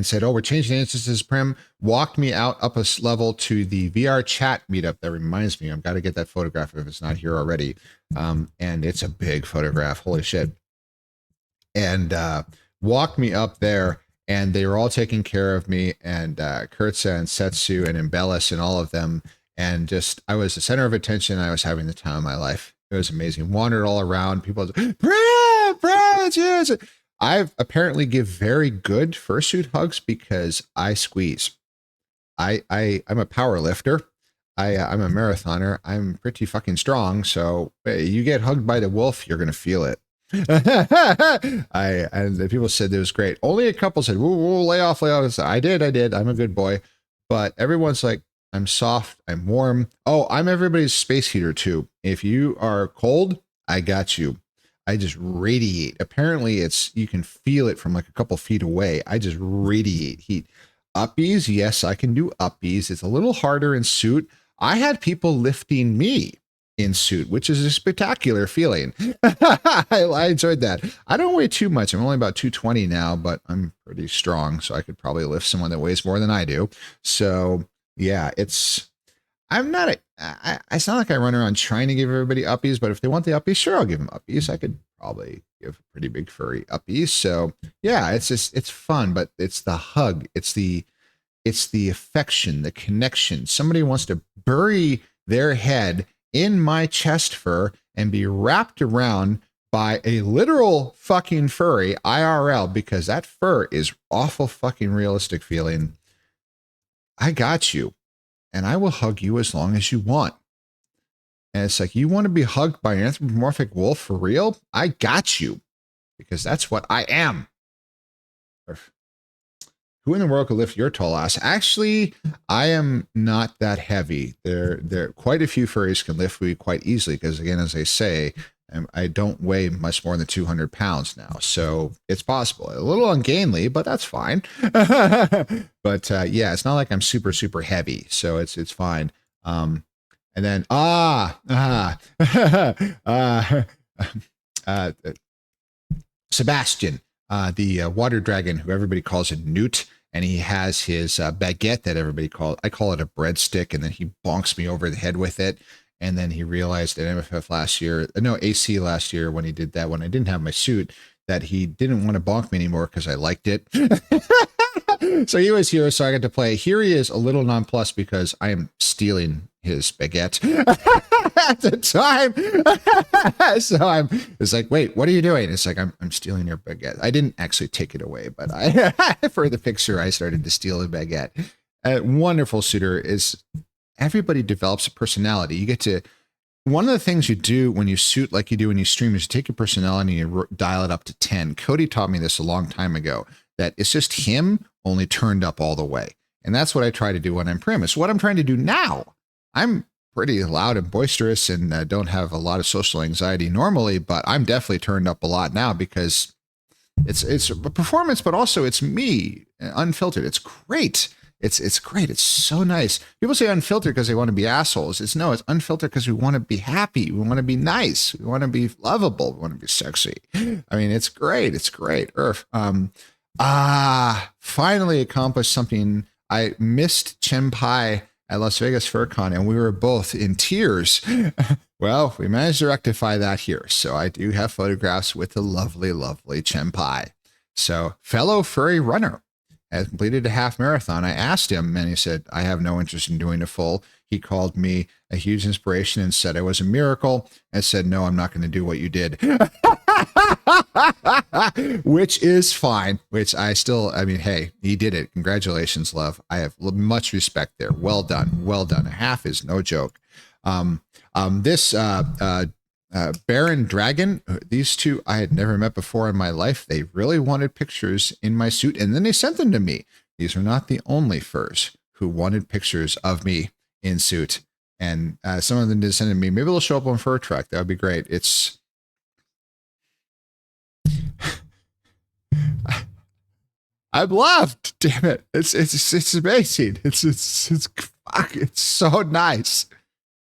said, "Oh, we're changing instances." Prim walked me out up a level to the VR chat meetup. That reminds me, I've got to get that photograph if it's not here already. And it's a big photograph. Holy shit. And walked me up there, and they were all taking care of me, and Kurtza and Setsu and Embellis and all of them. And just, I was the center of attention. I was having the time of my life. It was amazing. Wandered all around. People was, Brad, yes. I apparently give very good fursuit hugs because I squeeze. I'm a power lifter. I'm a marathoner. I'm pretty fucking strong. So you get hugged by the wolf, you're gonna feel it. And the people said it was great. Only a couple said, "Whoa, lay off." I did. I'm a good boy. But everyone's like, I'm soft, I'm warm. Oh, I'm everybody's space heater too. If you are cold, I got you. I just radiate. Apparently you can feel it from like a couple feet away. I just radiate heat. Uppies, yes, I can do uppies. It's a little harder in suit. I had people lifting me in suit, which is a spectacular feeling. I enjoyed that. I don't weigh too much. I'm only about 220 now, but I'm pretty strong, so I could probably lift someone that weighs more than I do. So yeah, it's not like I run around trying to give everybody uppies, but if they want the uppies, sure, I'll give them uppies. I could probably give a pretty big furry uppies. So yeah, it's fun, but it's the hug. It's the affection, the connection. Somebody wants to bury their head in my chest fur and be wrapped around by a literal fucking furry IRL, because that fur is awful fucking realistic feeling. I got you, and I will hug you as long as you want. And it's like, you want to be hugged by an anthropomorphic wolf for real? I got you, because that's what I am. Who in the world could lift your tall ass? Actually, I am not that heavy. There quite a few furries can lift me quite easily because, again, as I say, I don't weigh much more than 200 pounds now, so it's possible. A little ungainly, but that's fine. But yeah, it's not like I'm super heavy, so it's fine. And then uh, Sebastian, the water dragon, who everybody calls a newt, and he has his baguette that everybody calls. I call it a breadstick, and then he bonks me over the head with it. And then he realized at MFF last year, no, AC last year, when he did that, when I didn't have my suit, that he didn't want to bonk me anymore because I liked it. So he was here, so I got to play. Here he is, a little nonplussed because I am stealing his baguette at the time. So it's like, wait, what are you doing? It's like, I'm stealing your baguette. I didn't actually take it away, but for the picture, I started to steal the baguette. A wonderful suitor is, everybody develops a personality. You get to, one of the things you do when you suit like you do when you stream is you take your personality and you dial it up to 10. Cody taught me this a long time ago, that it's just him only turned up all the way. And that's what I try to do when I'm Prim. It's what I'm trying to do now. I'm pretty loud and boisterous and don't have a lot of social anxiety normally, but I'm definitely turned up a lot now because it's a performance, but also it's me, unfiltered. It's great. It's great. It's so nice. People say unfiltered because they want to be assholes. It's unfiltered because we want to be happy. We want to be nice. We want to be lovable. We want to be sexy. I mean, it's great. It's great. Finally accomplished something. I missed Chenpai at Las Vegas FurCon, and we were both in tears. Well, we managed to rectify that here. So I do have photographs with the lovely, lovely Chenpai. So fellow furry runner, has completed a half marathon. I asked him, and he said, I have no interest in doing a full. He called me a huge inspiration and said I was a miracle. I said, no, I'm not going to do what you did. Which is fine, which I mean, hey, he did it. Congratulations, love. I have much respect there. Well done. Well done. A half is no joke. This Baron Dragon, these two I had never met before in my life. They really wanted pictures in my suit, and then they sent them to me. These are not the only furs who wanted pictures of me in suit, and some of them did send them to me. Maybe they'll show up on Fur Trek. That would be great. It's I'm loved. Damn it! It's amazing. It's so nice.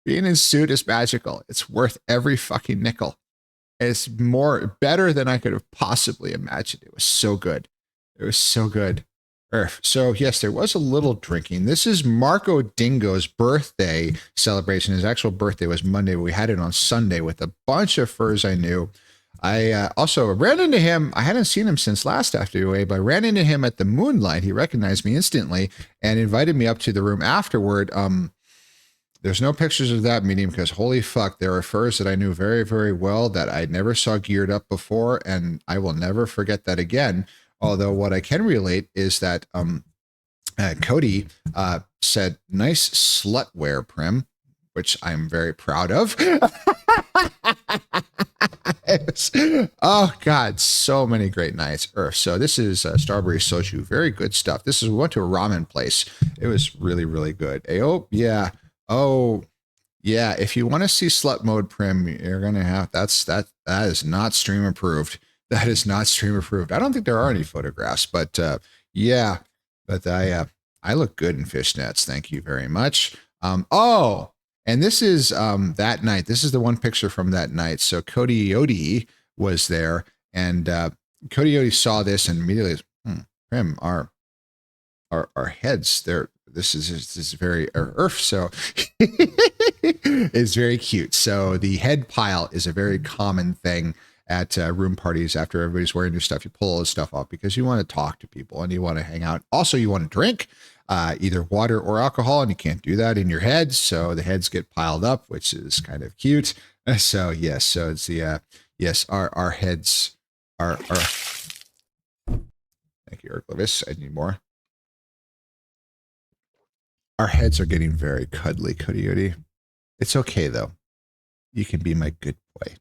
Being in suit is magical. It's worth every fucking nickel. It's better than I could have possibly imagined. It was so good. It was so good. So yes, there was a little drinking. This is Marco Dingo's birthday celebration. His actual birthday was Monday, but we had it on Sunday with a bunch of furs I knew. I also ran into him. I hadn't seen him since last FWA, but I ran into him at the Moonlight. He recognized me instantly and invited me up to the room afterward. There's no pictures of that meeting because holy fuck, there are furs that I knew very, very well that I never saw geared up before, and I will never forget that again. Although what I can relate is that Cody said, nice slut wear, Prim, which I'm very proud of. Oh God, so many great nights. So this is strawberry soju, very good stuff. We went to a ramen place. It was really, really good. Yeah. Oh, yeah. If you want to see slut mode, Prim, you're gonna have that is not stream approved. That is not stream approved. I don't think there are any photographs, but yeah. But I look good in fishnets. Thank you very much. And this is that night. This is the one picture from that night. So Cody Yodi was there, and Cody Yodi saw this and immediately, Prim, our heads, this is very so it's very cute. So the head pile is a very common thing at room parties. After everybody's wearing your stuff, you pull all this stuff off because you want to talk to people and you want to hang out. Also, you want to drink either water or alcohol, and you can't do that in your head. So the heads get piled up, which is kind of cute. So yes, so it's the yes, our heads are. Thank you, Erclevis. I need more. Our heads are getting very cuddly, Cody Yodi. It's okay though. You can be my good boy.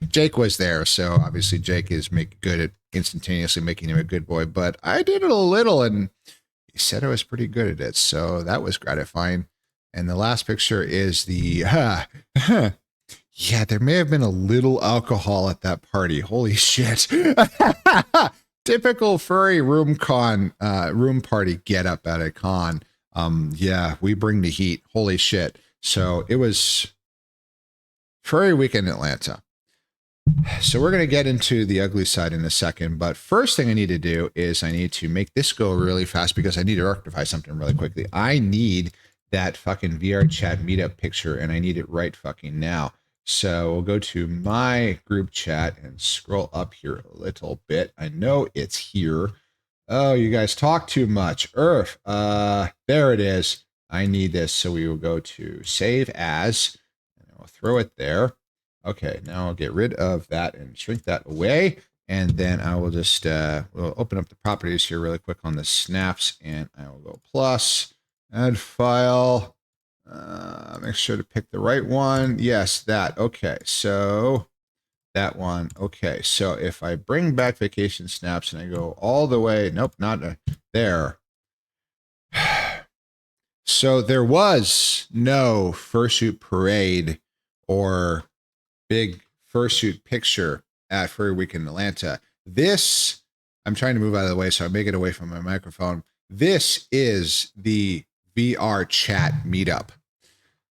Jake was there, so obviously Jake is good at instantaneously making him a good boy. But I did it a little, and he said I was pretty good at it, so that was gratifying. And the last picture is the yeah, there may have been a little alcohol at that party. Holy shit. Typical furry room party get up at a con. Yeah, we bring the heat. Holy shit. So it was Furry Week in Atlanta. So we're going to get into the ugly side in a second, but first thing I need to do is I need to make this go really fast because I need to rectify something really quickly. I need that fucking VR chat meetup picture, and I need it right fucking now. So we'll go to my group chat and scroll up here a little bit. I know it's here. Oh, you guys talk too much. There it is. I need this. So we will go to save as, and I'll throw it there. Okay, now I'll get rid of that and shrink that away. And then I will just, we'll open up the properties here really quick on the snaps, and I will go plus, add file, make sure to pick the right one. Yes, that. Okay, so that one. Okay, so if I bring back vacation snaps and I go all the way, nope, not there. So there was no fursuit parade or big fursuit picture at Furry Week in Atlanta. This, I'm trying to move out of the way so I make it away from my microphone. This is the VR chat meetup.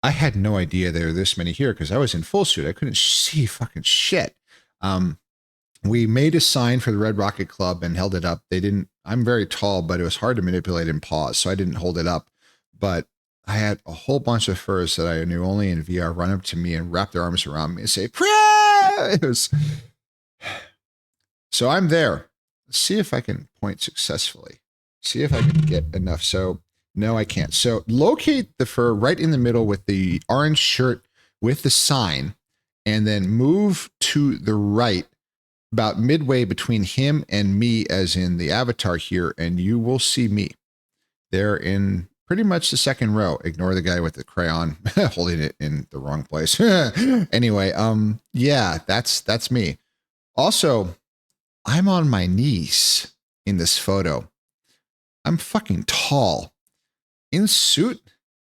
I had no idea there were this many here because I was in full suit. I couldn't see fucking shit. We made a sign for the Red Rocket Club and held it up. I'm very tall, but it was hard to manipulate and pause, so I didn't hold it up. But I had a whole bunch of furs that I knew only in VR run up to me and wrap their arms around me and say, Prim! It was... So I'm there. Let's see if I can point successfully. See if I can get enough. So no, I can't. So locate the fur right in the middle with the orange shirt with the sign, and then move to the right about midway between him and me, as in the avatar here, and you will see me. They're in pretty much the second row. Ignore the guy with the crayon holding it in the wrong place. Anyway, yeah, that's me. Also, I'm on my knees in this photo. I'm fucking tall. In suit,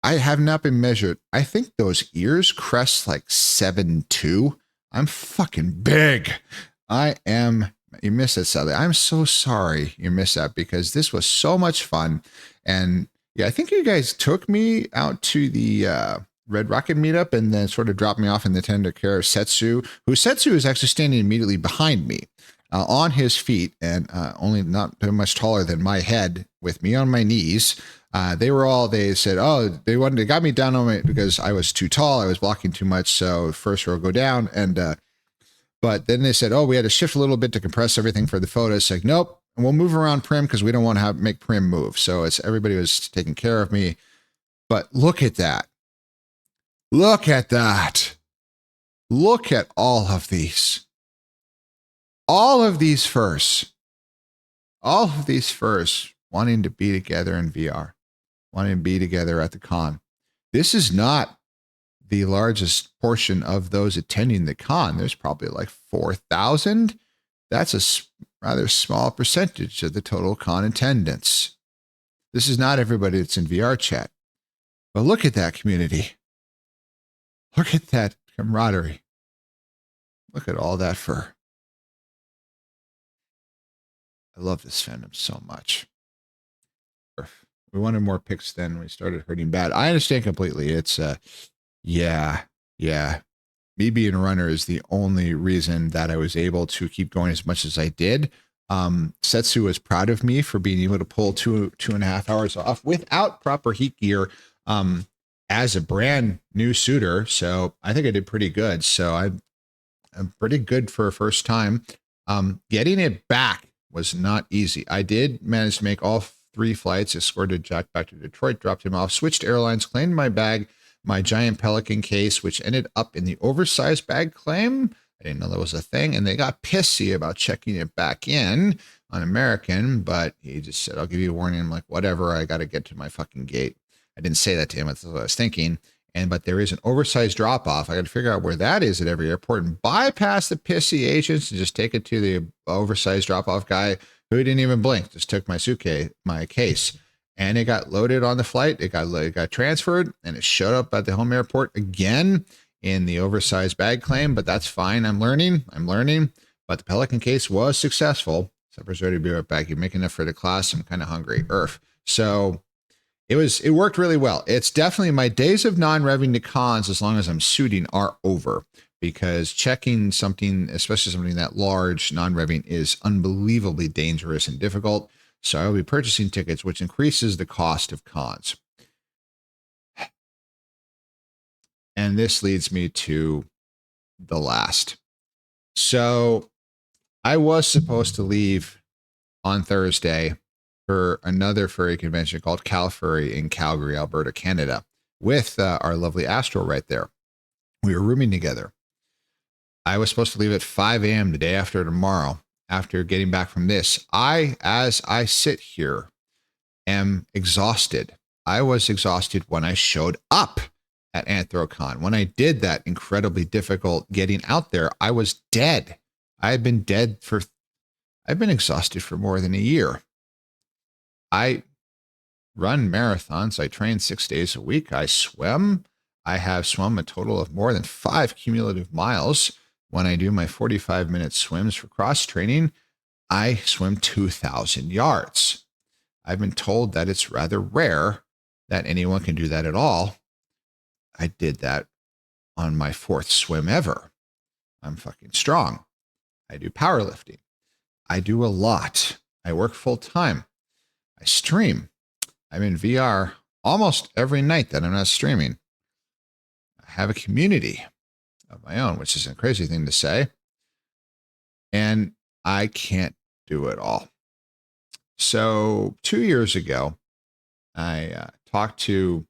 I have not been measured. I think those ears crest like 7'2". I'm fucking big. I am. You missed that, Sally. I'm so sorry you missed that because this was so much fun. And yeah, I think you guys took me out to the Red Rocket meetup and then sort of dropped me off in the tender care of Setsu, who Setsu is actually standing immediately behind me on his feet and only not too much taller than my head with me on my knees. They said, oh, they got me down on my, because I was too tall. I was blocking too much. So first row go down. And, but then they said, oh, we had to shift a little bit to compress everything for the photo. It's like, nope. And we'll move around Prim because we don't want to make Prim move. So everybody was taking care of me. But look at that. Look at that. Look at all of these. All of these furs. All of these furs wanting to be together in VR. Wanting to be together at the con. This is not the largest portion of those attending the con. There's probably like 4,000. That's a rather small percentage of the total con attendance. This is not everybody that's in VR chat. But look at that community. Look at that camaraderie. Look at all that fur. I love this fandom so much. We wanted more pics then. We started hurting bad. I understand completely. It's, yeah. Me being a runner is the only reason that I was able to keep going as much as I did. Setsu was proud of me for being able to pull 2.5 hours off without proper heat gear as a brand new suitor. So I think I did pretty good. So I'm pretty good for a first time. Getting it back was not easy. I did manage to make all 3 flights, escorted Jack back to Detroit, dropped him off, switched airlines, claimed my bag, my giant Pelican case, which ended up in the oversized bag claim. I didn't know that was a thing. And they got pissy about checking it back in on American, but he just said, I'll give you a warning. I'm like, whatever, I got to get to my fucking gate. I didn't say that to him. That's what I was thinking. but there is an oversized drop off. I got to figure out where that is at every airport and bypass the pissy agents and just take it to the oversized drop off guy who didn't even blink. Just took my suitcase, my case, and it got loaded on the flight. It got transferred, and it showed up at the home airport again in the oversized bag claim. But that's fine. I'm learning. But the Pelican case was successful. Supper's ready to be right back. You're making enough for the class. I'm kind of hungry. So it worked really well. It's definitely my days of non-revving to cons, as long as I'm suiting, are over, because checking something, especially something that large, non-revving, is unbelievably dangerous and difficult. So I will be purchasing tickets, which increases the cost of cons. And this leads me to the last. So I was supposed to leave on Thursday for another furry convention called Cal Furry in Calgary, Alberta, Canada, with our lovely Astro right there. We were rooming together. I was supposed to leave at 5 a.m. the day after tomorrow. After getting back from this, as I sit here, am exhausted. I was exhausted when I showed up at Anthrocon. When I did that incredibly difficult getting out there, I was dead. I've been exhausted for more than a year. I run marathons. I train 6 days a week. I swim. I have swum a total of more than 5 cumulative miles. When I do my 45-minute swims for cross training, I swim 2,000 yards. I've been told that it's rather rare that anyone can do that at all. I did that on my 4th swim ever. I'm fucking strong. I do powerlifting. I do a lot. I work full time. I stream. I'm in VR almost every night that I'm not streaming. I have a community of my own, which is a crazy thing to say. And I can't do it all. So 2 years ago, I talked to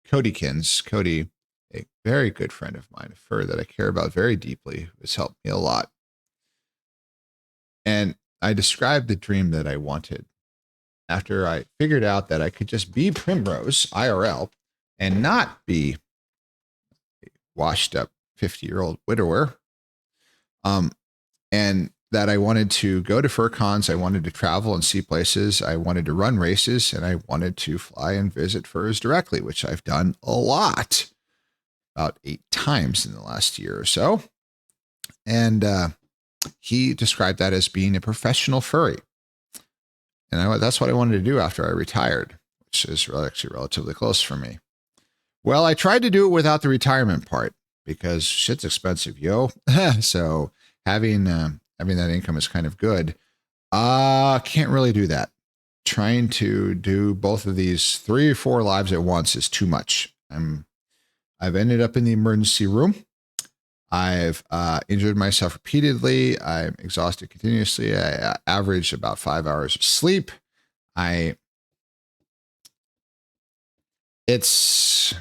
Codykins. Cody, a very good friend of mine, a fur that I care about very deeply, who has helped me a lot. And I described the dream that I wanted after I figured out that I could just be Primrose IRL and not be a washed up 50-year-old widower. And that I wanted to go to fur cons. I wanted to travel and see places. I wanted to run races, and I wanted to fly and visit furs directly, which I've done a lot, about 8 times in the last year or so. And he described that as being a professional furry. And that's what I wanted to do after I retired, which is actually relatively close for me. Well, I tried to do it without the retirement part because shit's expensive, yo. So having that income is kind of good. Can't really do that. Trying to do both of these 3 or 4 lives at once is too much. I've ended up in the emergency room. I've injured myself repeatedly. I'm exhausted continuously. I average about 5 hours of sleep. It's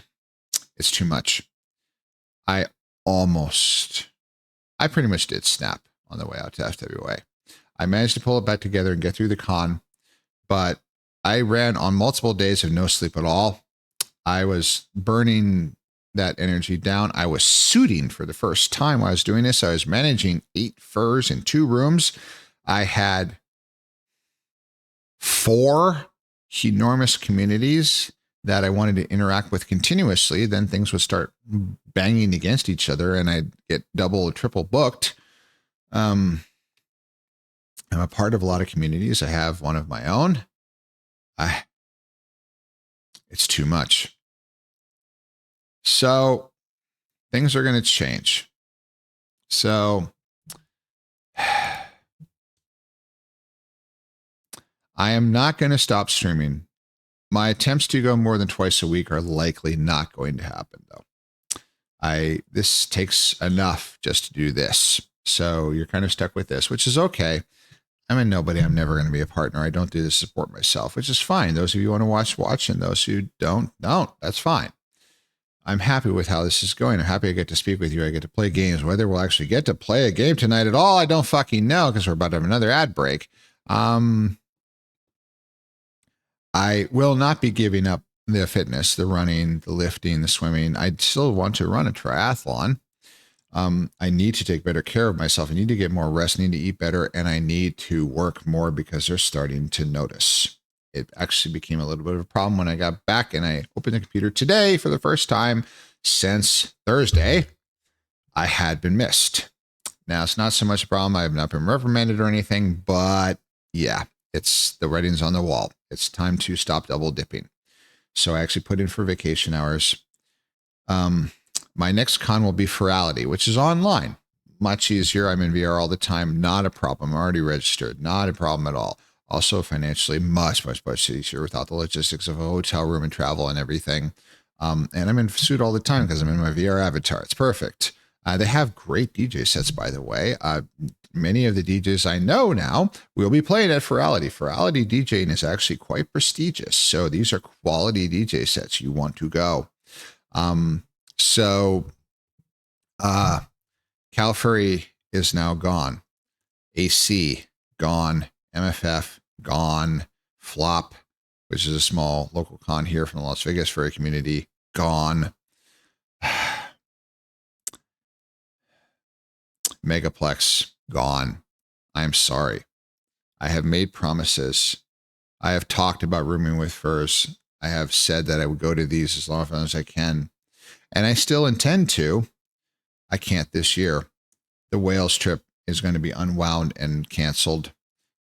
too much. I pretty much did snap on the way out to FWA. I managed to pull it back together and get through the con, but I ran on multiple days of no sleep at all. I was burning that energy down. I was suiting for the first time while I was doing this. I was managing 8 furs in 2 rooms. I had 4 enormous communities that I wanted to interact with continuously. Then things would start banging against each other and I'd get double or triple booked. I'm a part of a lot of communities. I have one of my own. It's too much. So things are going to change. So I am not going to stop streaming. My attempts to go more than twice a week are likely not going to happen, though. This takes enough just to do this. So you're kind of stuck with this, which is okay. I'm a nobody. I'm never going to be a partner. I don't do this to support myself, which is fine. Those of you who want to watch, and those who don't. That's fine. I'm happy with how this is going. I'm happy I get to speak with you. I get to play games. Whether we'll actually get to play a game tonight at all, I don't fucking know because we're about to have another ad break. I will not be giving up the fitness, the running, the lifting, the swimming. I still want to run a triathlon. I need to take better care of myself. I need to get more rest, I need to eat better, and I need to work more because they're starting to notice. It actually became a little bit of a problem when I got back and I opened the computer today for the first time since Thursday. I had been missed. Now, it's not so much a problem. I have not been reprimanded or anything, but yeah, it's the writing's on the wall. It's time to stop double dipping. So I actually put in for vacation hours. My next con will be Ferality, which is online. Much easier. I'm in VR all the time. Not a problem. I'm already registered. Not a problem at all. Also financially much, much, much easier without the logistics of a hotel room and travel and everything. And I'm in fursuit all the time because I'm in my VR avatar. It's perfect. They have great DJ sets, by the way. Many of the DJs I know now will be playing at Ferality. Ferality DJing is actually quite prestigious. So these are quality DJ sets. You want to go. So Calfurry is now gone. AC, gone. MFF, gone. Flop, which is a small local con here from the Las Vegas furry community, gone. Megaplex, gone. I'm sorry. I have made promises. I have talked about rooming with furs. I have said that I would go to these as long as I can. And I still intend to. I can't this year. The Wales trip is going to be unwound and canceled.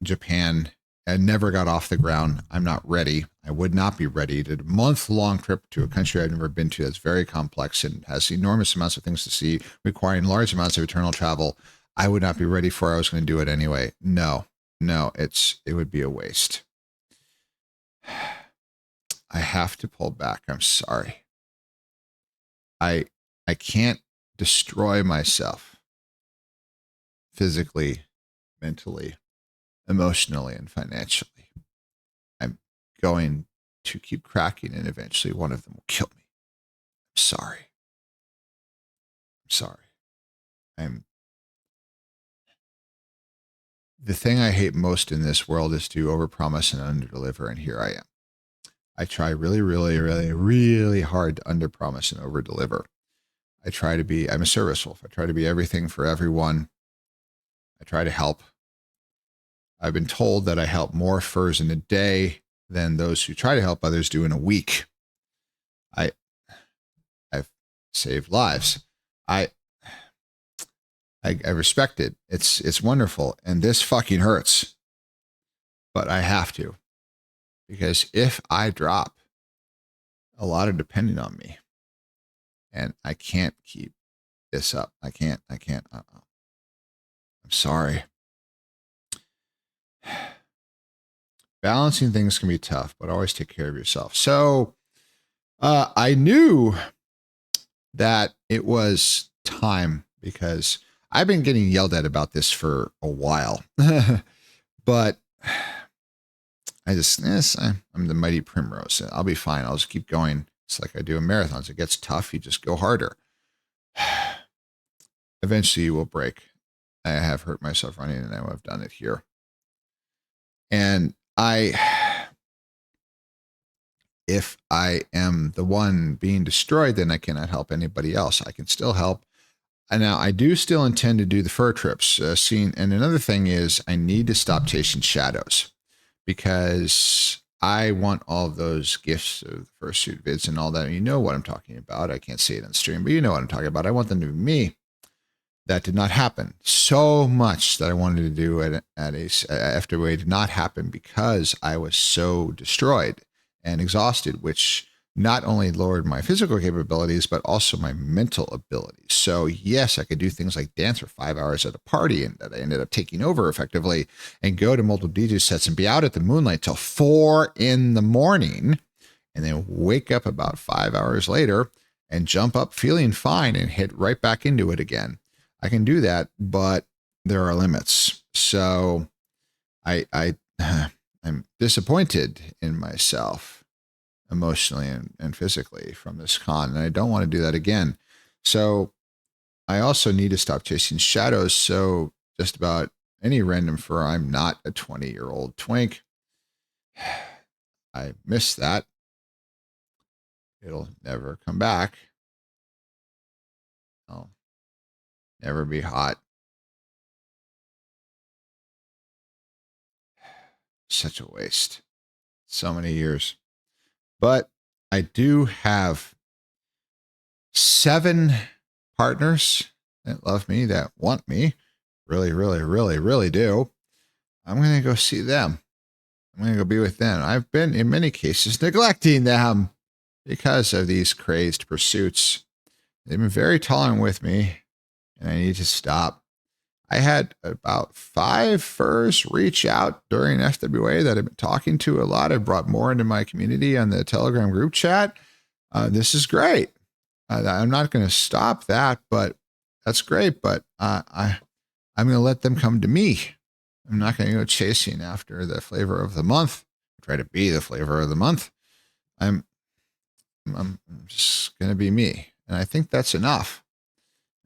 Japan, I never got off the ground. I'm not ready. I would not be ready. Did a month-long trip to a country I've never been to that's very complex and has enormous amounts of things to see, requiring large amounts of eternal travel. I would not be ready for it. I was going to do it anyway. No, it would be a waste. I have to pull back. I'm sorry. I can't destroy myself physically, mentally, emotionally, and financially. I'm going to keep cracking, and eventually one of them will kill me. I'm sorry. The thing I hate most in this world is to overpromise and underdeliver, and here I am. I try really, really, really, really hard to underpromise and overdeliver. I'm a service wolf. I try to be everything for everyone. I try to help. I've been told that I help more furs in a day than those who try to help others do in a week. I've saved lives. I respect it. It's wonderful. And this fucking hurts. But I have to. Because if I drop, a lot are depending on me. And I can't keep this up. I can't. I'm sorry. Balancing things can be tough, but always take care of yourself. So I knew that it was time because I've been getting yelled at about this for a while. But I'm the mighty Primrose. I'll be fine. I'll just keep going. It's like I do in marathons. It gets tough. You just go harder. Eventually you will break. I have hurt myself running and I have done it here. And if I am the one being destroyed, then I cannot help anybody else. I can still help. And now I do still intend to do the fur trips. And another thing is I need to stop chasing shadows because I want all of those gifts of the fursuit vids and all that. You know what I'm talking about. I can't say it on stream, but you know what I'm talking about. I want them to be me. That did not happen. So much that I wanted to do at a FWA did not happen because I was so destroyed and exhausted, which not only lowered my physical capabilities, but also my mental abilities. So yes, I could do things like dance for 5 hours at a party and that I ended up taking over effectively and go to multiple DJ sets and be out at the moonlight till 4 a.m. and then wake up about 5 hours later and jump up feeling fine and hit right back into it again. I can do that, but there are limits. So I'm disappointed in myself emotionally and physically from this con, and I don't want to do that again. So I also need to stop chasing shadows. So just about any random fur, I'm not a 20-year-old twink. I miss that. It'll never come back. I'll never be hot. Such a waste. So many years. But I do have 7 partners that love me, that want me, really, really, really, really do. I'm going to go see them. I'm going to go be with them. I've been, in many cases, neglecting them because of these crazed pursuits. They've been very tolerant with me, and I need to stop. I had about 5 furs reach out during FWA that I've been talking to a lot. I brought more into my community on the Telegram group chat. This is great. I'm not going to stop that, but that's great. But I'm going to let them come to me. I'm not going to go chasing after the flavor of the month. Try to be the flavor of the month. I'm just going to be me, and I think that's enough.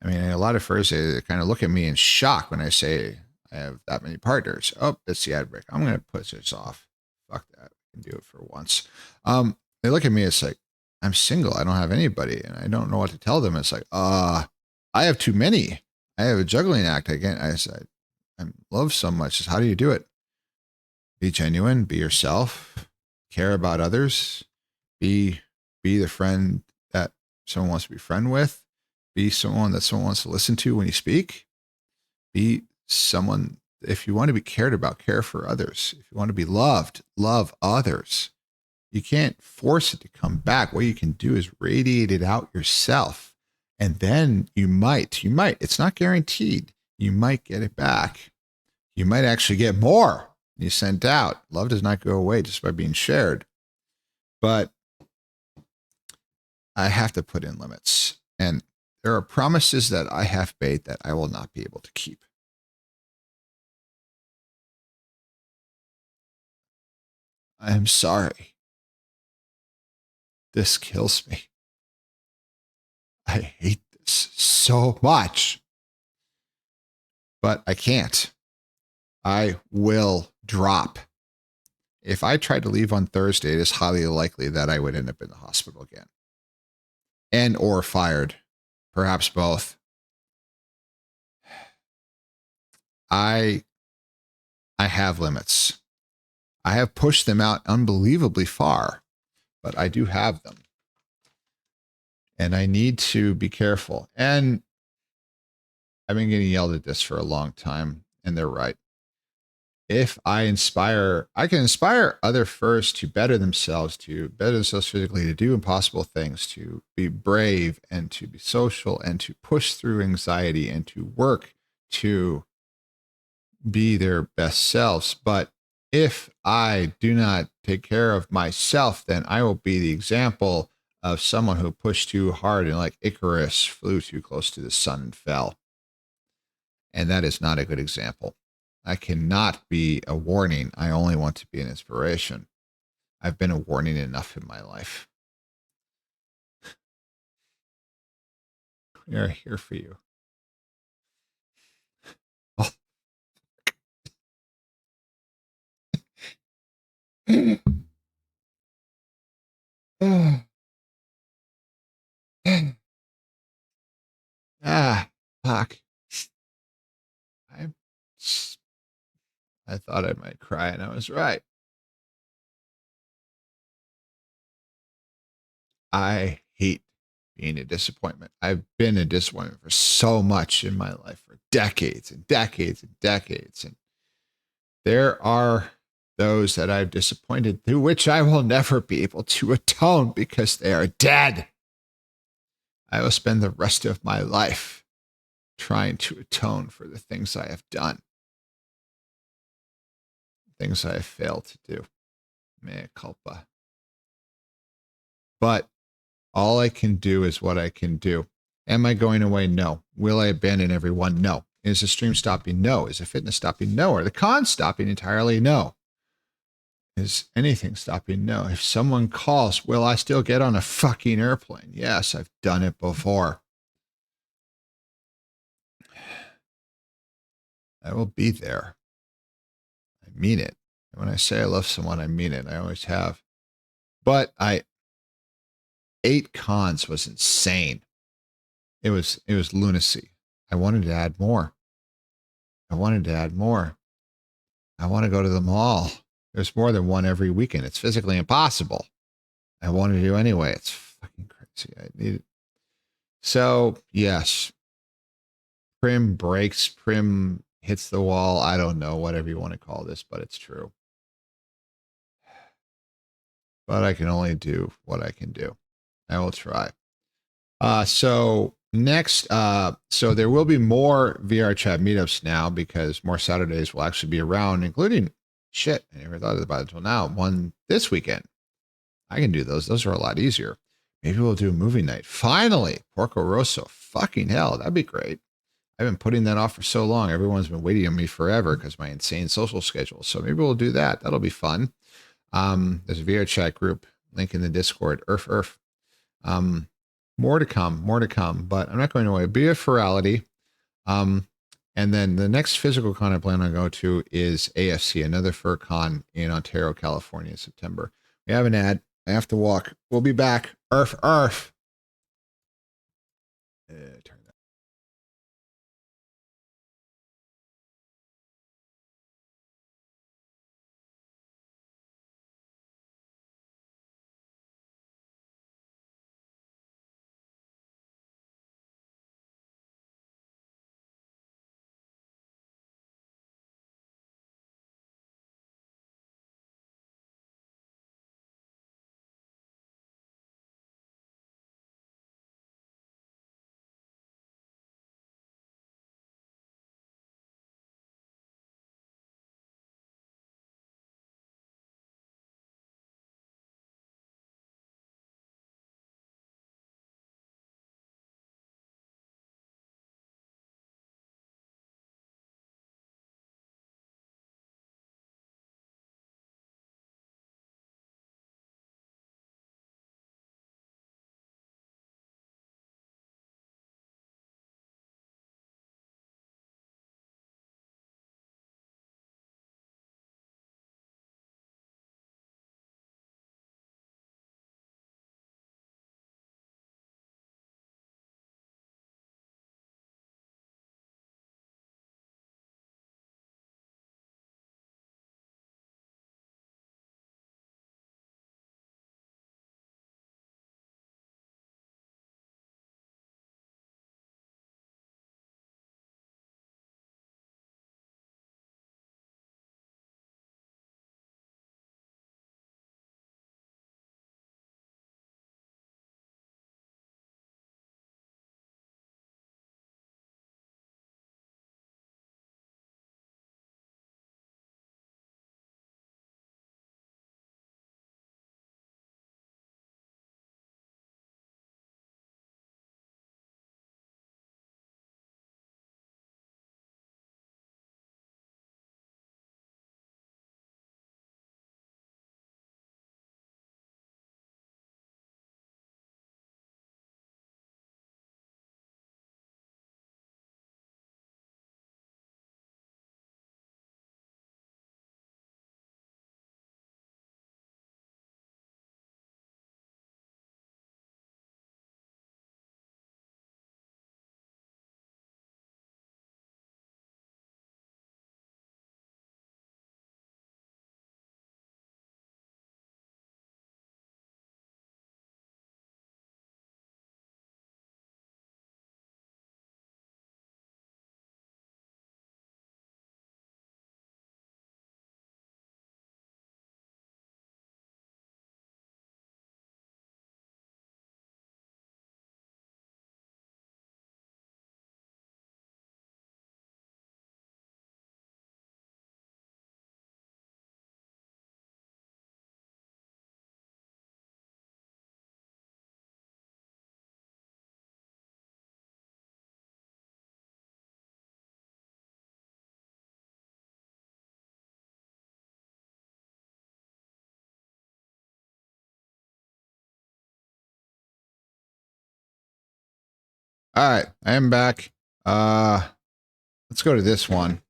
I mean, a lot of furs, they kind of look at me in shock when I say I have that many partners. Oh, it's the ad break. I'm going to put this off. Fuck that. I can do it for once. They look at me, it's like, I'm single. I don't have anybody, and I don't know what to tell them. It's like, I have too many. I have a juggling act. I love so much. How do you do it? Be genuine, be yourself, care about others, be the friend that someone wants to be friend with, be someone that someone wants to listen to when you speak, be someone, if you want to be cared about, care for others. If you want to be loved, love others. You can't force it to come back. What you can do is radiate it out yourself. And then you might, it's not guaranteed. You might get it back. You might actually get more you sent out. Love does not go away just by being shared. But I have to put in limits. And there are promises that I have made that I will not be able to keep. I am sorry. This kills me. I hate this so much. But I can't. I will drop. If I tried to leave on Thursday, it is highly likely that I would end up in the hospital again. And or fired. Perhaps both. I have limits. I have pushed them out unbelievably far, but I do have them. And I need to be careful. And I've been getting yelled at this for a long time, and they're right. If I can inspire other furs to better themselves physically, to do impossible things, to be brave and to be social and to push through anxiety and to work to be their best selves. But if I do not take care of myself, then I will be the example of someone who pushed too hard and like Icarus flew too close to the sun and fell. And that is not a good example. I cannot be a warning. I only want to be an inspiration. I've been a warning enough in my life. We are here for you. Oh. Fuck. I thought I might cry, and I was right. I hate being a disappointment. I've been a disappointment for so much in my life, for decades and decades and decades. And there are those that I've disappointed through which I will never be able to atone because they are dead. I will spend the rest of my life trying to atone for the things I have done, things I have failed to do. Mea culpa. But all I can do is what I can do. Am I going away? No. Will I abandon everyone? No. Is the stream stopping? No. Is the fitness stopping? No. Are the cons stopping entirely? No. Is anything stopping? No. If someone calls, will I still get on a fucking airplane? Yes, I've done it before. I will be there. I mean it. And when I say I love someone, I mean it. I always have. But 8 cons was insane. It was lunacy. I wanted to add more. I wanted to add more. I want to go to the mall. There's more than one every weekend. It's physically impossible. I want to do anyway. It's fucking crazy. I need it. So, yes. Prim breaks. Prim hits the wall. I don't know, whatever you want to call this, but it's true. But I can only do what I can do. I will try. So next, so there will be more VR chat meetups now because more Saturdays will actually be around, including shit. I never thought about it until now. One this weekend. I can do those. Those are a lot easier. Maybe we'll do a movie night. Finally, Porco Rosso. Fucking hell, that'd be great. I've been putting that off for so long. Everyone's been waiting on me forever because my insane social schedule. So maybe we'll do that. That'll be fun. There's a VR chat group link in the Discord. Earth. More to come, but I'm not going away. Be a Ferality. And then the next physical con I plan on going to is AFC, another fur con in Ontario, California, in September. We have an ad. I have to walk. We'll be back. Turn that. All right, I am back. Let's go to this one.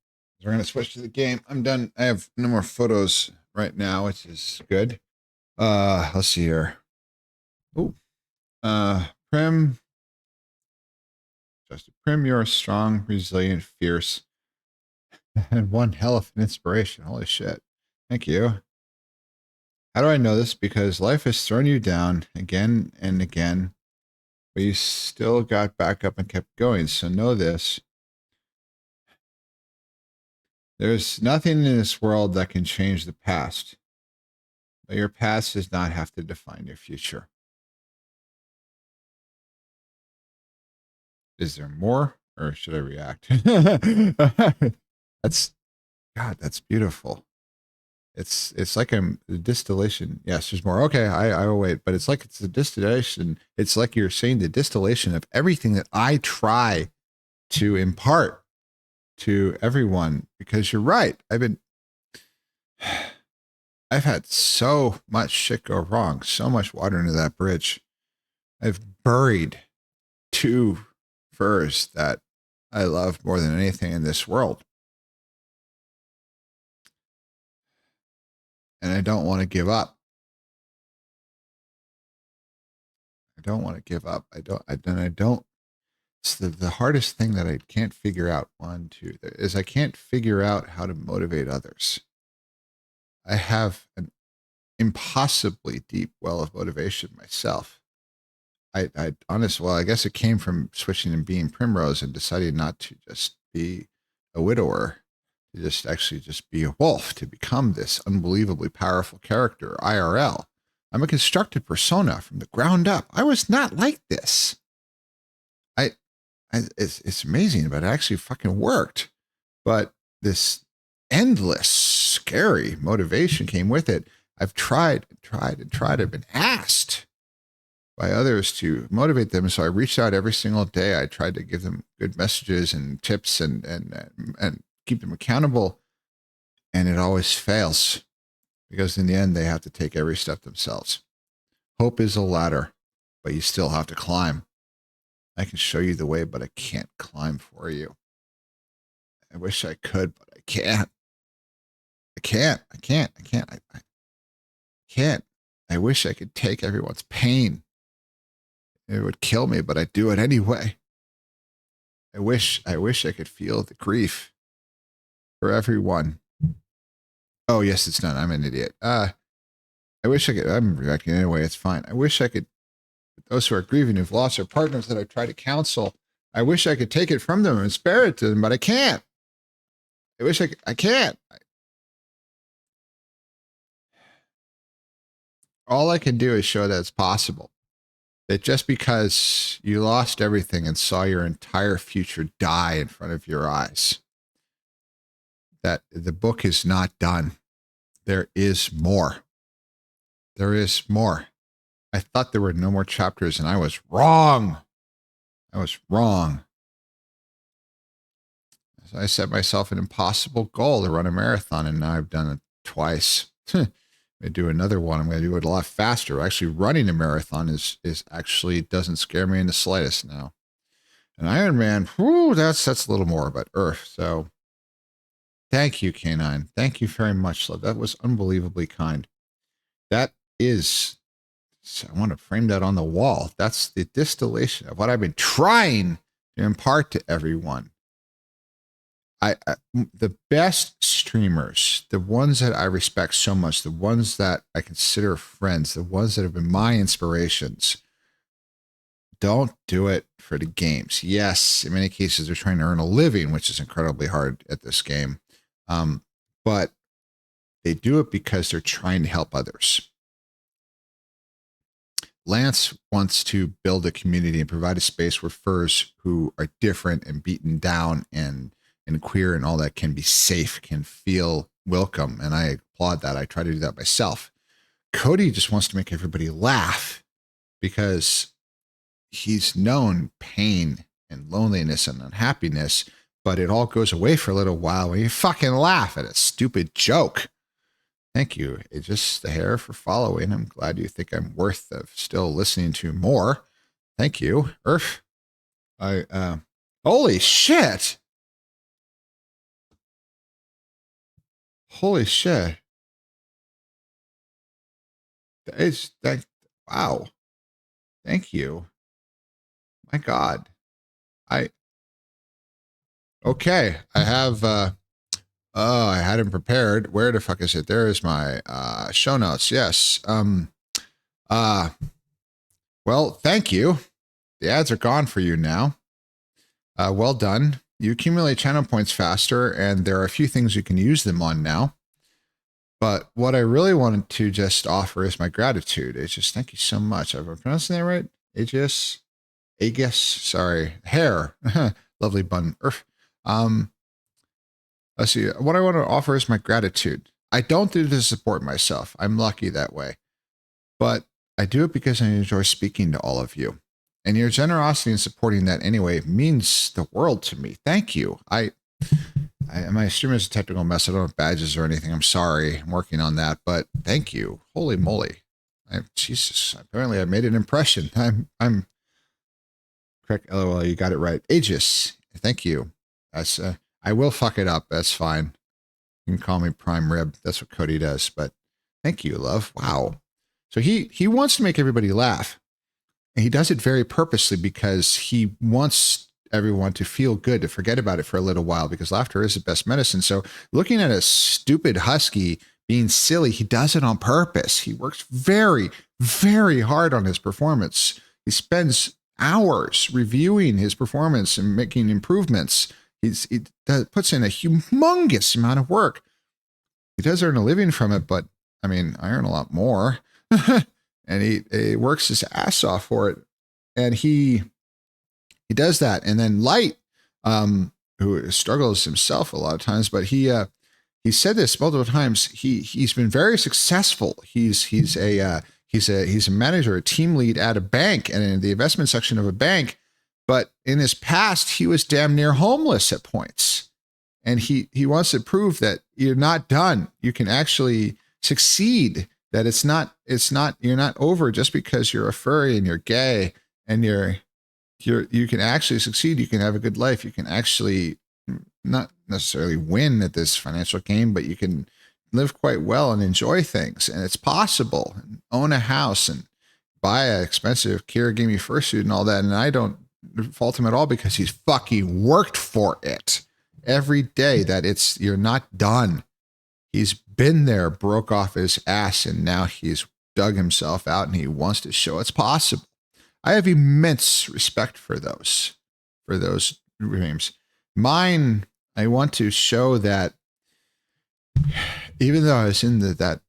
We're gonna switch to the game. I'm done. I have no more photos right now, which is good. Let's see here. Oh, Prim, just Prim, you're strong, resilient, fierce, and one hell of an inspiration. Holy shit. Thank you. How do I know this? Because life has thrown you down again and again, but you still got back up and kept going. So know this. There's nothing in this world that can change the past, but your past does not have to define your future. Is there more, or should I react? That's God. That's beautiful. It's like a distillation. Yes, there's more. Okay, I will wait, but it's like it's a distillation. It's like you're saying the distillation of everything that I try to impart to everyone. Because you're right. I've had so much shit go wrong, so much water into that bridge. I've buried two furs that I love more than anything in this world. And I don't want to give up. I don't want to give up. I don't. It's the hardest thing that I can't figure out. One, two, is I can't figure out how to motivate others. I have an impossibly deep well of motivation myself. I honestly, well, I guess it came from switching and being Primrose and deciding not to just be a widower, to just actually just be a wolf, to become this unbelievably powerful character, IRL. I'm a constructed persona from the ground up. I was not like this. It's amazing, but it actually fucking worked. But this endless, scary motivation came with it. I've tried and tried and tried. I've been asked by others to motivate them. So I reached out every single day. I tried to give them good messages and tips and keep them accountable. And it always fails because in the end, they have to take every step themselves. Hope is a ladder, but you still have to climb. I can show you the way, but I can't climb for you. I wish I could, but I can't. I can't. I can't. I can't. I can't. I wish I could take everyone's pain. It would kill me, but I do it anyway. I wish I could feel the grief for everyone. Oh, yes, it's done. I'm an idiot. I wish I could. I'm reacting anyway. It's fine. I wish I could. Those who are grieving who've lost their partners that I try to counsel, I wish I could take it from them and spare it to them, but I can't. I wish I could. I can't. All I can do is show that it's possible. That just because you lost everything and saw your entire future die in front of your eyes, that the book is not done. There is more. There is more. I thought there were no more chapters, and I was wrong. I was wrong. So I set myself an impossible goal to run a marathon, and now I've done it twice. I'm going to do another one. I'm going to do it a lot faster. Actually, running a marathon is actually doesn't scare me in the slightest now. An Iron Man, whoo, that's a little more, but Earth. So thank you, Canine. Thank you very much, love. That was unbelievably kind. That is, I want to frame that on the wall. That's the distillation of what I've been trying to impart to everyone. The best streamers, the ones that I respect so much, the ones that I consider friends, the ones that have been my inspirations, don't do it for the games. Yes, in many cases they're trying to earn a living, which is incredibly hard at this game. But they do it because they're trying to help others. Lance wants to build a community and provide a space where furs who are different and beaten down and queer and all that can be safe, can feel welcome. And I applaud that. I try to do that myself. Cody just wants to make everybody laugh because he's known pain and loneliness and unhappiness, but it all goes away for a little while when you fucking laugh at a stupid joke. Thank you. It's just the hair for following. I'm glad you think I'm worth of still listening to more. Thank you. Earth. Holy shit. Holy shit. That, wow. Thank you. My God. Okay. I have, oh, I hadn't prepared. Where the fuck is it? There is my, show notes. Yes. Uh, well, thank you. The ads are gone for you now. Well done. You accumulate channel points faster, and there are a few things you can use them on now. But what I really wanted to just offer is my gratitude. It's just thank you so much. Am I pronouncing that right? Aegis, sorry. Hair. Lovely bun. Let's see. What I want to offer is my gratitude. I don't do this to support myself. I'm lucky that way. But I do it because I enjoy speaking to all of you. And your generosity in supporting that anyway means the world to me. Thank you. My stream is a technical mess. I don't have badges or anything. I'm sorry. I'm working on that. But thank you. Holy moly. Jesus. Apparently I made an impression. I'm correct. LOL. You got it right. Aegis. Thank you. That's I will fuck it up. That's fine. You can call me Prime Rib. That's what Cody does. But thank you, love. Wow. So he wants to make everybody laugh. And he does it very purposely because he wants everyone to feel good, to forget about it for a little while, because laughter is the best medicine. So looking at a stupid husky being silly, he does it on purpose. He works very, very hard on his performance. He spends hours reviewing his performance and making improvements. He puts in a humongous amount of work. He does earn a living from it, but I mean, I earn a lot more. And he works his ass off for it. And he does that. And then Light, who struggles himself a lot of times, but he said this multiple times. He's been very successful. He's a manager, a team lead at a bank and in the investment section of a bank. But in his past, he was damn near homeless at points. And he wants to prove that you're not done. You can actually succeed, that you're not over just because you're a furry and you're gay and you can actually succeed. You can have a good life. You can actually not necessarily win at this financial game, but you can live quite well and enjoy things. And it's possible. And own a house and buy an expensive Kirigami fursuit and all that. And I don't fault him at all because he's fucking worked for it every day. That you're not done. He's been there, broke off his ass, and now he's dug himself out and he wants to show it's possible. I have immense respect for those dreams. Mine, I want to show that even though I was in that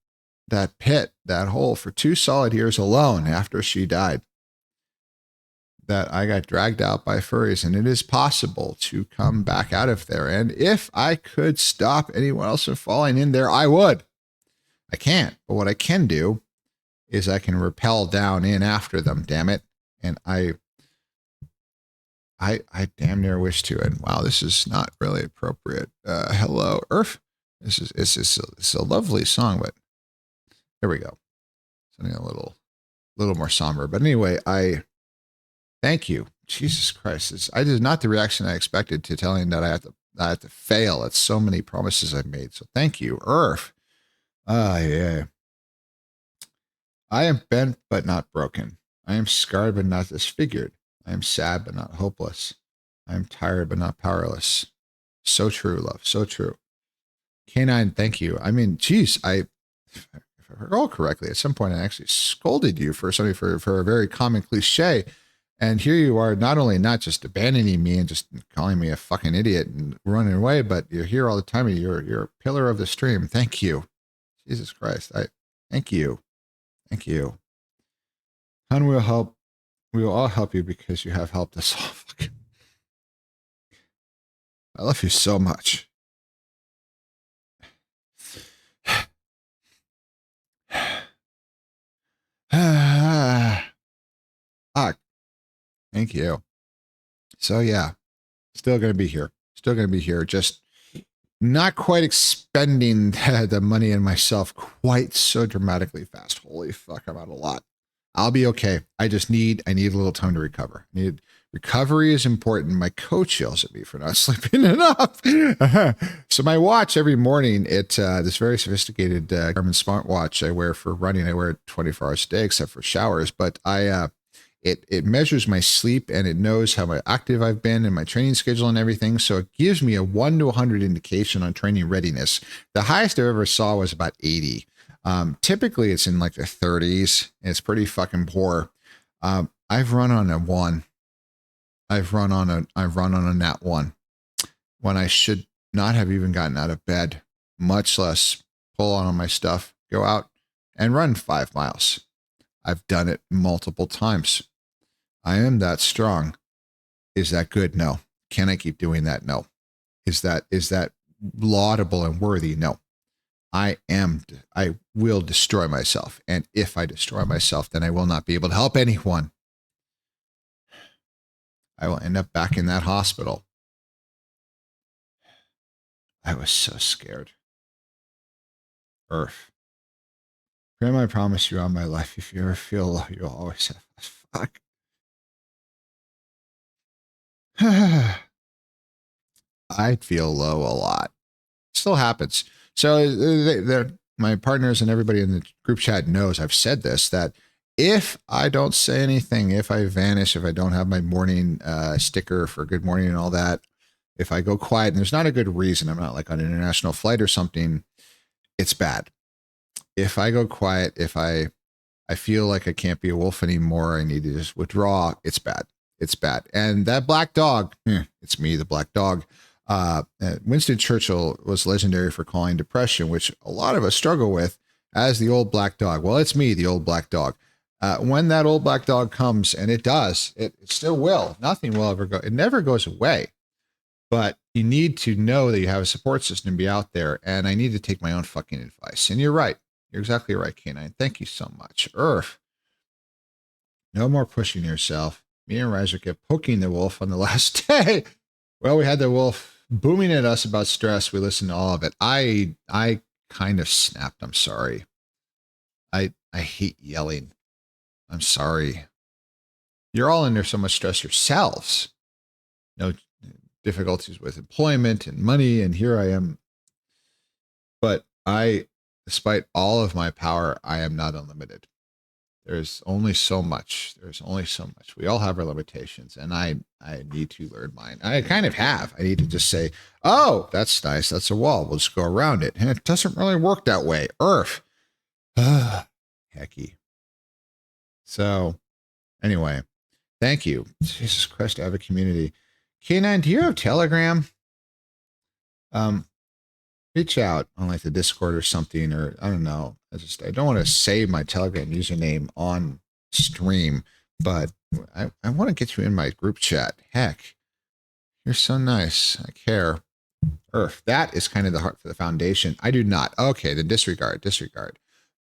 pit, that hole for 2 solid years alone after she died, that I got dragged out by furries, and it is possible to come back out of there. And if I could stop anyone else from falling in there, I would. I can't, but what I can do is I can rappel down in after them, damn it. And I damn near wish to. And wow, this is not really appropriate. Hello, Earth. This is a lovely song, but there we go. Something a little more somber. But anyway, thank you. Jesus Christ. It is not the reaction I expected to telling that I have to fail at so many promises I've made. So thank you, Earth. Yeah. I am bent but not broken. I am scarred but not disfigured. I am sad but not hopeless. I am tired but not powerless. So true, love. So true. Canine, thank you. I mean, geez, if I recall correctly, at some point I actually scolded you for something for a very common cliche. And here you are, not just abandoning me and just calling me a fucking idiot and running away, but you're here all the time and you're a pillar of the stream. Thank you. Jesus Christ. Thank you. Thank you. Hun will help. We will all help you because you have helped us all. I love you so much. Fuck. Thank you. So yeah, still going to be here. Still going to be here. Just not quite expending the money in myself quite so dramatically fast. Holy fuck, I'm out a lot. I'll be okay. I need a little time to recover. Recovery is important. My coach yells at me for not sleeping enough. So my watch every morning, this very sophisticated Garmin smartwatch I wear for running. I wear it 24 hours a day except for showers. But It measures my sleep and it knows how active I've been and my training schedule and everything. So it gives me a 1 to 100 indication on training readiness. The highest I ever saw was about 80. Typically it's in like the 30s. And it's pretty fucking poor. I've run on a 1. I've run on a nat 1 when I should not have even gotten out of bed, much less pull on my stuff, go out and run 5 miles. I've done it multiple times. I am that strong. Is that good? No. Can I keep doing that? No. Is that laudable and worthy? No. I will destroy myself. And if I destroy myself, then I will not be able to help anyone. I will end up back in that hospital. I was so scared. Earth. Prim, I promise you on my life, if you ever feel low, you'll always have us. Fuck. I'd feel low a lot. Still happens. So my partners and everybody in the group chat knows I've said this, that if I don't say anything, if I vanish, if I don't have my morning sticker for good morning and all that, if I go quiet and there's not a good reason, I'm not like on an international flight or something, it's bad. If I go quiet, if I feel like I can't be a wolf anymore, I need to just withdraw, it's bad. It's bad. And that black dog, it's me, the black dog. Winston Churchill was legendary for calling depression, which a lot of us struggle with, as the old black dog. Well, it's me, the old black dog. When that old black dog comes, and it does, it still will. Nothing will ever go. It never goes away. But you need to know that you have a support system and be out there. And I need to take my own fucking advice. And you're right. You're exactly right, K9. Thank you so much. Earth. No more pushing yourself. Me and Riser kept poking the wolf on the last day. Well, we had the wolf booming at us about stress. We listened to all of it. I kind of snapped. I'm sorry. I hate yelling. I'm sorry. You're all under so much stress yourselves. No difficulties with employment and money, and here I am. But despite all of my power, I am not unlimited. There's only so much. We all have our limitations, and I need to learn mine. I kind of have. I need to just say, oh, that's nice. That's a wall. We'll just go around it. And it doesn't really work that way. Earth. Hecky. So anyway, thank you. Jesus Christ, I have a community. K9, do you have Telegram? Reach out on like the Discord or something, or I don't know. I don't want to save my Telegram username on stream, but I want to get you in my group chat. Heck, you're so nice. I care. Earth. That is kind of the heart for the foundation. I do not. Okay, then disregard.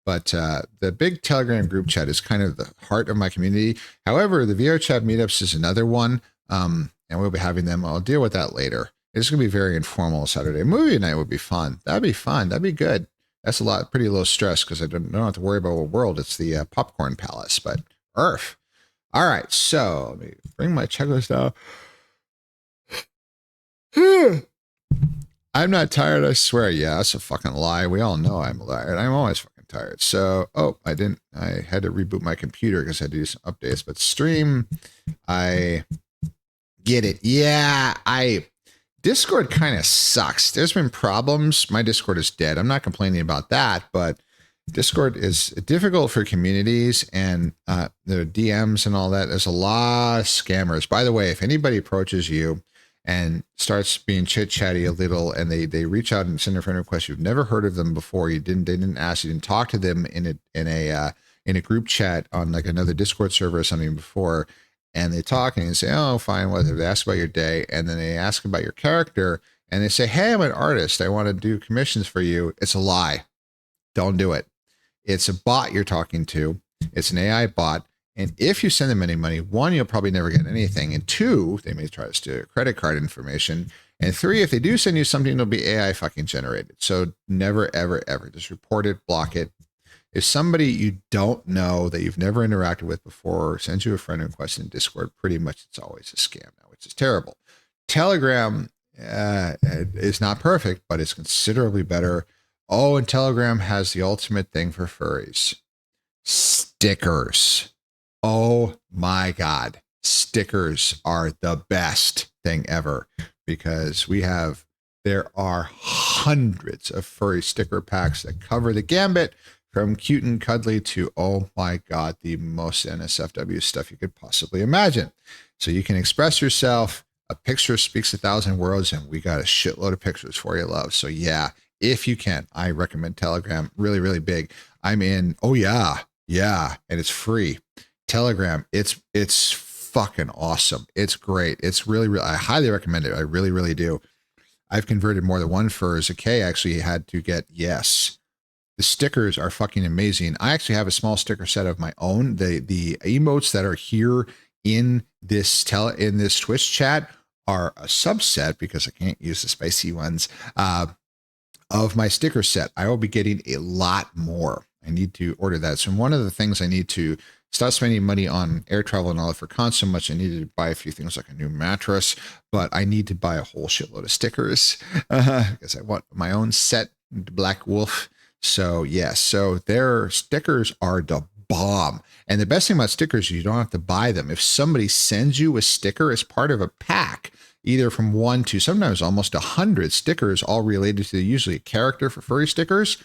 But the big Telegram group chat is kind of the heart of my community. However, the VR chat meetups is another one, and we'll be having them. I'll deal with that later. It's going to be very informal Saturday. Movie night would be fun. That'd be fun. That'd be good. That's pretty low stress because I don't have to worry about what world. It's the popcorn palace, but Earth. All right, so let me bring my checklist down. I'm not tired, I swear. Yeah, that's a fucking lie. We all know I'm tired. I'm always fucking tired. So, I had to reboot my computer because I had to do some updates. But stream, I get it. Yeah, Discord kind of sucks. There's been problems. My Discord is dead. I'm not complaining about that, but Discord is difficult for communities and the DMs and all that. There's a lot of scammers. By the way, if anybody approaches you and starts being chit-chatty a little and they reach out and send a friend request, you've never heard of them before, they didn't ask, you didn't talk to them in a group chat on like another Discord server or something before, and they talk and you say, oh, fine, whatever. They ask about your day, and then they ask about your character, and they say, hey, I'm an artist. I want to do commissions for you. It's a lie. Don't do it. It's a bot you're talking to. It's an AI bot. And if you send them any money, one, you'll probably never get anything. And two, they may try to steal your credit card information. And three, if they do send you something, it'll be AI fucking generated. So never, ever, ever just report it, block it. If somebody you don't know that you've never interacted with before sends you a friend request in Discord, pretty much it's always a scam now, which is terrible. Telegram is not perfect, but it's considerably better. Oh, and Telegram has the ultimate thing for furries. Stickers. Oh my God. Stickers are the best thing ever because there are hundreds of furry sticker packs that cover the gambit from cute and cuddly to, oh my God, the most NSFW stuff you could possibly imagine. So you can express yourself. A picture speaks 1,000 words, and we got a shitload of pictures for you, love. So yeah, if you can, I recommend Telegram. Really, really big. I'm in. Oh yeah, yeah, and it's free. Telegram, it's fucking awesome. It's great. It's really, really. I highly recommend it. I really, really do. I've converted more than one furs. A K actually had to get yes. The stickers are fucking amazing. I actually have a small sticker set of my own. The emotes that are here in this Twitch chat are a subset because I can't use the spicy ones of my sticker set. I will be getting a lot more. I need to order that. So one of the things I need to stop spending money on air travel and all that for con so much. I needed to buy a few things like a new mattress, but I need to buy a whole shitload of stickers because I want my own set, Black Wolf. So yes, so their stickers are the bomb. And the best thing about stickers is you don't have to buy them. If somebody sends you a sticker as part of a pack, either from 1 to sometimes almost 100 stickers, all related to usually a character for furry stickers,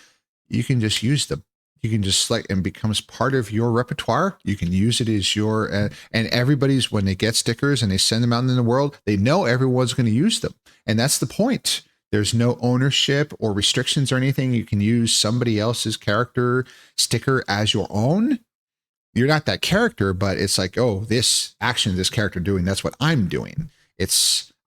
you can just use them. You can just select and becomes part of your repertoire. You can use it as your, and everybody's, when they get stickers and they send them out in the world, they know everyone's going to use them. And that's the point. There's no ownership or restrictions or anything. You can use somebody else's character sticker as your own. You're not that character, but it's like, oh, this action, this character doing, that's what I'm doing.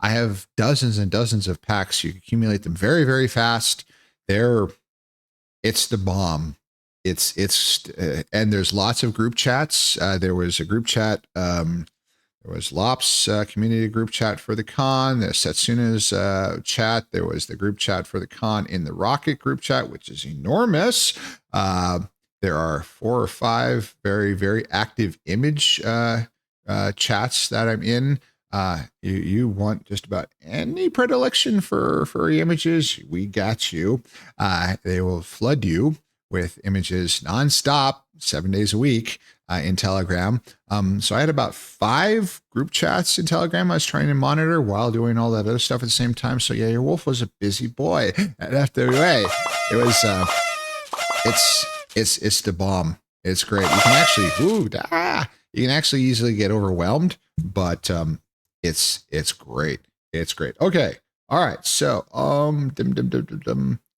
I have dozens and dozens of packs. You accumulate them very, very fast. It's the bomb. And there's lots of group chats. There was a group chat. There was Lops community group chat for the con. There's Setsuna's chat. There was the group chat for the con in the Rocket group chat, which is enormous. There are 4 or 5 very, very active image chats that I'm in. You want just about any predilection for furry images, we got you. They will flood you with images nonstop, 7 days a week in Telegram. So I had about 5 group chats in Telegram I was trying to monitor while doing all that other stuff at the same time. So yeah, your wolf was a busy boy at FWA. It was, it's the bomb. It's great. You can actually, you can actually easily get overwhelmed, but it's great. It's great. Okay. All right. So,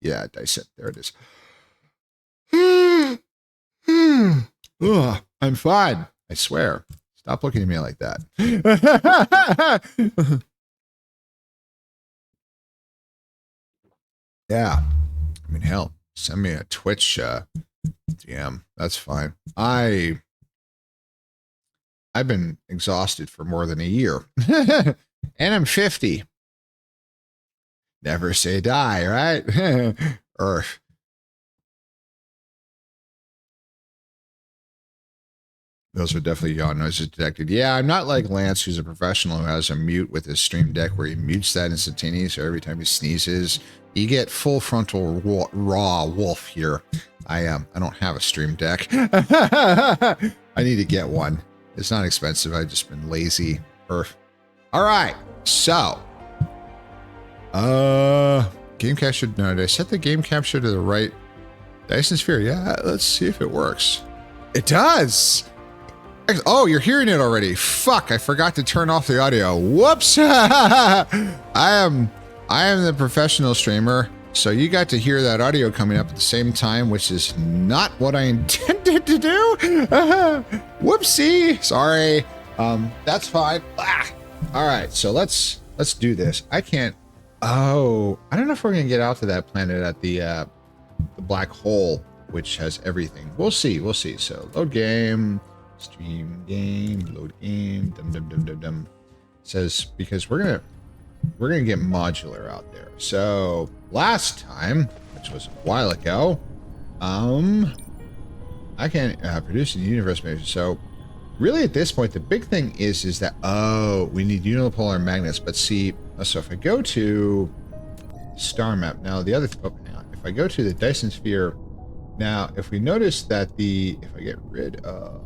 yeah, dice set. There it is. Ugh, I'm fine. I swear. Stop looking at me like that. Yeah. I mean, hell, send me a Twitch DM. That's fine. I've been exhausted for more than a year. And I'm 50. Never say die, right? Or those are definitely yawn noises detected. Yeah, I'm not like Lance, who's a professional who has a mute with his stream deck where he mutes that instantaneously. So every time he sneezes, you get full frontal raw wolf here. I don't have a stream deck. I need to get one. It's not expensive. I've just been lazy. All right. So, game capture. No, did I set the game capture to the right Dyson sphere? Yeah, let's see if it works. It does. Oh, you're hearing it already. Fuck, I forgot to turn off the audio. Whoops. I am the professional streamer, so you got to hear that audio coming up at the same time, which is not what I intended to do. Whoopsie. Sorry. That's fine. All right, so let's do this. I can't. Oh, I don't know if we're gonna get out to that planet at the black hole, which has everything. We'll see. We'll see. So load game. Stream game, load game, dum. Says because we're gonna get modular out there. So last time, which was a while ago, I can produce a universe measure. So really at this point, the big thing is that, we need unipolar magnets. But see, so if I go to star map, now the other, hang on. If I go to the Dyson sphere, now if we notice that if I get rid of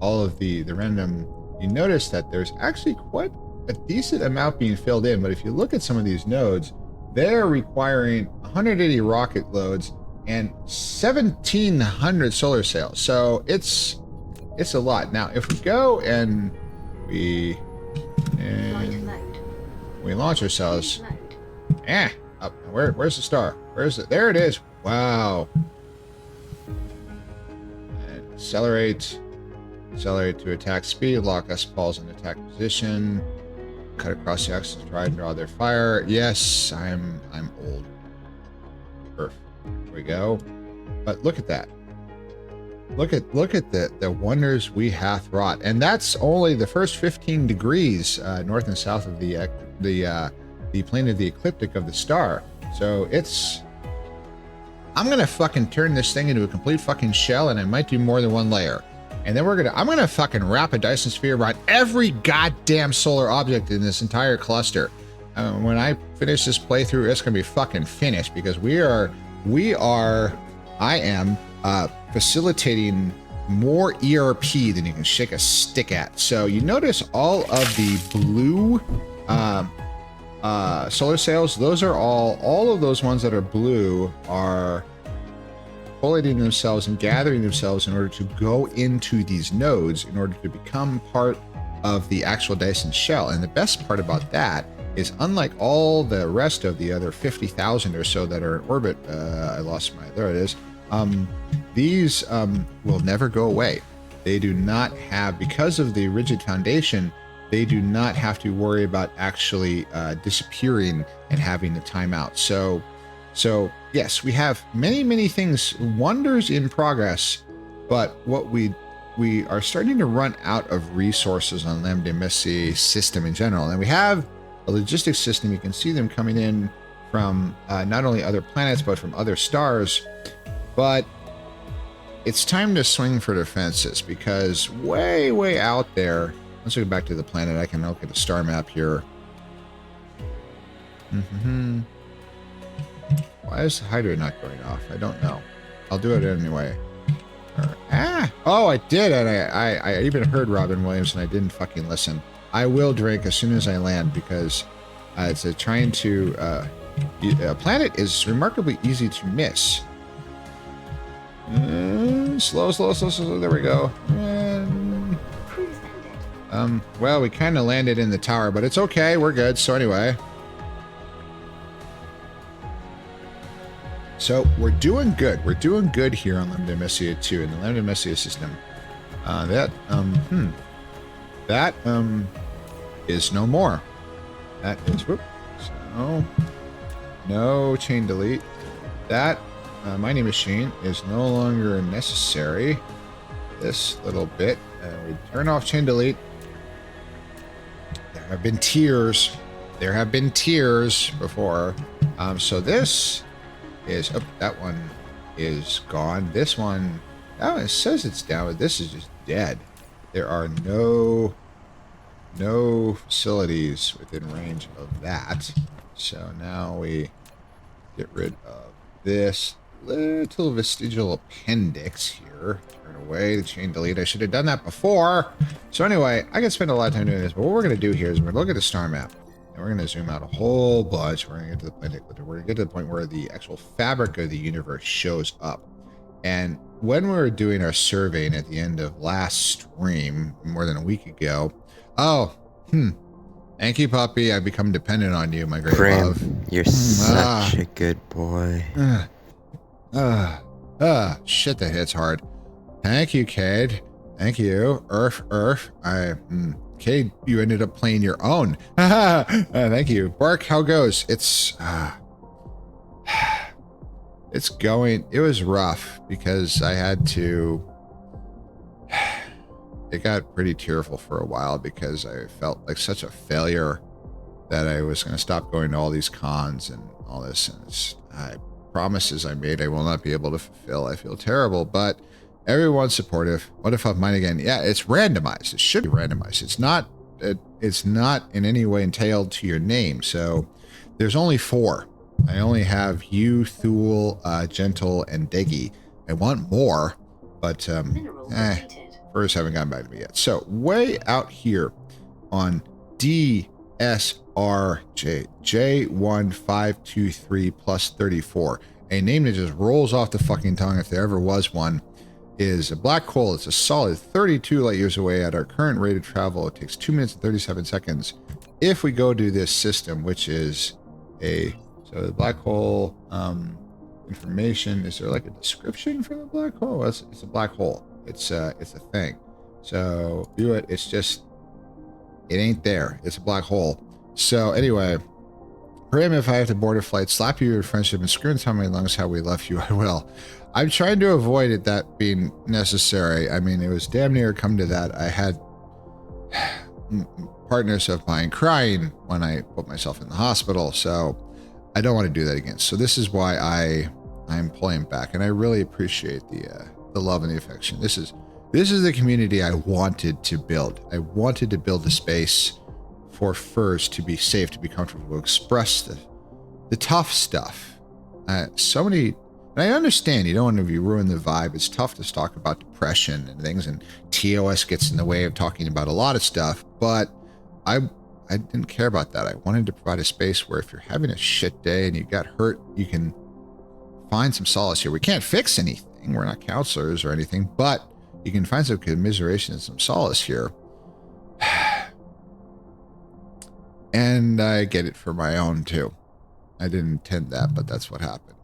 all of the random, you notice that there's actually quite a decent amount being filled in. But if you look at some of these nodes, they're requiring 180 rocket loads and 1,700 solar sails. So it's a lot. Now, if we go and we launch ourselves, up. Where's the star? Where's it? There it is. Wow. And accelerate to attack speed. Lock us balls in attack position. Cut across the axis to try and draw their fire. Yes, I'm old. Perfect. Here we go. But look at that. Look at the wonders we hath wrought, and that's only the first 15 degrees north and south of the plane of the ecliptic of the star. So I'm gonna fucking turn this thing into a complete fucking shell, and I might do more than one layer. And then I'm gonna fucking wrap a Dyson sphere around every goddamn solar object in this entire cluster. When I finish this playthrough, it's gonna be fucking finished, because I am facilitating more ERP than you can shake a stick at. So you notice all of the blue solar sails, those are all of those ones that are blue are collating themselves and gathering themselves in order to go into these nodes in order to become part of the actual Dyson shell. And the best part about that is, unlike all the rest of the other 50,000 or so that are in orbit, there it is. These will never go away. They do not have, because of the rigid foundation, they do not have to worry about actually disappearing and having the timeout. So yes, we have many things, wonders in progress, but what we are starting to run out of resources on Lambda Messier system in general. And we have a logistics system. You can see them coming in from not only other planets, but from other stars. But it's time to swing for the fences, because way out there, let's go back to the planet. I can look at the star map here. Why is the Hydra not going off? I don't know. I'll do it anyway. Oh, I did, and I even heard Robin Williams, and I didn't fucking listen. I will drink as soon as I land, because it's trying to. A planet is remarkably easy to miss. Slow. There we go. Well, we kind of landed in the tower, but it's okay. We're good. So anyway. So we're doing good. We're doing good here on Lambda Messier 2 in the Lambda Messier system. That is no more. That is, so no chain delete. That mining machine is no longer necessary. This little bit, we turn off chain delete. There have been tears. There have been tears before. So this is, that one is gone. This one, oh, it says it's down, but this is just dead. There are no facilities within range of that. So now we get rid of this little vestigial appendix here. Turn away the chain delete. I should have done that before. So anyway, I can spend a lot of time doing this, but what we're going to do here is we're going to look at the star map, and we're going to zoom out a whole bunch. We're going to get to the planet. We're going to get to the point where the actual fabric of the universe shows up. And when we were doing our surveying at the end of last stream, more than a week ago, thank you, puppy. I've become dependent on you, my great Prim, love. you're such a good boy. Shit, that hits hard. Thank you, Cade. Thank you. Earth. Cade, you ended up playing your own. Thank you. Bark, how goes? It's going. It was rough because I had to. It got pretty tearful for a while because I felt like such a failure that I was going to stop going to all these cons and all this. And promises I made I will not be able to fulfill. I feel terrible, but everyone's supportive. What if I'm mine again? Yeah, it's randomized. It should be randomized. It's not in any way entailed to your name. So there's only 4. I only have you, Thule, Gentle, and Deggy. I want more, but for developers haven't gotten back to me yet. So way out here on DSRJ J1523 plus 34, a name that just rolls off the fucking tongue if there ever was one, is a black hole. It's a solid 32 light years away. At our current rate of travel, it takes 2 minutes and 37 seconds. If we go to this system, which is so the black hole information, is there like a description for the black hole? It's a black hole. It's a thing. So view it. It's just, it ain't there. It's a black hole. So anyway, Prim, if I have to board a flight, slap you your friendship, and scream into my lungs how we love you, I will. I'm trying to avoid it that being necessary. I mean, it was damn near come to that. I had partners of mine crying when I put myself in the hospital, so I don't want to do that again. So this is why I'm pulling back, and I really appreciate the love and the affection. This is the community I wanted to build. I wanted to build a space for furs to be safe, to be comfortable, to express the tough stuff. So many. And I understand you don't want to ruin the vibe. It's tough to talk about depression and things, and TOS gets in the way of talking about a lot of stuff, but I didn't care about that. I wanted to provide a space where if you're having a shit day and you got hurt, you can find some solace here. We can't fix anything. We're not counselors or anything, but you can find some commiseration and some solace here. And I get it for my own too. I didn't intend that, but that's what happened.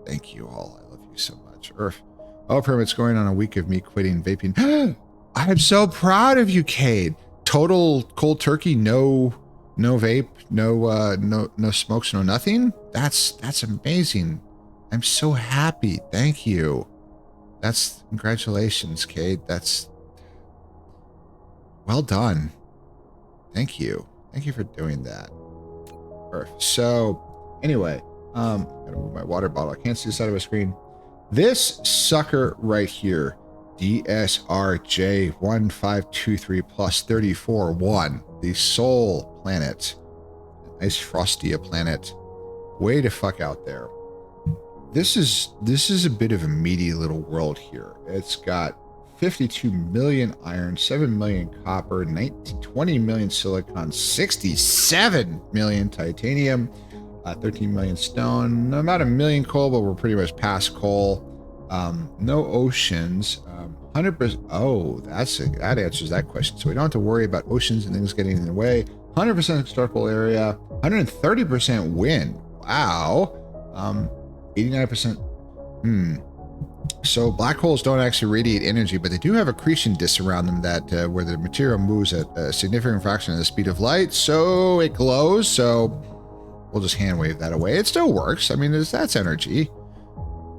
Thank you all. I love you so much. Earth. Oh, Prim, it's going on a week of me quitting vaping. I'm so proud of you, Cade. Total cold turkey, no vape, no smokes, no nothing. That's amazing. I'm so happy. Thank you. That's congratulations, Cade. That's well done. Thank you. Thank you for doing that. Earth. So anyway. Gotta move my water bottle. I can't see the side of my screen. This sucker right here, DSRJ1523 plus 34-1, the Soul planet, nice frosty planet, way to fuck out there. This is a bit of a meaty little world here. It's got 52 million iron, 7 million copper, 20 million silicon, 67 million titanium. 13 million stone, about 1 million coal, but we're pretty much past coal. No oceans. 100%. Oh, that answers that question. So we don't have to worry about oceans and things getting in the way. 100% historical area. 130% wind. Wow. 89%. So black holes don't actually radiate energy, but they do have accretion disks around them that where the material moves at a significant fraction of the speed of light, so it glows. So we'll just hand wave that away. It still works. I mean, that's energy.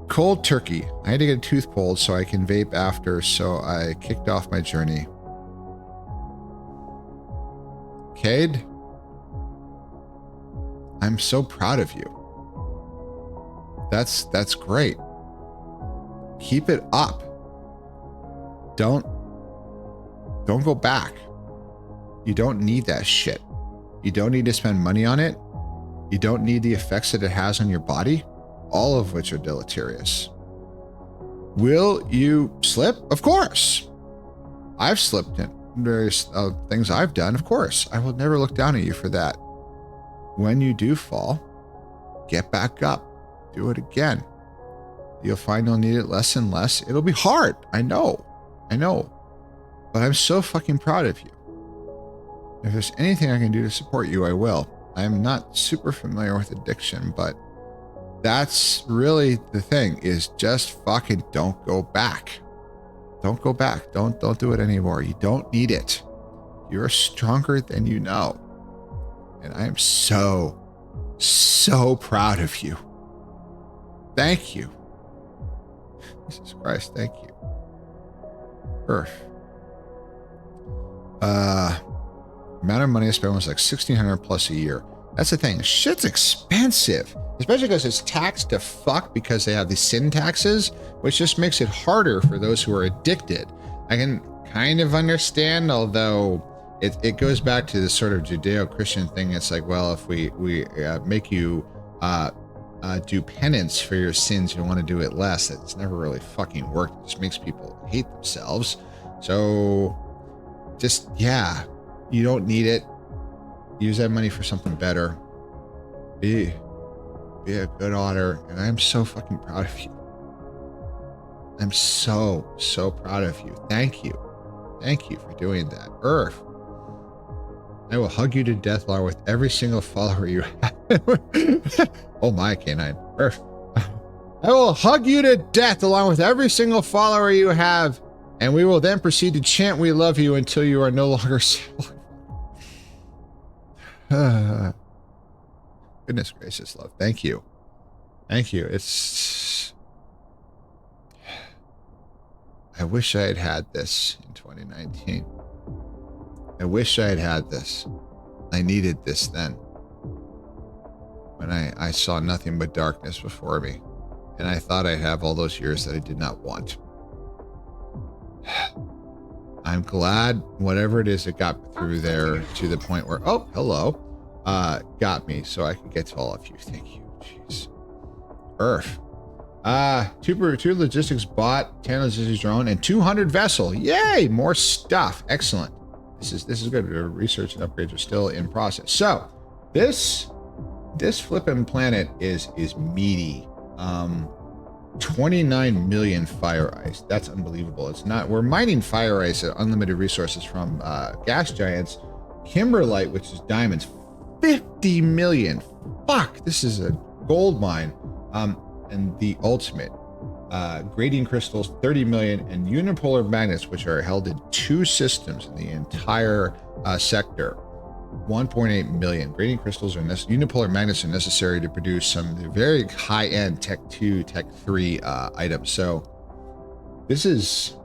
Cold turkey. I had to get a tooth pulled so I can vape after, so I kicked off my journey. Cade, I'm so proud of you. That's great. Keep it up. Don't go back. You don't need that shit. You don't need to spend money on it. You don't need the effects that it has on your body, all of which are deleterious. Will you slip? Of course. I've slipped in various things I've done. Of course. I will never look down at you for that. When you do fall, get back up. Do it again. You'll find you'll need it less and less. It'll be hard. I know. But I'm so fucking proud of you. If there's anything I can do to support you, I will. I am not super familiar with addiction, but that's really the thing, is just fucking don't go back. Don't go back. Don't do it anymore. You don't need it. You're stronger than you know. And I am so proud of you. Thank you. Jesus Christ, thank you. Earth. Amount of money I spent was like $1,600 plus a year. That's the thing. Shit's expensive, especially because it's taxed to fuck because they have these sin taxes, which just makes it harder for those who are addicted. I can kind of understand, although it goes back to the sort of Judeo-Christian thing. It's like, well, if we make you do penance for your sins, you want to do it less. It's never really fucking worked. It just makes people hate themselves. So just, yeah, you don't need it. Use that money for something better. Be a good otter. And I'm so fucking proud of you. I'm so proud of you. Thank you. Thank you for doing that. Earth. I will hug you to death along with every single follower you have. Oh my, K9. Earth. I will hug you to death along with every single follower you have, and we will then proceed to chant "We love you" until you are no longer. Goodness gracious, love. Thank you. Thank you. It's. I wish I had had this in 2019. I wish I had had this. I needed this then. When I saw nothing but darkness before me. And I thought I'd have all those years that I did not want. I'm glad whatever it is that got through there to the point where, oh, hello, got me so I could get to all of you. Thank you. Jeez. Earth. Two logistics bot, 10 logistics drone, and 200 vessel. Yay! More stuff. Excellent. This is good. Research and upgrades are still in process. So this flipping planet is meaty. 29 million fire ice. That's unbelievable. It's not. We're mining fire ice at unlimited resources from gas giants. Kimberlite, which is diamonds, 50 million. Fuck, this is a gold mine. And the ultimate gradient crystals, 30 million, and unipolar magnets, which are held in 2 systems in the entire sector. 1.8 million. Gradient crystals are unipolar magnets are necessary to produce some very high-end Tech 2, Tech 3 items. So this is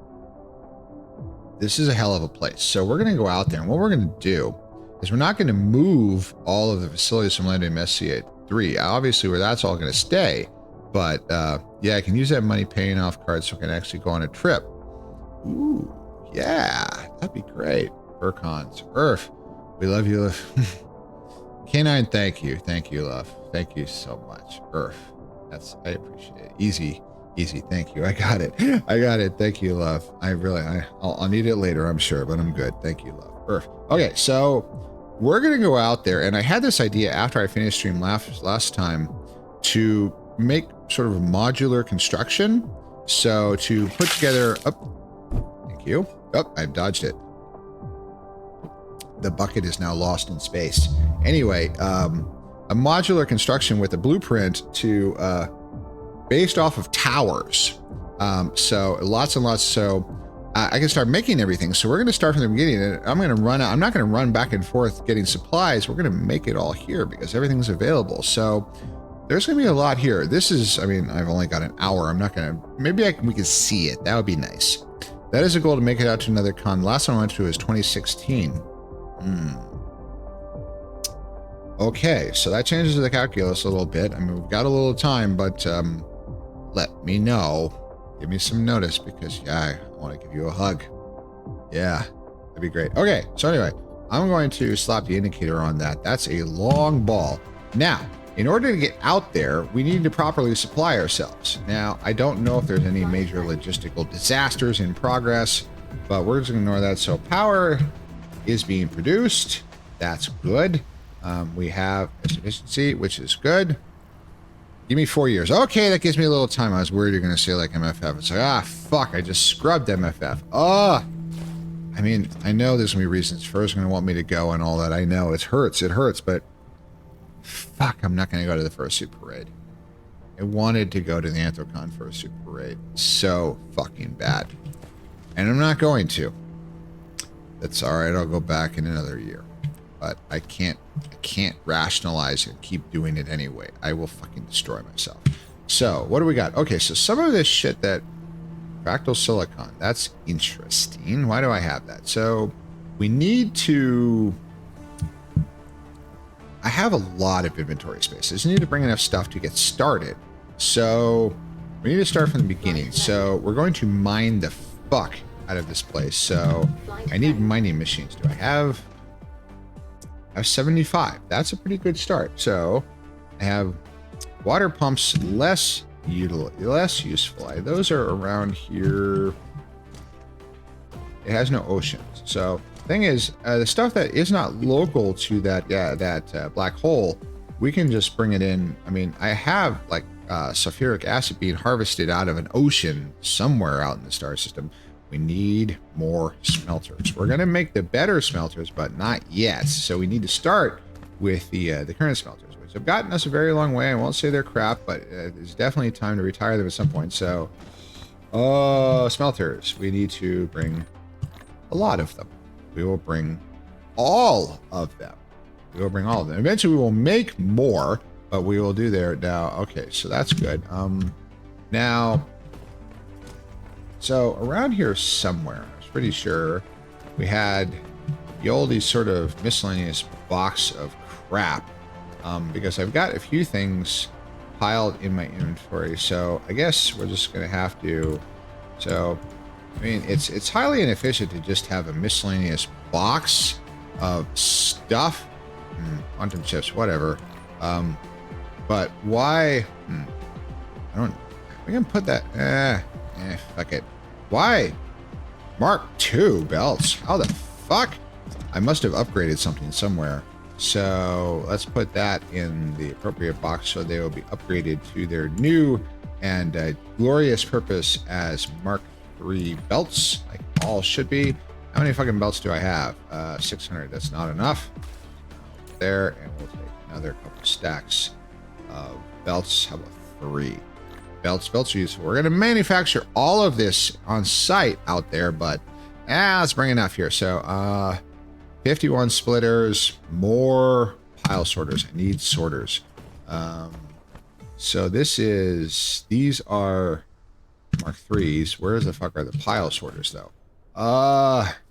a hell of a place. So we're going to go out there, and what we're going to do is we're not going to move all of the facilities from Land MSCA 3. Obviously, where that's all going to stay. But yeah, I can use that money paying off cards so I can actually go on a trip. Ooh, yeah, that'd be great. Burcons, Earth. We love you. K9, thank you. Thank you, love. Thank you so much. Earth. I appreciate it. Easy. Thank you. I got it. Thank you, love. I'll need it later, I'm sure, but I'm good. Thank you, love. Earth. Okay, so we're going to go out there, and I had this idea after I finished stream last time to make sort of a modular construction. So to put together, thank you. I dodged it. The bucket is now lost in space. Anyway, a modular construction with a blueprint to based off of towers. So lots and lots. So I can start making everything. So we're going to start from the beginning, and I'm going to run out. I'm not going to run back and forth getting supplies. We're going to make it all here because everything's available. So there's going to be a lot here. This is, I mean, I've only got an hour. I'm not going to, maybe we can see it. That would be nice. That is a goal to make it out to another con. Last one I went to was 2016. Okay, so that changes the calculus a little bit. I mean, we've got a little time, but let me know. Give me some notice because, yeah, I want to give you a hug. Yeah, that'd be great. Okay, so anyway, I'm going to slap the indicator on that. That's a long ball. Now, in order to get out there, we need to properly supply ourselves. Now, I don't know if there's any major logistical disasters in progress, but we're just going to ignore that. So power is being produced. That's good. We have efficiency, which is good. Give me 4 years. Okay, that gives me a little time. I was worried you're going to say like MFF. It's like, fuck, I just scrubbed MFF. I mean, I know there's going to be reasons. First, going to want me to go and all that. I know it hurts, but fuck, I'm not going to go to the fursuit parade. I wanted to go to the Anthrocon fursuit parade so fucking bad. And I'm not going to. That's all right. I'll go back in another year. But I can't rationalize and keep doing it anyway. I will fucking destroy myself. So, what do we got? Okay, so some of this shit that fractal silicon, that's interesting. Why do I have that? So, we need to... I have a lot of inventory space. I just need to bring enough stuff to get started. So, we need to start from the beginning. So, we're going to mine the fuck out of this place. So, I need mining machines. Do I have 75? That's a pretty good start. So, I have water pumps less useful. Those are around here. It has no oceans. So thing is, the stuff that is not local to that black hole, we can just bring it in. I mean, I have like sulfuric acid being harvested out of an ocean somewhere out in the star system. We need more smelters. We're gonna make the better smelters, but not yet. So we need to start with the current smelters, which have gotten us a very long way. I won't say they're crap, but there's definitely time to retire them at some point. So, smelters. We need to bring a lot of them. We will bring all of them. We will bring all of them. Eventually, we will make more, but we will do there now. Okay, so that's good. Now, so around here somewhere, I was pretty sure we had the oldie sort of miscellaneous box of crap, because I've got a few things piled in my inventory. So I guess we're just gonna have to. So, I mean, it's highly inefficient to just have a miscellaneous box of stuff, quantum chips, whatever. But why? I don't. We can put that. Fuck it. Why? Mark II belts. How the fuck? I must have upgraded something somewhere. So let's put that in the appropriate box so they will be upgraded to their new and glorious purpose as Mark III belts, like all should be. How many fucking belts do I have? 600. That's not enough. There, and we'll take another couple stacks of belts. How about 3? Belts are useful. We're going to manufacture all of this on site out there, but let's bring enough here. So 51 splitters, more pile sorters. I need sorters. So these are Mark IIIs. Where the fuck are the pile sorters though?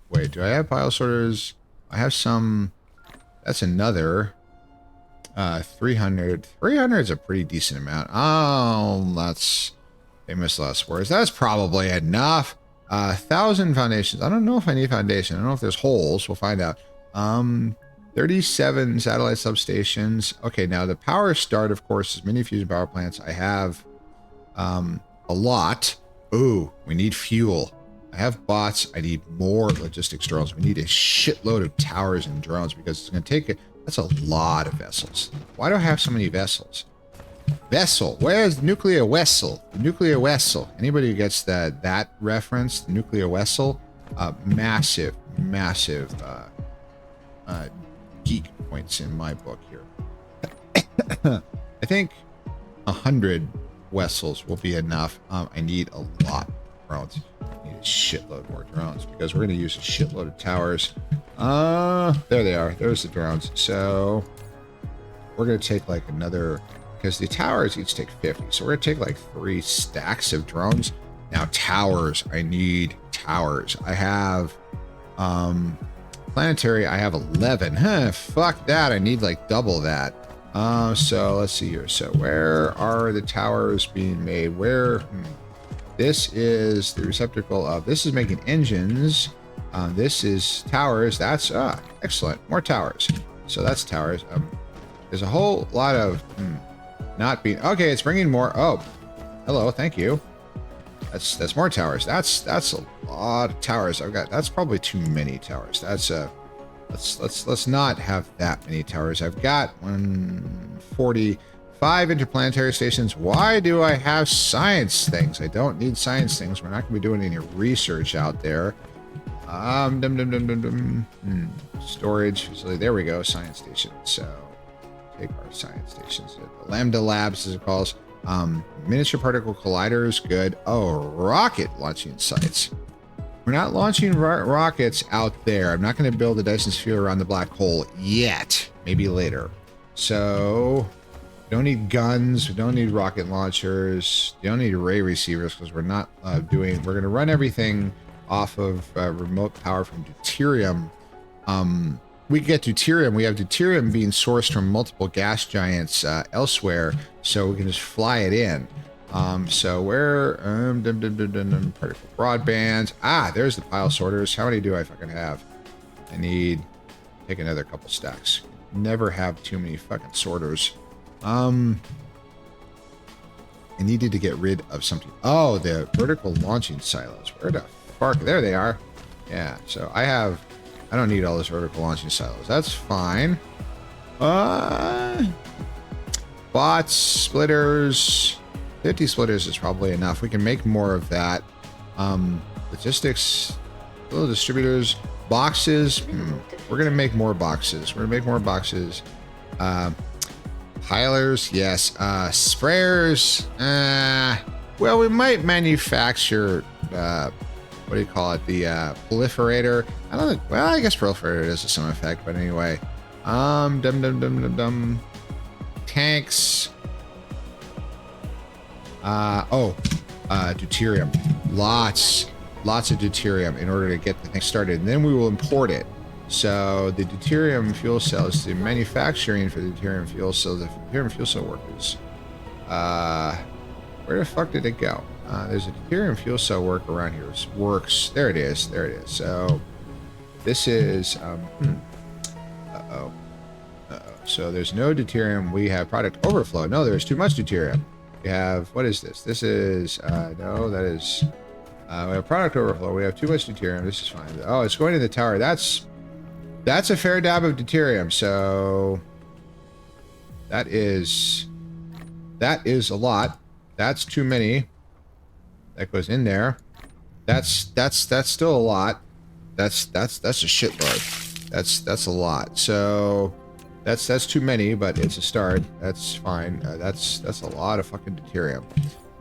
Wait, do I have pile sorters? I have some. That's another 300. 300 is a pretty decent amount. Oh, that's famous last words. That's probably enough. 1,000 foundations. I don't know if I need foundation. I don't know if there's holes. We'll find out. 37 satellite substations. Okay, now the power start, of course, is mini fusion power plants. I have a lot. Ooh, we need fuel. I have bots. I need more logistics drones. We need a shitload of towers and drones because it's going to take that's a lot of vessels. Why do I have so many vessels? Vessel. Where's the nuclear vessel? The nuclear vessel. Anybody who gets that reference, the nuclear vessel, massive geek points in my book here. I think 100 vessels will be enough. I need a lot of drones. I need a shitload more drones because we're going to use a shitload of towers. There they are. There's the drones. So we're going to take like another, because the towers each take 50. So we're going to take like 3 stacks of drones. Now towers, I need towers. I have planetary, I have 11. Fuck that. I need like double that. So let's see here. So where are the towers being made? Where? This is the receptacle of, this is making engines. This is towers. That's excellent. More towers. So that's towers. There's a whole lot of not being, okay, it's bringing more. Oh, hello. Thank you. That's more towers. That's a lot of towers. I've got, that's probably too many towers. That's let's not have that many towers. I've got 145 interplanetary stations. Why do I have science things? I don't need science things. We're not going to be doing any research out there. Storage facility. There we go. Science station. So take our science stations. The Lambda Labs, as it calls. Miniature particle colliders. Good. Oh, rocket launching sites. We're not launching rockets out there. I'm not going to build a Dyson sphere around the black hole yet. Maybe later. So we don't need guns. We don't need rocket launchers. We don't need array receivers because we're not we're going to run everything off of remote power from deuterium. We get deuterium. We have deuterium being sourced from multiple gas giants elsewhere, so we can just fly it in. So where particle broadbands. There's the pile sorters. How many do I fucking have? I need take another couple stacks. Never have too many fucking sorters. I needed to get rid of something. Oh, the vertical launching silos. Where the fuck? There they are. Yeah, so I don't need all those vertical launching silos. That's fine. Bots, splitters. 50 splitters is probably enough. We can make more of that. Logistics, little distributors, boxes. We're gonna make more boxes. We're gonna make more boxes. Pilers, yes. Sprayers. Well, we might manufacture. What do you call it? The proliferator. I don't think. Well, I guess proliferator does to some effect, but anyway. Tanks. Deuterium. Lots of deuterium in order to get the thing started, and then we will import it. So the deuterium fuel cells, the manufacturing for the deuterium fuel cells, the deuterium fuel cell workers. Where the fuck did it go? There's a deuterium fuel cell work around here. It works. There it is. There it is. So this is. So there's no deuterium. We have product overflow. No, there's too much deuterium. We have, what is this? This is, no, that is, we have product overflow. We have too much deuterium. This is fine. Oh, it's going to the tower. That's a fair dab of deuterium. So that is a lot. That's too many. That goes in there. That's still a lot. That's a shitload. That's a lot. So that's too many, but it's a start. That's fine. That's a lot of fucking deuterium.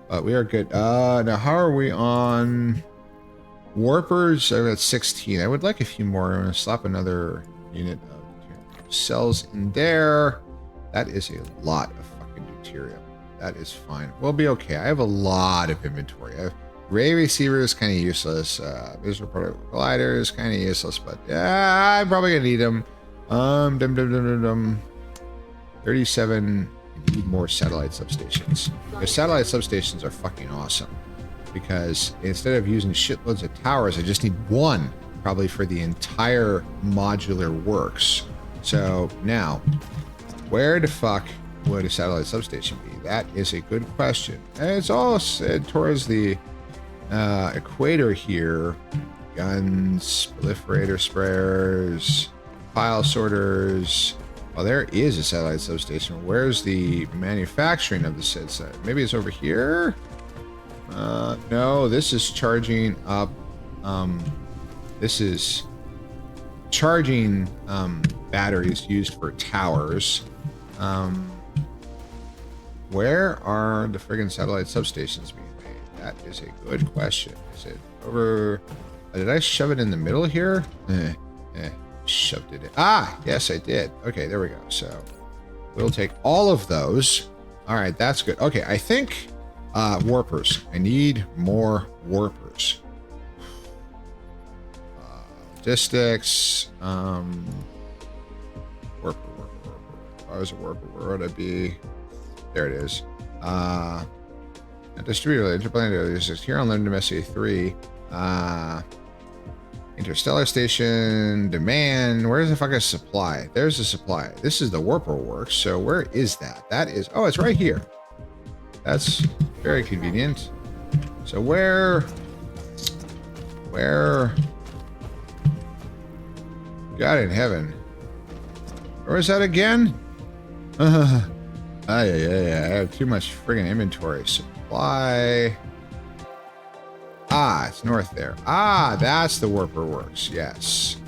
But we are good. Now how are we on warpers? I've got 16. I would like a few more. I'm gonna slap another unit of deuterium cells in there. That is a lot of fucking deuterium. That is fine. We'll be okay. I have a lot of inventory. I have ray receivers, kind of useless. Visual protocol gliders, kind of useless, but yeah, I'm probably gonna need them. 37. I need more satellite substations. The satellite substations are fucking awesome because instead of using shitloads of towers, I just need one, probably for the entire modular works. So now, where the fuck would a satellite substation be? That is a good question. And it's all towards the equator here. Guns, proliferator sprayers, pile sorters. Well, there is a satellite substation. Where's the manufacturing of the said set? Maybe it's over here? No, this is charging up. This is charging batteries used for towers. Where are the friggin' satellite substations being made? That is a good question. Is it over? Did I shove it in the middle here? Shoved it in. Ah, yes, I did. Okay, there we go. So we'll take all of those. All right, that's good. Okay, I think warpers. I need more warpers. Logistics. Warper. I was a warper. Where would I be? There it is. Distributor, interplanetary logistics. Here on London SA3. Interstellar station, demand. Where's the fucking supply? There's the supply. This is the warper works. So where is that? That is, oh, it's right here. That's very convenient. So where, God in heaven. Where is that again? Yeah. I have too much friggin' inventory. Supply. Ah, it's north there. Ah, that's the warper works. Yes.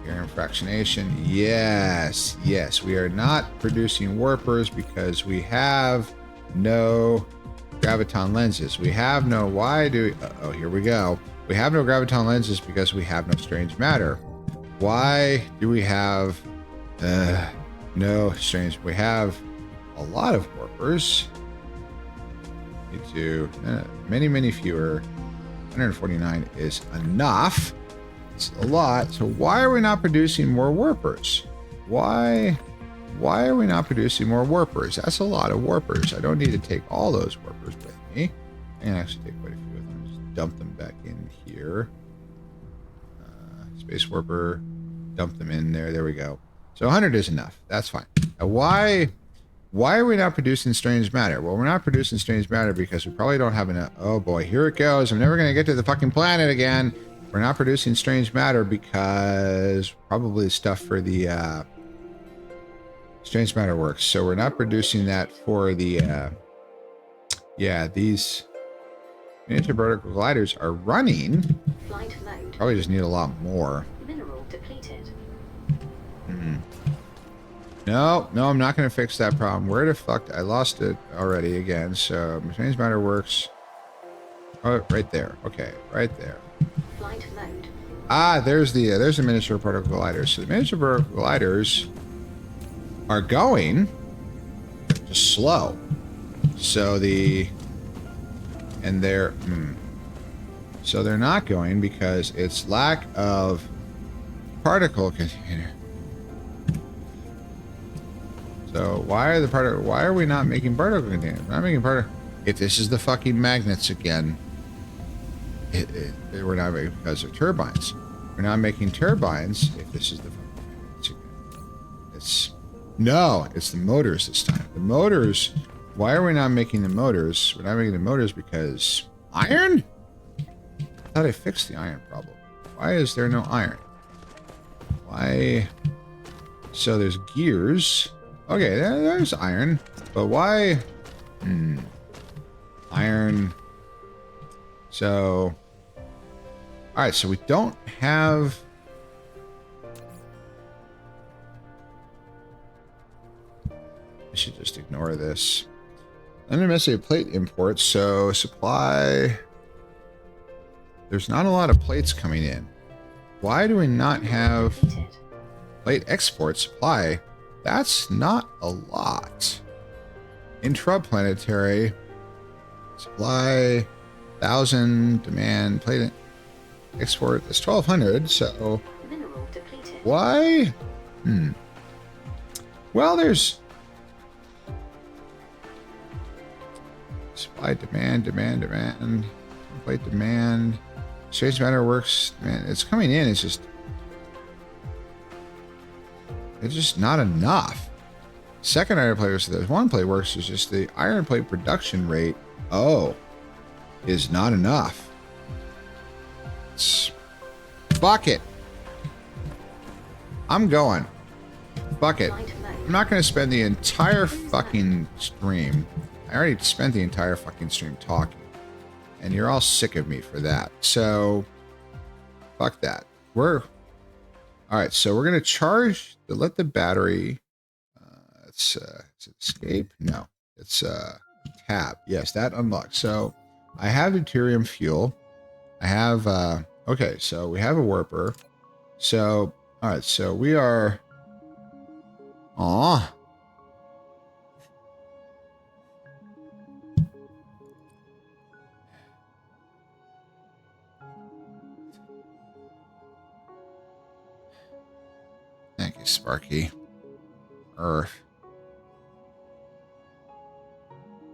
Here in fractionation. Yes. Yes. We are not producing warpers because we have no graviton lenses. We have no. Why do we, oh, here we go. We have no graviton lenses because we have no strange matter. Why do we have no strange? We have a lot of warpers. Need to many fewer. 149 is enough. It's a lot. So why are we not producing more warpers? Why are we not producing more warpers? That's a lot of warpers. I don't need to take all those warpers with me. I can actually take quite a few of them. Just dump them back in here. Space warper. Dump them in there. There we go. So 100 is enough. That's fine. Now why are we not producing strange matter? Well, we're not producing strange matter because we probably don't have enough. Oh boy, here it goes. I'm never going to get to the fucking planet again. We're not producing strange matter because probably stuff for the strange matter works. So we're not producing that for the yeah, these miniature vertical gliders are running. Flight mode. Probably just need a lot more. Mineral depleted. No, I'm not going to fix that problem. Where the fuck? I lost it already again. So strange matter works. Oh, right there. Okay, right there. Flight mode. Ah, there's the miniature particle gliders. So the miniature particle gliders are going just slow. So so they're not going because it's lack of particle container. So why are we not making particle containers? We're not making particle. If this is the fucking magnets again. We're not making because of turbines. We're not making turbines if this is the it's the motors this time. The motors, why are we not making the motors? We're not making the motors because iron? I thought I fixed the iron problem. Why is there no iron? Why? So there's gears. Okay, there's iron. But why? Iron. So alright, so we don't have... I should just ignore this. Unnecessary plate imports, so supply... There's not a lot of plates coming in. Why do we not have plate export supply? That's not a lot. Intraplanetary supply, 1,000 demand plate export is 1,200. So Mineral depleted. why? Well, there's supply, demand, plate demand. Strange matter works. Man, it's coming in. It's just not enough. Second iron plate, so there's one plate works. Is just the iron plate production rate. Oh, is not enough. Fuck it. I'm going. Fuck it. I'm not going to spend the entire fucking stream. I already spent the entire fucking stream talking. And you're all sick of me for that. So, fuck that. Alright, so we're going to charge, let the battery, it's escape? No, it's tab. Yes, that unlocks. So, I have deuterium fuel. I have, okay, so we have a warper. So, alright, so we are, thank you, Sparky. Earth.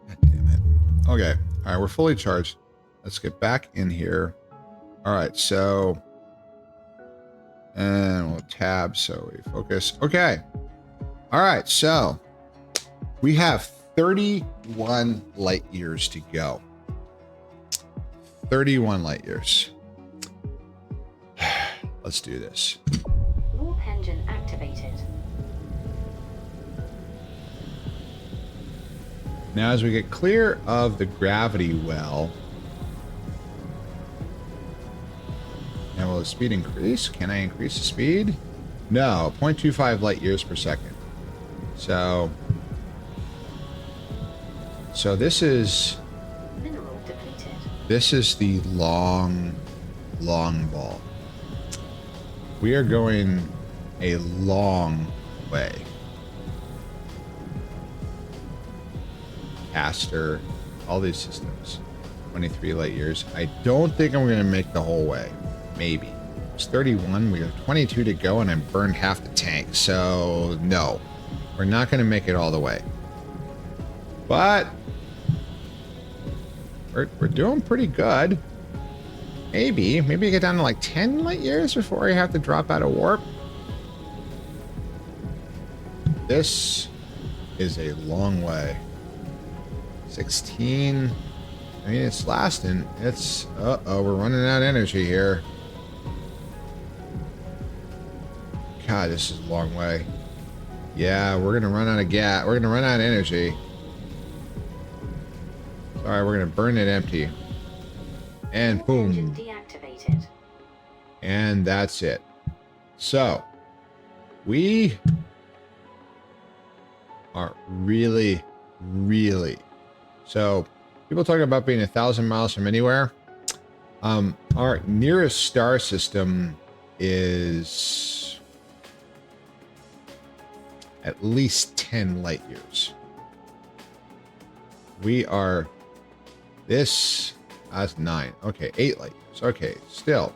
God damn it. Okay. All right, we're fully charged. Let's get back in here. All right, so... And we'll tab so we focus. Okay. All right, so... We have 31 light years to go. 31 light years. Let's do this. Warp engine activated. Now, as we get clear of the gravity well, now will the speed increase? Can I increase the speed? No, 0.25 light years per second. So this is Mineral depleted. this is the long ball. We are going a long way. Aster, all these systems, 23 light years. I don't think I'm going to make the whole way. Maybe. It's 31. We have 22 to go, and I burned half the tank. So, no. We're not going to make it all the way. But we're doing pretty good. Maybe get down to like 10 light years before I have to drop out of warp. This is a long way. 16. I mean, it's lasting. It's... Uh-oh, we're running out of energy here. God, this is a long way. Yeah, we're gonna run out of gas. We're gonna run out of energy. Sorry, we're gonna burn it empty. And boom. Engine deactivated. And that's it. So, we are really, really... So, people talking about being 1,000 miles from anywhere. Our nearest star system is at least 10 light years. We are... This... That's 9. Okay, 8 light years. Okay, still.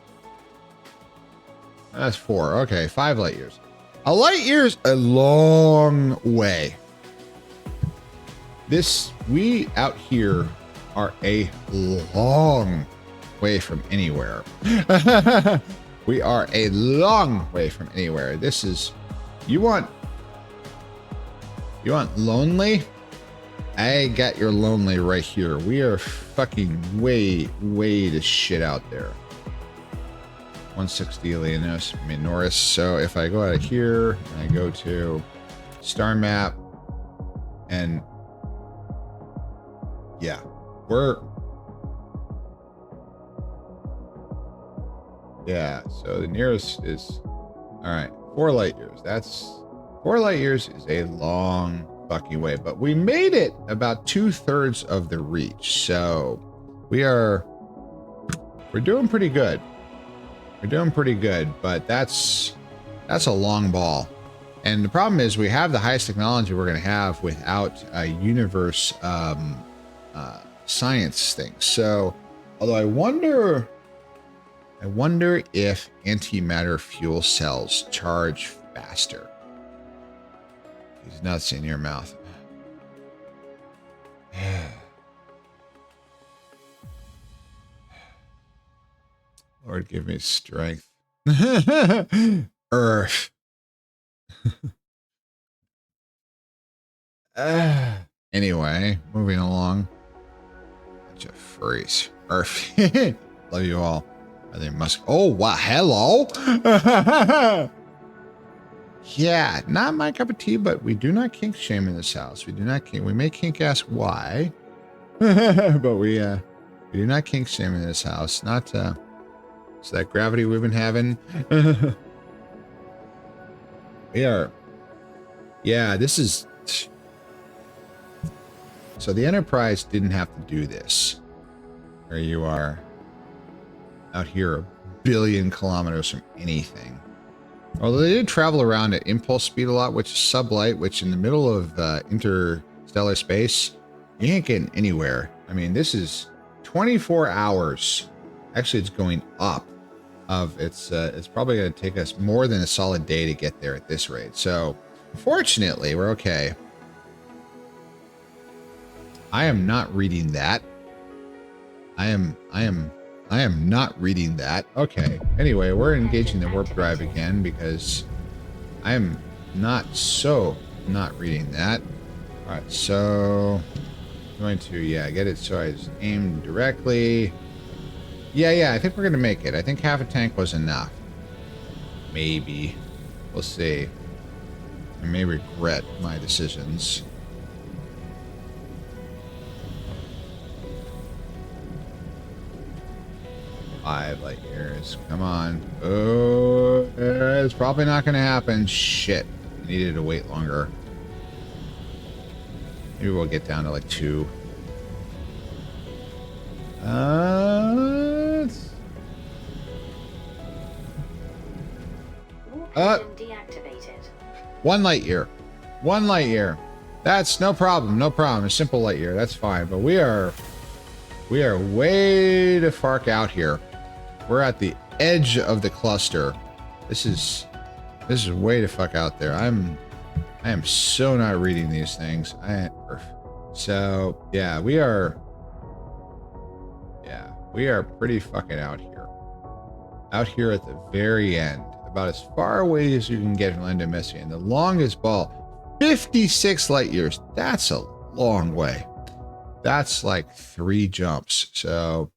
That's 4. Okay, 5 light years. A light year's a long way. We out here are a long way from anywhere. We are a long way from anywhere. This is, you want lonely? I got your lonely right here. We are fucking way to shit out there. 160 Leonis Minoris. So if I go out of here and I go to star map, and yeah, so the nearest is, all right, 4 light years. That's 4 light years is a long fucking way, but we made it about 2/3 of the reach. So we're doing pretty good. We're doing pretty good, but that's a long ball. And the problem is we have the highest technology we're going to have without a universe science thing. So, although I wonder if antimatter fuel cells charge faster. These nuts in your mouth. Lord, give me strength. Earth. Anyway, moving along. Bunch of furries. Earth. Love you all. Are they musk? Oh, wow. Hello. Yeah, not my cup of tea, but we do not kink shame in this house. We do not kink. We may kink ask why, but we do not kink shame in this house. Not so that gravity we've been having. We are. Yeah, this is. So the Enterprise didn't have to do this. There you are. Out here, 1 billion kilometers from anything. Although they did travel around at impulse speed a lot, which is sublight, which in the middle of interstellar space, you ain't getting anywhere. I mean, this is 24 hours. Actually, it's going up. It's probably going to take us more than a solid day to get there at this rate. So, fortunately, we're okay. I am not reading that. I am not reading that. Okay. Anyway, we're engaging the warp drive again because I am not reading that. All right. So I'm going to, get it. So I just aim directly. Yeah. I think we're going to make it. I think half a tank was enough. Maybe. We'll see. I may regret my decisions. Five light years. Come on. Oh, it's probably not going to happen. Shit. I needed to wait longer. Maybe we'll get down to like 2. Deactivated. 1 light year. 1 light year. That's no problem. No problem. A simple light year. That's fine. But we are way the fuck out here. We're at the edge of the cluster. This is way the fuck out there. I am so not reading these things. So yeah, we are pretty fucking out here. Out here at the very end. About as far away as you can get from London Messier. And the longest ball, 56 light years. That's a long way. That's like 3 jumps. So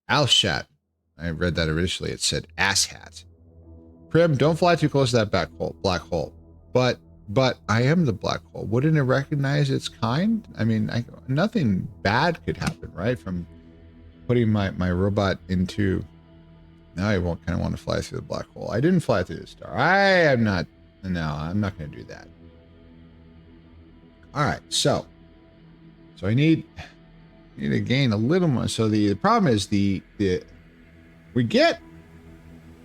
Alshat, I read that originally. It said asshat. Prim, don't fly too close to that black hole. But I am the black hole. Wouldn't it recognize its kind? I mean, nothing bad could happen, right? From putting my robot into. Now I won't kind of want to fly through the black hole. I didn't fly through the star. I'm not going to do that. All right, so I need to gain a little more. So the problem is we get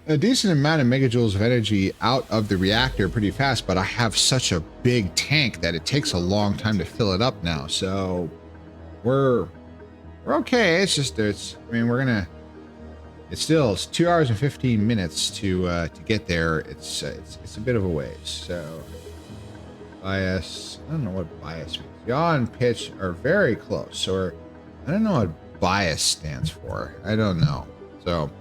a decent amount of megajoules of energy out of the reactor pretty fast, but I have such a big tank that it takes a long time to fill it up now. So we're okay. It's just it's 2 hours and 15 minutes to get there. It's a bit of a ways. So bias, I don't know what bias means. Yaw and pitch are very close, or I don't know what bias stands for. I don't know. So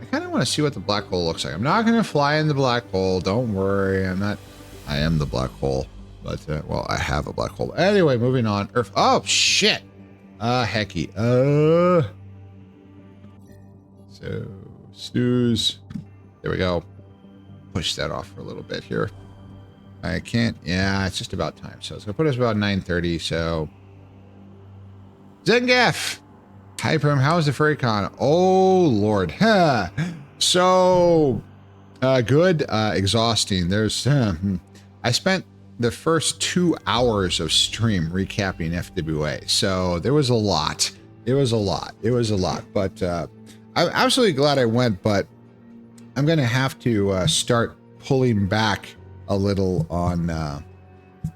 I kind of want to see what the black hole looks like. I'm not going to fly in the black hole. Don't worry. I am the black hole, but well, I have a black hole. Anyway, moving on. Earth. Oh shit. Hecky. So snooze. There we go. Push that off for a little bit here. I can't. Yeah, it's just about time. So it's gonna put us about 9:30. So Zengaf. Hi Prim, how's the FurryCon? Oh Lord. Huh. So good. Exhausting. There's. I spent the first 2 hours of stream recapping FWA. So there was a lot. It was a lot. But I'm absolutely glad I went. But I'm gonna have to start pulling back a little on.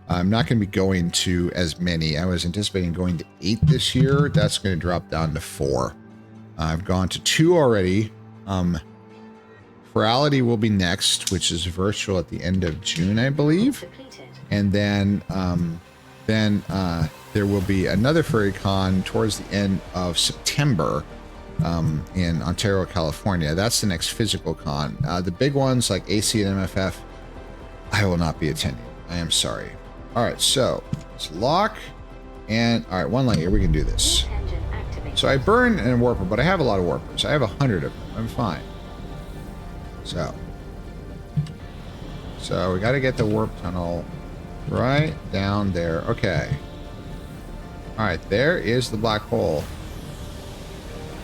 I'm not going to be going to as many. I was anticipating going to 8 this year. That's going to drop down to 4. I've gone to 2 already. Virality will be next, which is virtual at the end of June, I believe. And then there will be another FurryCon towards the end of September in Ontario, California. That's the next physical con. The big ones like AC and MFF, I will not be attending. I am sorry. All right, so let's lock. And all right, one light here. We can do this. So I burn a warper, but I have a lot of warpers. I have 100 of them. I'm fine. So we got to get the warp tunnel right down there. Okay. All right, there is the black hole.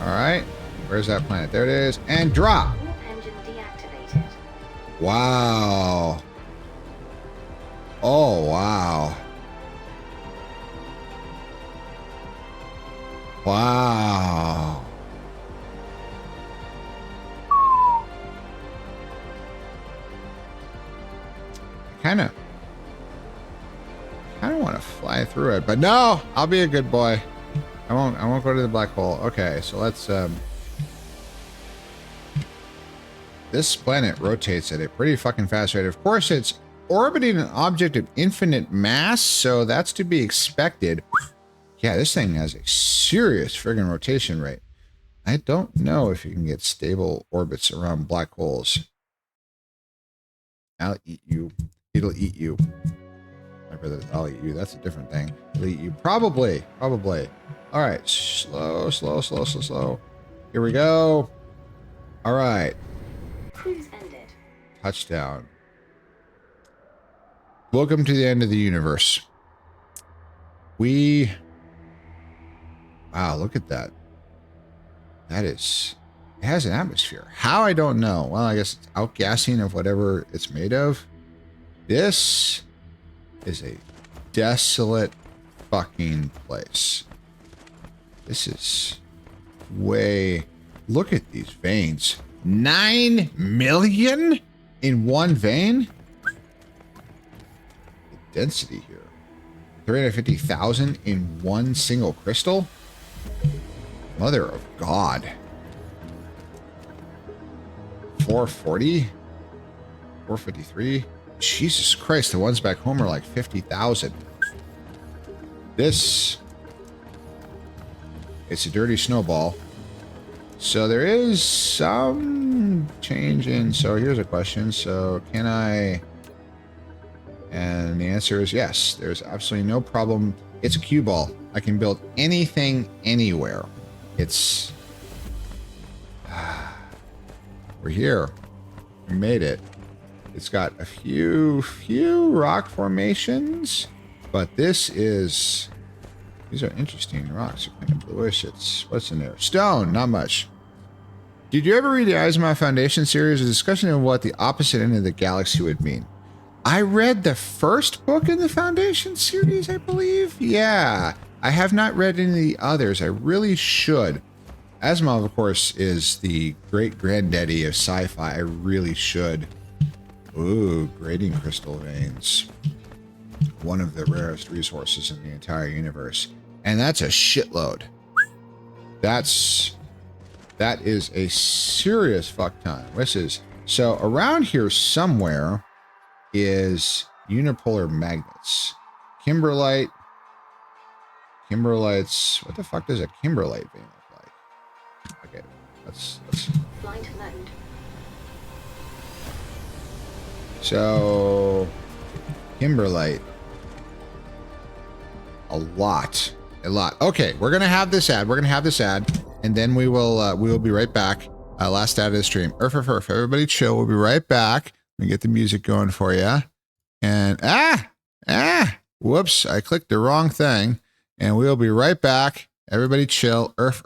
All right, where's that planet? There it is. And drop. Engine deactivated. Wow. Oh, wow. Wow. Kind of want to fly through it, but no, I'll be a good boy. I won't go to the black hole. Okay, so let's this planet rotates at a pretty fucking fast rate. Of course, it's orbiting an object of infinite mass, so that's to be expected. Yeah, this thing has a serious friggin' rotation rate. I don't know if you can get stable orbits around black holes. I'll eat you. It'll eat you. My brother, I'll eat you. That's a different thing. It'll eat you. Probably. All right. Slow. Here we go. All right. Cruise ended. Touchdown. Welcome to the end of the universe. Wow, look at that. It has an atmosphere. How, I don't know. Well, I guess it's outgassing of whatever it's made of. This is a desolate fucking place. This is way... Look at these veins. 9 million in one vein? The density here. 350,000 in one single crystal? Mother of God. 440? 453? Jesus Christ, the ones back home are like 50,000. It's a dirty snowball. So there is some change in, so here's a question. So can I, and the answer is yes. There's absolutely no problem. It's a cue ball. I can build anything, anywhere. We're here. We made it. It's got a few rock formations, but these are interesting rocks. They're kind of bluish. What's in there? Stone, not much. Did you ever read the Asimov Foundation series? A discussion of what the opposite end of the galaxy would mean. I read the first book in the Foundation series, I believe. Yeah. I have not read any of the others. I really should. Asimov, of course, is the great granddaddy of sci-fi. I really should. Ooh, grading crystal veins. One of the rarest resources in the entire universe. And that's a shitload. That is a serious fuck ton. This is so around here somewhere is unipolar magnets. Kimberlites. What the fuck does a kimberlite vein look like? Okay, let's Flight mode. So kimberlite. A lot. Okay, we're gonna have this ad. And then we will be right back. Last ad of the stream. Earth. Everybody chill. We'll be right back. Let me get the music going for you. And whoops, I clicked the wrong thing. And we'll be right back. Everybody chill. Earth.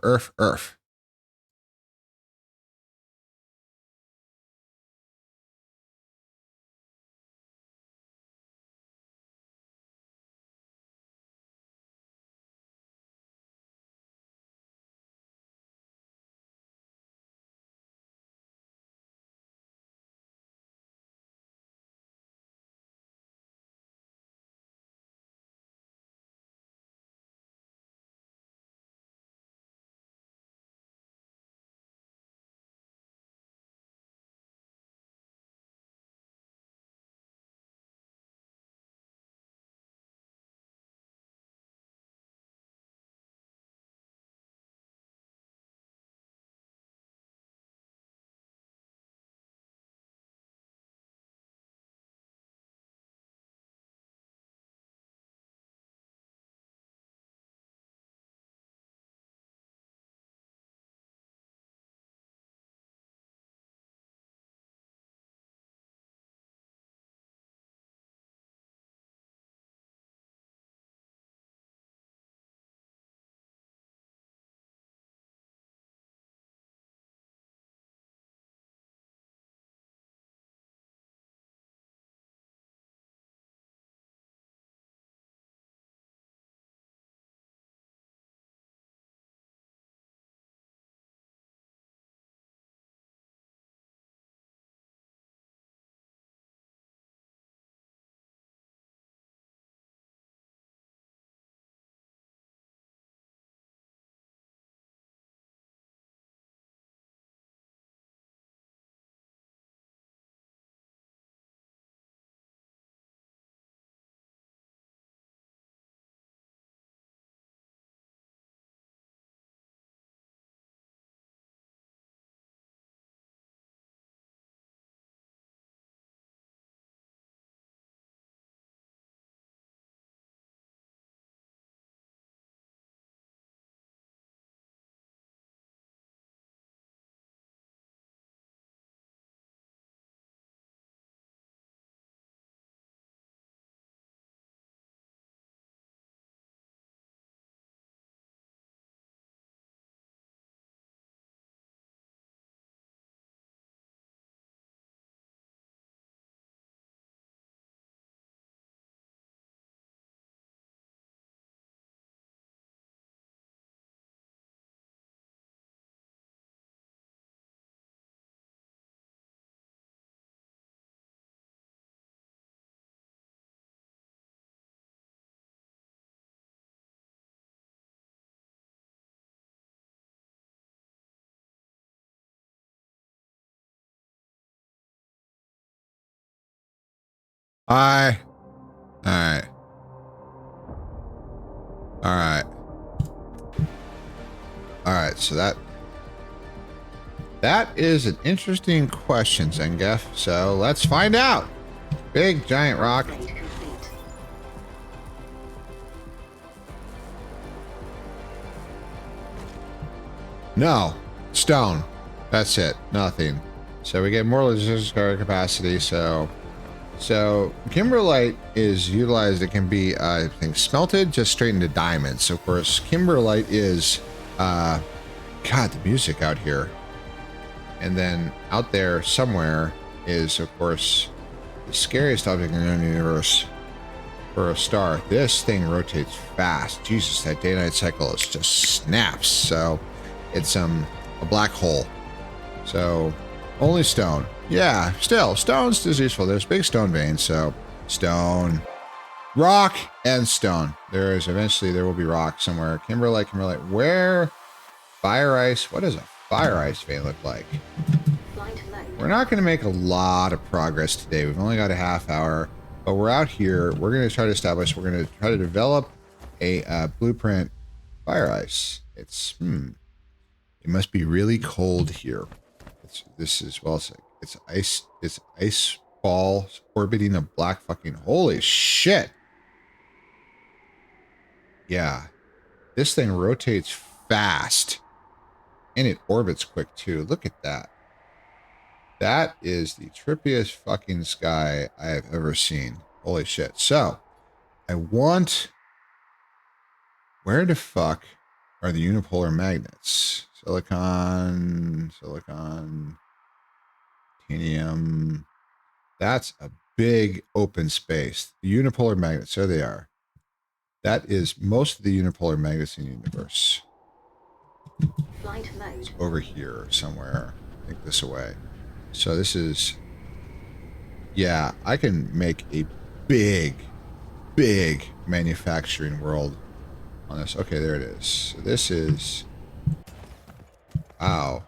All right. So that is an interesting question, Zengef. So let's find out. Big giant rock. Upgrade complete. No. Stone. That's it. Nothing. So we get more logistics capacity. So kimberlite is utilized. It can be, I think, smelted just straight into diamonds. So of course, kimberlite is, God, the music out here. And then out there somewhere is, of course, the scariest object in the universe for a star. This thing rotates fast. Jesus, that day-night cycle is just snaps. So it's a black hole. So only stone. Yeah, still, stone's is useful. There's big stone veins, so stone, rock, and stone. There will be rock somewhere. Kimberlite. Where? Fire ice. What does a fire ice vein look like? We're not going to make a lot of progress today. We've only got a half hour, but we're out here. We're going to try to we're going to try to develop a blueprint fire ice. It must be really cold here. It's ice balls orbiting a black fucking, holy shit. Yeah. This thing rotates fast and it orbits quick too. Look at that. That is the trippiest fucking sky I have ever seen. Holy shit. So where the fuck are the unipolar magnets? Silicon, titanium. That's a big open space. The unipolar magnets, there they are. That is most of the unipolar magnets in the universe. It's over here somewhere. Take this away. So this is, yeah, I can make a big manufacturing world on this. Okay, there it is. So this is, wow.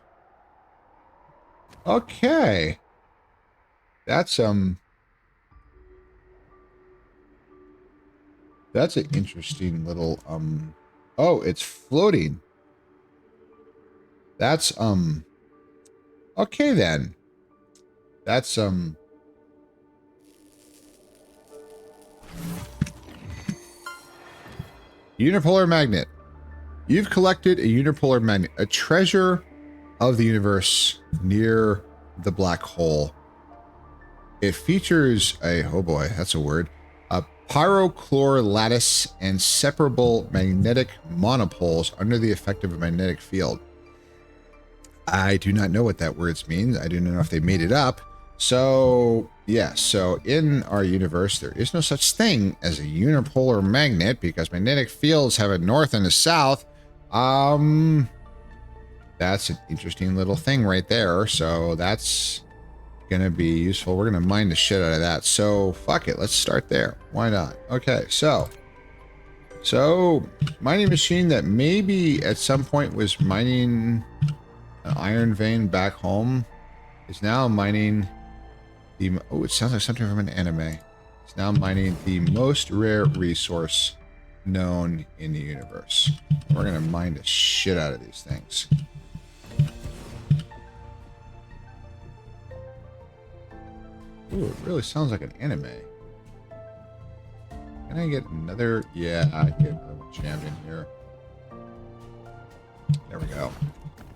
Okay. That's an interesting little, oh, it's floating. That's, okay then. That's, unipolar magnet. You've collected a unipolar magnet, a treasure of the universe near the black hole. It features oh boy, that's a word, a pyrochlor lattice and separable magnetic monopoles under the effect of a magnetic field. I do not know what that word means. I do not know if they made it up. So, yeah, so in our universe, there is no such thing as a unipolar magnet because magnetic fields have a north and a south. That's an interesting little thing right there. So that's going to be useful. We're going to mine the shit out of that. So, fuck it. Let's start there. Why not? Okay, so mining machine that maybe at some point was mining an iron vein back home is now mining the, oh, it sounds like something from an anime. It's now mining the most rare resource known in the universe. We're going to mine the shit out of these things. Ooh, it really sounds like an anime. Can I get another? Yeah, I get another one jammed in here. There we go.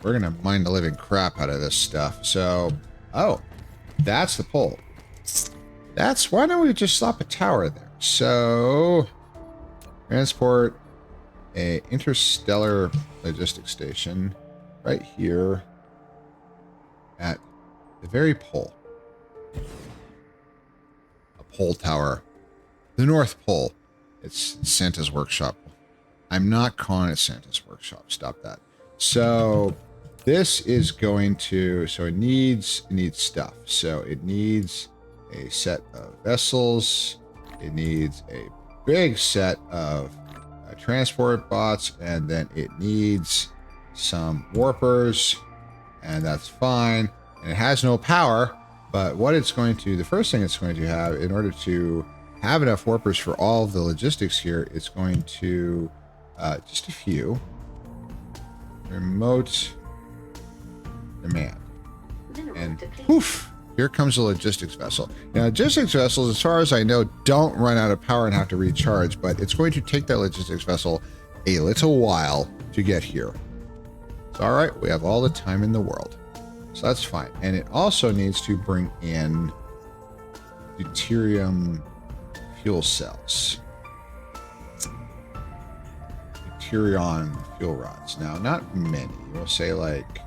We're going to mine the living crap out of this stuff. So, oh, that's the pole. Why don't we just slap a tower there? So, transport a interstellar logistics station right here at the very pole. A pole tower. The North Pole. It's Santa's workshop. I'm not calling it Santa's workshop. Stop that. So this is going to, so it needs stuff. So it needs a set of vessels. It needs a big set of transport bots, and then it needs some warpers, and that's fine. And it has no power, but what it's going to, the first thing it's going to have, in order to have enough warpers for all of the logistics here, it's going to, just a few, remote demand. And poof, here comes a logistics vessel. Now, logistics vessels, as far as I know, don't run out of power and have to recharge, but it's going to take that logistics vessel a little while to get here. It's all right. We have all the time in the world. So that's fine. And it also needs to bring in deuterium fuel cells. Deuterium fuel rods. Now, not many. We'll say like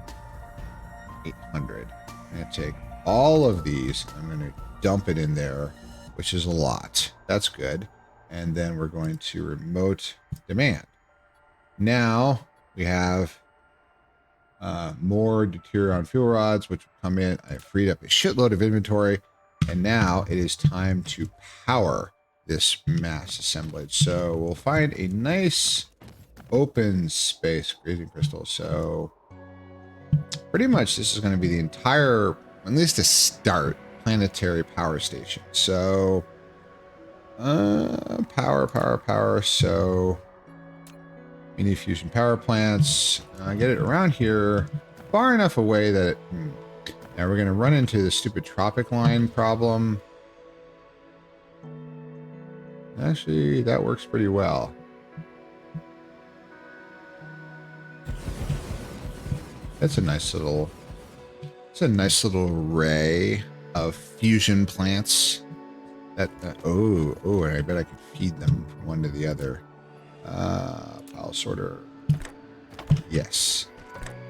800. I'm going to take all of these. I'm going to dump it in there, which is a lot. That's good. And then we're going to remote demand. Now we have more deuterium fuel rods, which will come in. I freed up a shitload of inventory. And now it is time to power this mass assemblage. So we'll find a nice open space grazing crystal. So pretty much this is going to be the entire, at least to start, planetary power station. So power. So mini fusion power plants. Get it around here far enough away that it, now we're going to run into the stupid tropic line problem. Actually, that works pretty well. That's a nice little, array of fusion plants. And I bet I could feed them from one to the other. Pile sorter. Yes.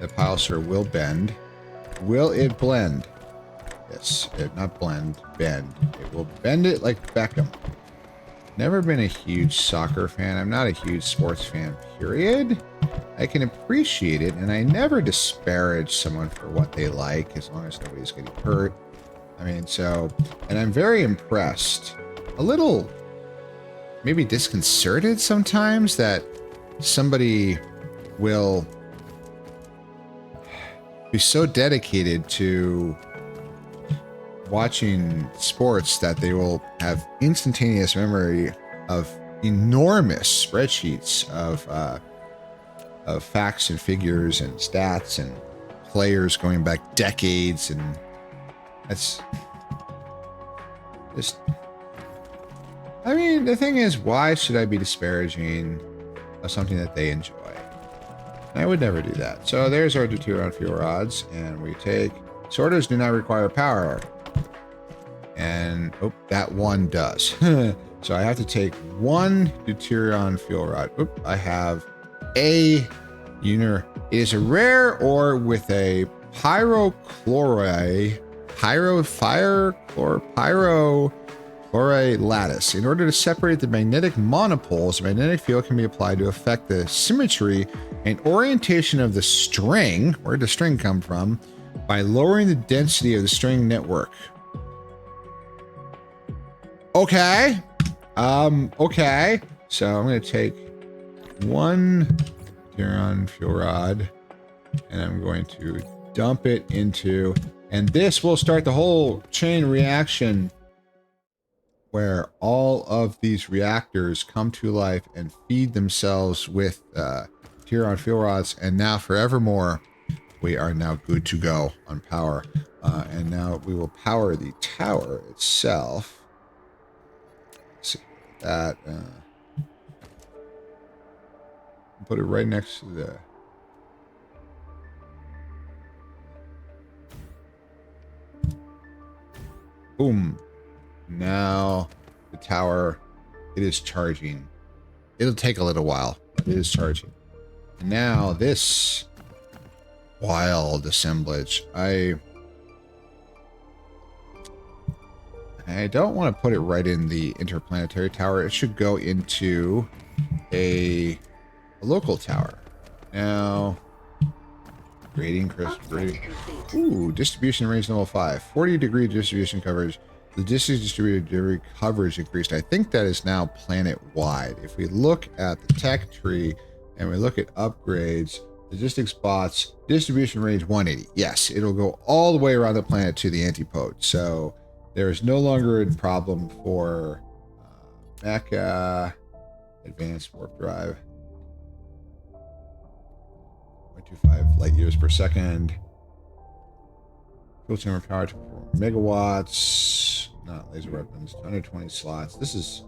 The pile sorter will bend. Will it blend? Yes. Not blend, bend. It will bend it like Beckham. Never been a huge soccer fan. I'm not a huge sports fan, period. I can appreciate it, and I never disparage someone for what they like as long as nobody's getting hurt. I mean, so, and I'm very impressed. A little, maybe disconcerted sometimes that somebody will be so dedicated to watching sports that they will have instantaneous memory of enormous spreadsheets of facts and figures and stats and players going back decades, and that's just, I mean, the thing is, why should I be disparaging of something that they enjoy? I would never do that. So there's our deuterium fuel rods, and we take, sorters do not require power. And, oh, that one does. So I have to take one deuterium fuel rod. Oop, I have a unit. It is a rare ore with a pyrochloride lattice. In order to separate the magnetic monopoles, the magnetic field can be applied to affect the symmetry and orientation of the string. Where did the string come from? By lowering the density of the string network. Okay. Okay. So I'm going to take one deuterium fuel rod and I'm going to dump it into, and this will start the whole chain reaction where all of these reactors come to life and feed themselves with deuterium fuel rods, and now forevermore we are now good to go on power. And now we will power the tower itself. Let's see that. Put it right next to the. Boom. Now the tower, it is charging. It'll take a little while, but it is charging. And now this wild assemblage. I don't want to put it right in the interplanetary tower. It should go into a local tower. Now, grading crystal. Ooh, distribution range level 5. 40-degree distribution coverage. The distance distributed coverage increased. I think that is now planet-wide. If we look at the tech tree and we look at upgrades, logistic spots, distribution range 180. Yes, it'll go all the way around the planet to the antipode. So there is no longer a problem for mecha advanced warp drive. 0.25 light years per second. Fuel chamber power to 4 megawatts. Not laser weapons. 120 slots. This is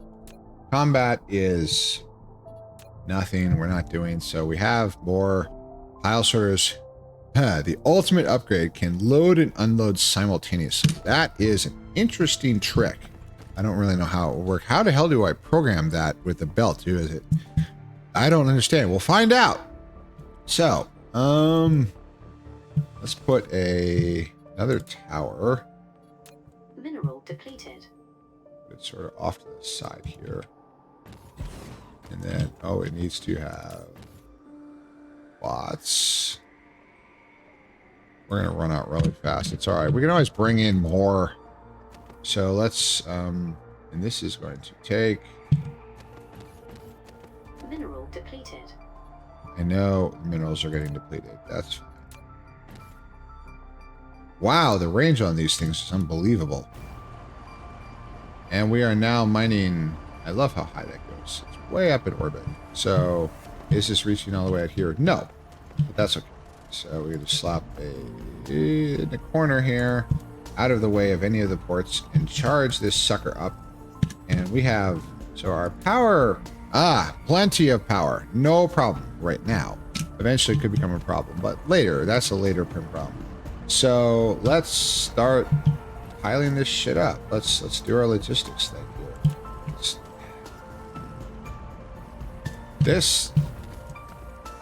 combat is nothing. We're not doing so. We have more pile sorters The ultimate upgrade can load and unload simultaneously. That is an interesting trick. I don't really know how it will work. How the hell do I program that with the belt, too? Is it? I don't understand. We'll find out. So, let's put another tower. Mineral depleted. It's sort of off to the side here. And then, oh, it needs to have lots. We're going to run out really fast. It's all right. We can always bring in more. So let's, and this is going to take. Mineral depleted. I know the minerals are getting depleted. That's fine. Wow, the range on these things is unbelievable. And we are now mining. I love how high that goes. It's way up in orbit. So, is this reaching all the way out here? No, but that's okay. So we're going to slap in the corner here, out of the way of any of the ports, and charge this sucker up. And we have, so our power, plenty of power. No problem right now. Eventually it could become a problem, but later, that's a later Prim problem. So let's start piling this shit up. Let's do our logistics thing here. Jeez,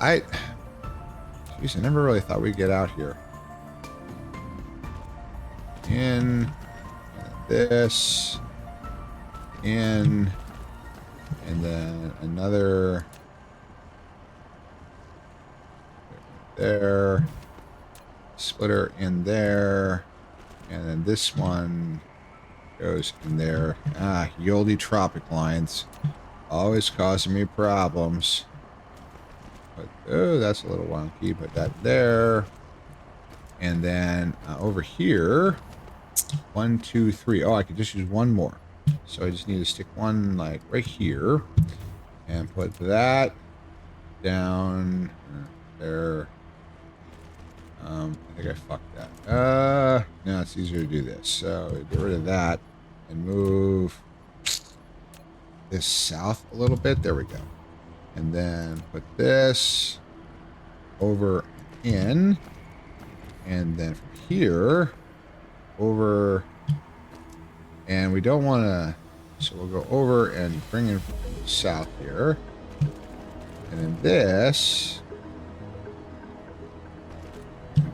I never really thought we'd get out here. In, this, in, and then another there, splitter in there, and then this one goes in there. Yoldy tropic lines, always causing me problems. But, oh, that's a little wonky. Put that there. And then over here, 1, 2, 3. Oh, I could just use one more. So I just need to stick one like right here. And put that down there. I think I fucked that. No, it's easier to do this. So get rid of that and move this south a little bit. There we go. And then put this over in, and then from here over, and we don't want to, so we'll go over and bring in south here, and then this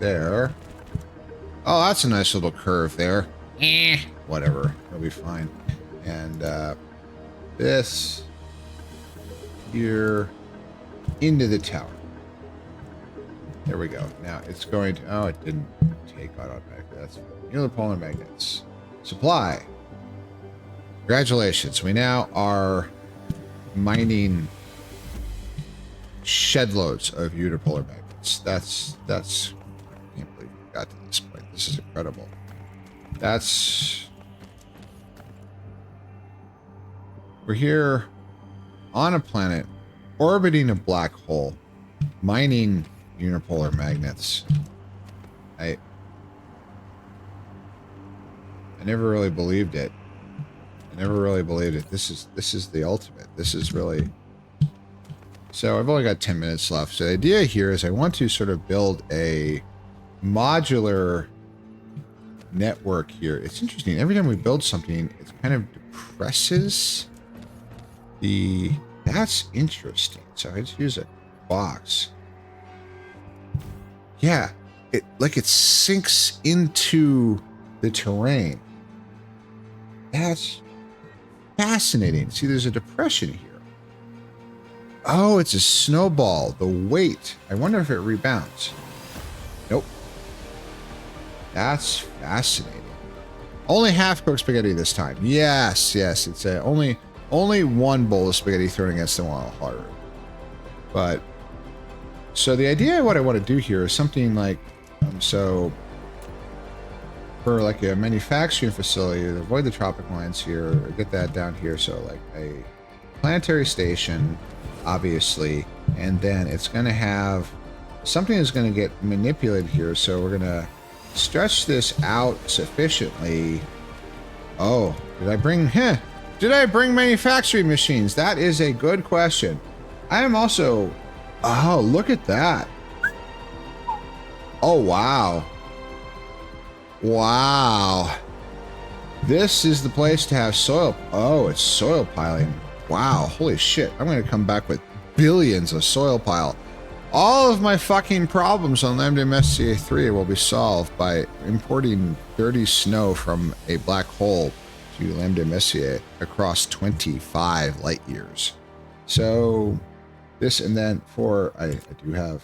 there. Oh, that's a nice little curve there. Whatever, it'll be fine. And this here into the tower. There we go. Now it's going to, oh, it didn't take automatically. That's unipolar magnets. Supply. Congratulations. We now are mining shed loads of unipolar magnets. That's, I can't believe we got to this point. This is incredible. We're here on a planet orbiting a black hole, mining unipolar magnets. I never really believed it. This is the ultimate. This is really. So I've only got 10 minutes left. So the idea here is I want to sort of build a modular network here. It's interesting. Every time we build something, it kind of depresses the. That's interesting. So I just use a box. Yeah, it sinks into the terrain. That's fascinating. See, there's a depression here. Oh, it's a snowball. The weight. I wonder if it rebounds. Nope. That's fascinating. Only half cooked spaghetti this time. Yes. It's only one bowl of spaghetti thrown against the wall harder. But so the idea of what I want to do here is something like so for like a manufacturing facility, avoid the tropic lines here, get that down here. So like a planetary station, obviously, and then it's going to have something that's going to get manipulated here. So we're going to stretch this out sufficiently. Oh, did I bring manufacturing machines? That is a good question. I am also, oh, look at that. Oh, wow. Wow. This is the place to have soil. Oh, it's soil piling. Wow. Holy shit. I'm going to come back with billions of soil pile. All of my fucking problems on Lambda Messier 3 will be solved by importing dirty snow from a black hole to Lambda Messier across 25 light years. So this, and then for, I do have,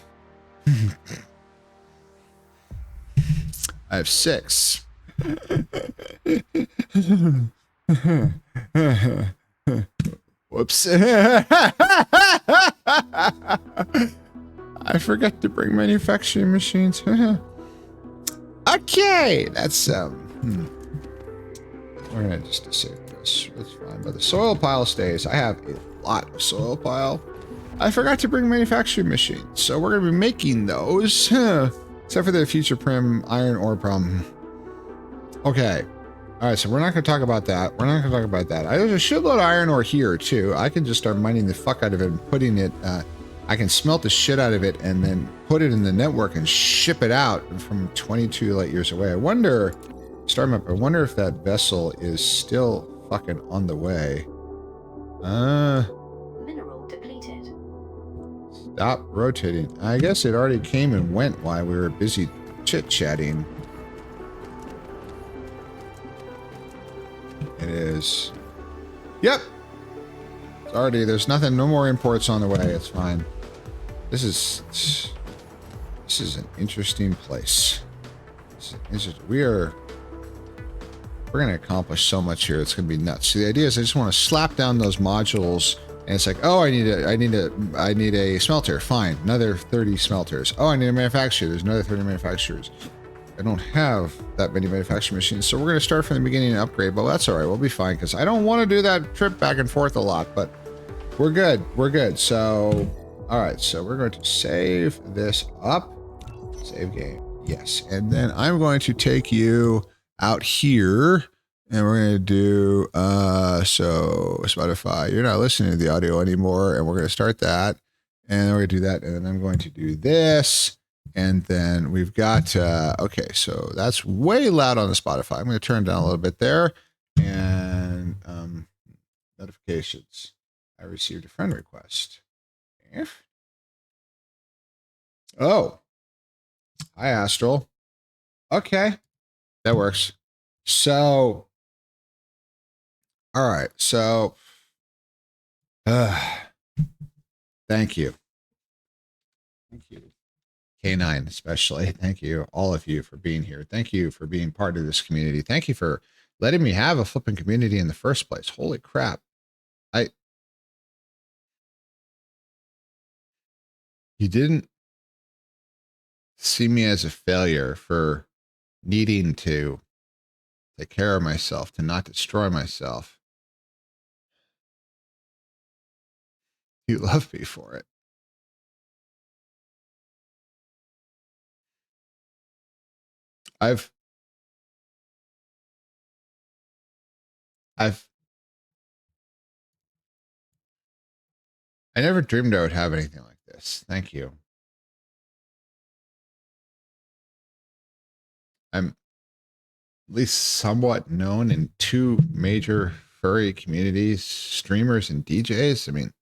I have 6. Whoops. I forgot to bring manufacturing machines. Okay, that's we're gonna just disable this. That's fine. But the soil pile stays. I have a lot of soil pile. I forgot to bring manufacturing machines, so we're gonna be making those. Except for the future Prim iron ore problem. Okay. All right, so we're not going to talk about that. We're not going to talk about that. There's a shitload of iron ore here, too. I can just start mining the fuck out of it and putting it... I can smelt the shit out of it and then put it in the network and ship it out from 22 light years away. I wonder... Start map. I wonder if that vessel is still fucking on the way. Mineral depleted. Stop rotating. I guess it already came and went while we were busy chit-chatting. It is. Yep. It's already, there's nothing, no more imports on the way. It's fine. This is an interesting place. We're going to accomplish so much here. It's going to be nuts. So the idea is I just want to slap down those modules and it's like, oh, I need a smelter. Fine. Another 30 smelters. Oh, I need a manufacturer. There's another 30 manufacturers. I don't have that many manufacturing machines, so we're going to start from the beginning and upgrade, but that's all right. We'll be fine, because I don't want to do that trip back and forth a lot, but we're good. We're good. So, all right, so we're going to save this up. Save game. Yes. And then I'm going to take you out here, and we're going to do, so Spotify, you're not listening to the audio anymore, and we're going to start that, and we're going to do that, and then I'm going to do this. And then we've got, okay, so that's way loud on the Spotify. I'm going to turn it down a little bit there. And notifications. I received a friend request. Oh. Hi, Astral. Okay. That works. So, all right. So, thank you. Thank you. K9 especially. Thank you, all of you, for being here. Thank you for being part of this community. Thank you for letting me have a flipping community in the first place. Holy crap. You didn't see me as a failure for needing to take care of myself, to not destroy myself. You love me for it. I never dreamed I would have anything like this. Thank you. I'm at least somewhat known in 2 major furry communities, streamers and DJs. I mean,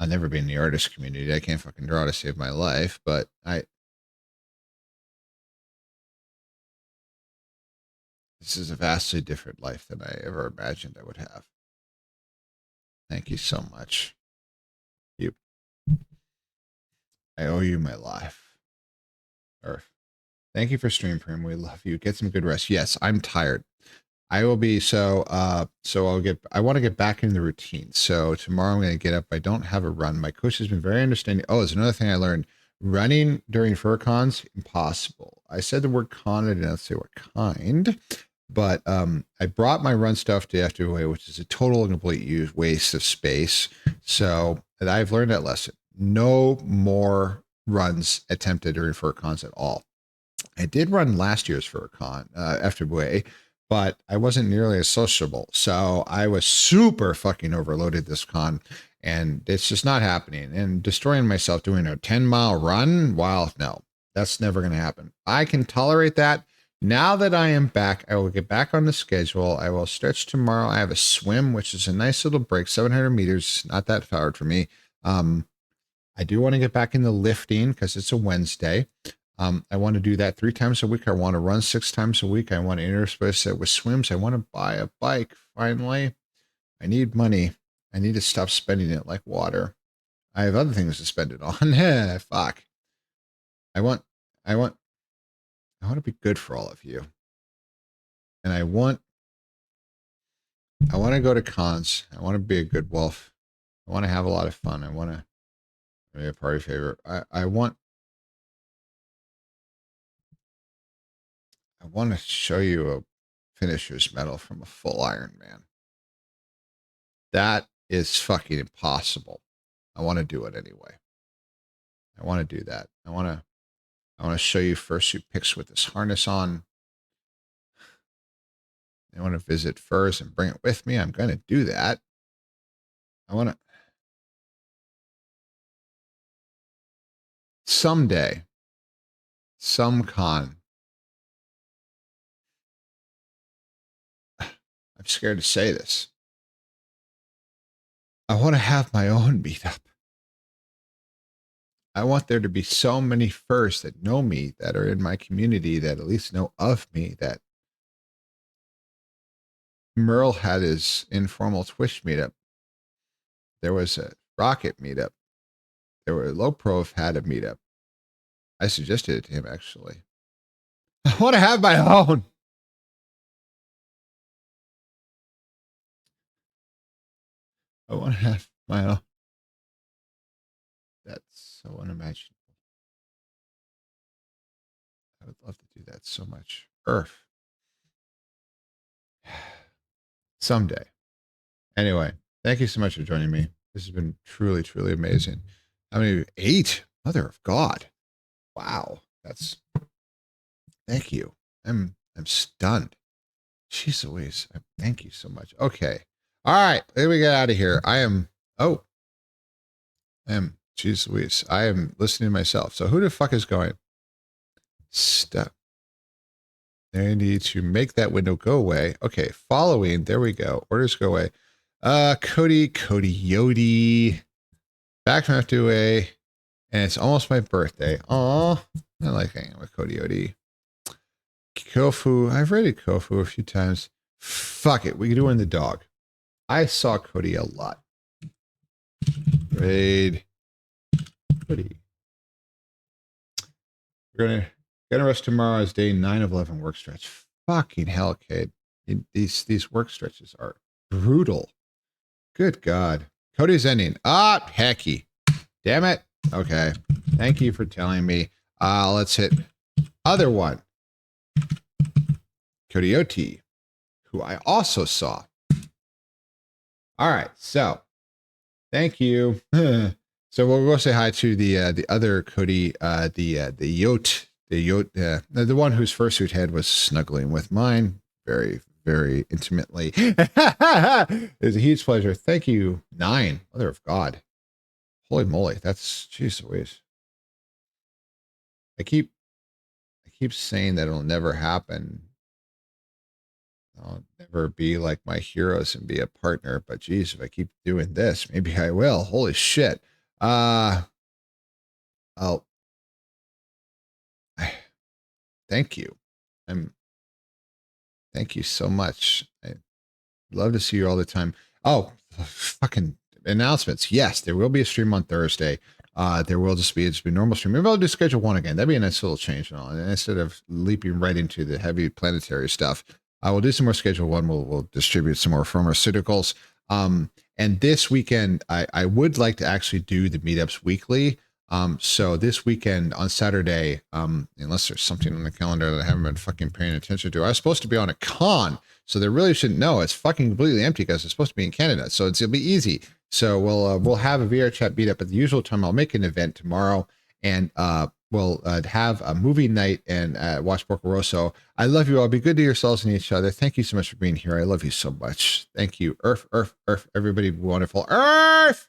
I'll never be in the artist community. I can't fucking draw to save my life, but this is a vastly different life than I ever imagined I would have. Thank you so much. I owe you my life. Earth. Thank you for stream, Prim. We love you. Get some good rest. Yes, I'm tired. I will be I want to get back in the routine. So tomorrow I'm going to get up. I don't have a run. My coach has been very understanding. Oh, there's another thing I learned. Running during FurCons, impossible. I said the word con, I didn't say what kind, but I brought my run stuff to FWA, which is a total and complete waste of space. So I've learned that lesson. No more runs attempted during FurCons at all. I did run last year's FurCon, FWA, but I wasn't nearly as sociable. So I was super fucking overloaded this con, and it's just not happening. And destroying myself doing a 10-mile run, well, no. That's never going to happen. I can tolerate that. Now that I am back, I will get back on the schedule. I will stretch tomorrow. I have a swim, which is a nice little break, 700 meters. Not that hard for me. I do want to get back into lifting because it's a Wednesday. I want to do that 3 times a week. I want to run 6 times a week. I want to intersperse it with swims. I want to buy a bike. Finally, I need money. I need to stop spending it like water. I have other things to spend it on. Fuck. I want to be good for all of you. And I want to go to cons. I want to be a good wolf. I want to have a lot of fun. I want to be a party favorite. I want to show you a finisher's medal from a full Iron Man. That is fucking impossible. I want to do it anyway. I want to do that. I want to show you fursuit pics with this harness on. I want to visit furs and bring it with me. I'm going to do that. I want to someday, some con. I'm scared to say this. I want to have my own meetup. I want there to be so many furs that know me, that are in my community, that at least know of me, that Merle had his informal Twitch meetup. There was a Rocket meetup. There were Loprov had a meetup. I suggested it to him, actually. I want to have my own. I want to have my own. That's so unimaginable. I would love to do that so much. Earth. Someday. Anyway, thank you so much for joining me. This has been truly, truly amazing. How many? 8? Mother of God. Wow. Thank you. I'm stunned. Jeez Louise. Thank you so much. Okay. All right. Let me get out of here. Jeez Louise. I am listening to myself. So who the fuck is going? Step. They need to make that window go away. Okay. Following. There we go. Orders go away. Cody Yodi. Back from FWA. And it's almost my birthday. Aw. I like hanging with Cody Yodi. Kofu. I've rated Kofu a few times. Fuck it. We can do it in the dog. I saw Cody a lot. Raid Cody. We're gonna rush tomorrow's day 9 of 11 work stretch. Fucking hell, Cade. These work stretches are brutal. Good God. Cody's ending. Hecky. Damn it. Okay. Thank you for telling me. Let's hit other one. Coyote, who I also saw. All right. So thank you. So we'll go say hi to the other Cody, the one whose fursuit head was snuggling with mine very, very intimately. It's a huge pleasure. Thank you. 9. Mother of God. Holy moly. That's, jeez Louise. I keep saying that it'll never happen. I'll never be like my heroes and be a partner, but geez, if I keep doing this, maybe I will. Holy shit. Thank you. Thank you so much. I love to see you all the time. Oh, fucking announcements. Yes, there will be a stream on Thursday. There will just be a normal stream. Maybe I'll just schedule one again. That'd be a nice little change and all. And instead of leaping right into the heavy planetary stuff, I will do some more schedule one. We'll distribute some more pharmaceuticals. And this weekend, I would like to actually do the meetups weekly. So this weekend on Saturday, unless there's something on the calendar that I haven't been fucking paying attention to, I was supposed to be on a con, so they really shouldn't know. It's fucking completely empty because it's supposed to be in Canada, so it'll be easy. So we'll have a VR chat meetup at the usual time. I'll make an event tomorrow, and we'll have a movie night and watch Porco Rosso. I love you all. Be good to yourselves and each other. Thank you so much for being here. I love you so much. Thank you. Earth, everybody be wonderful. Earth!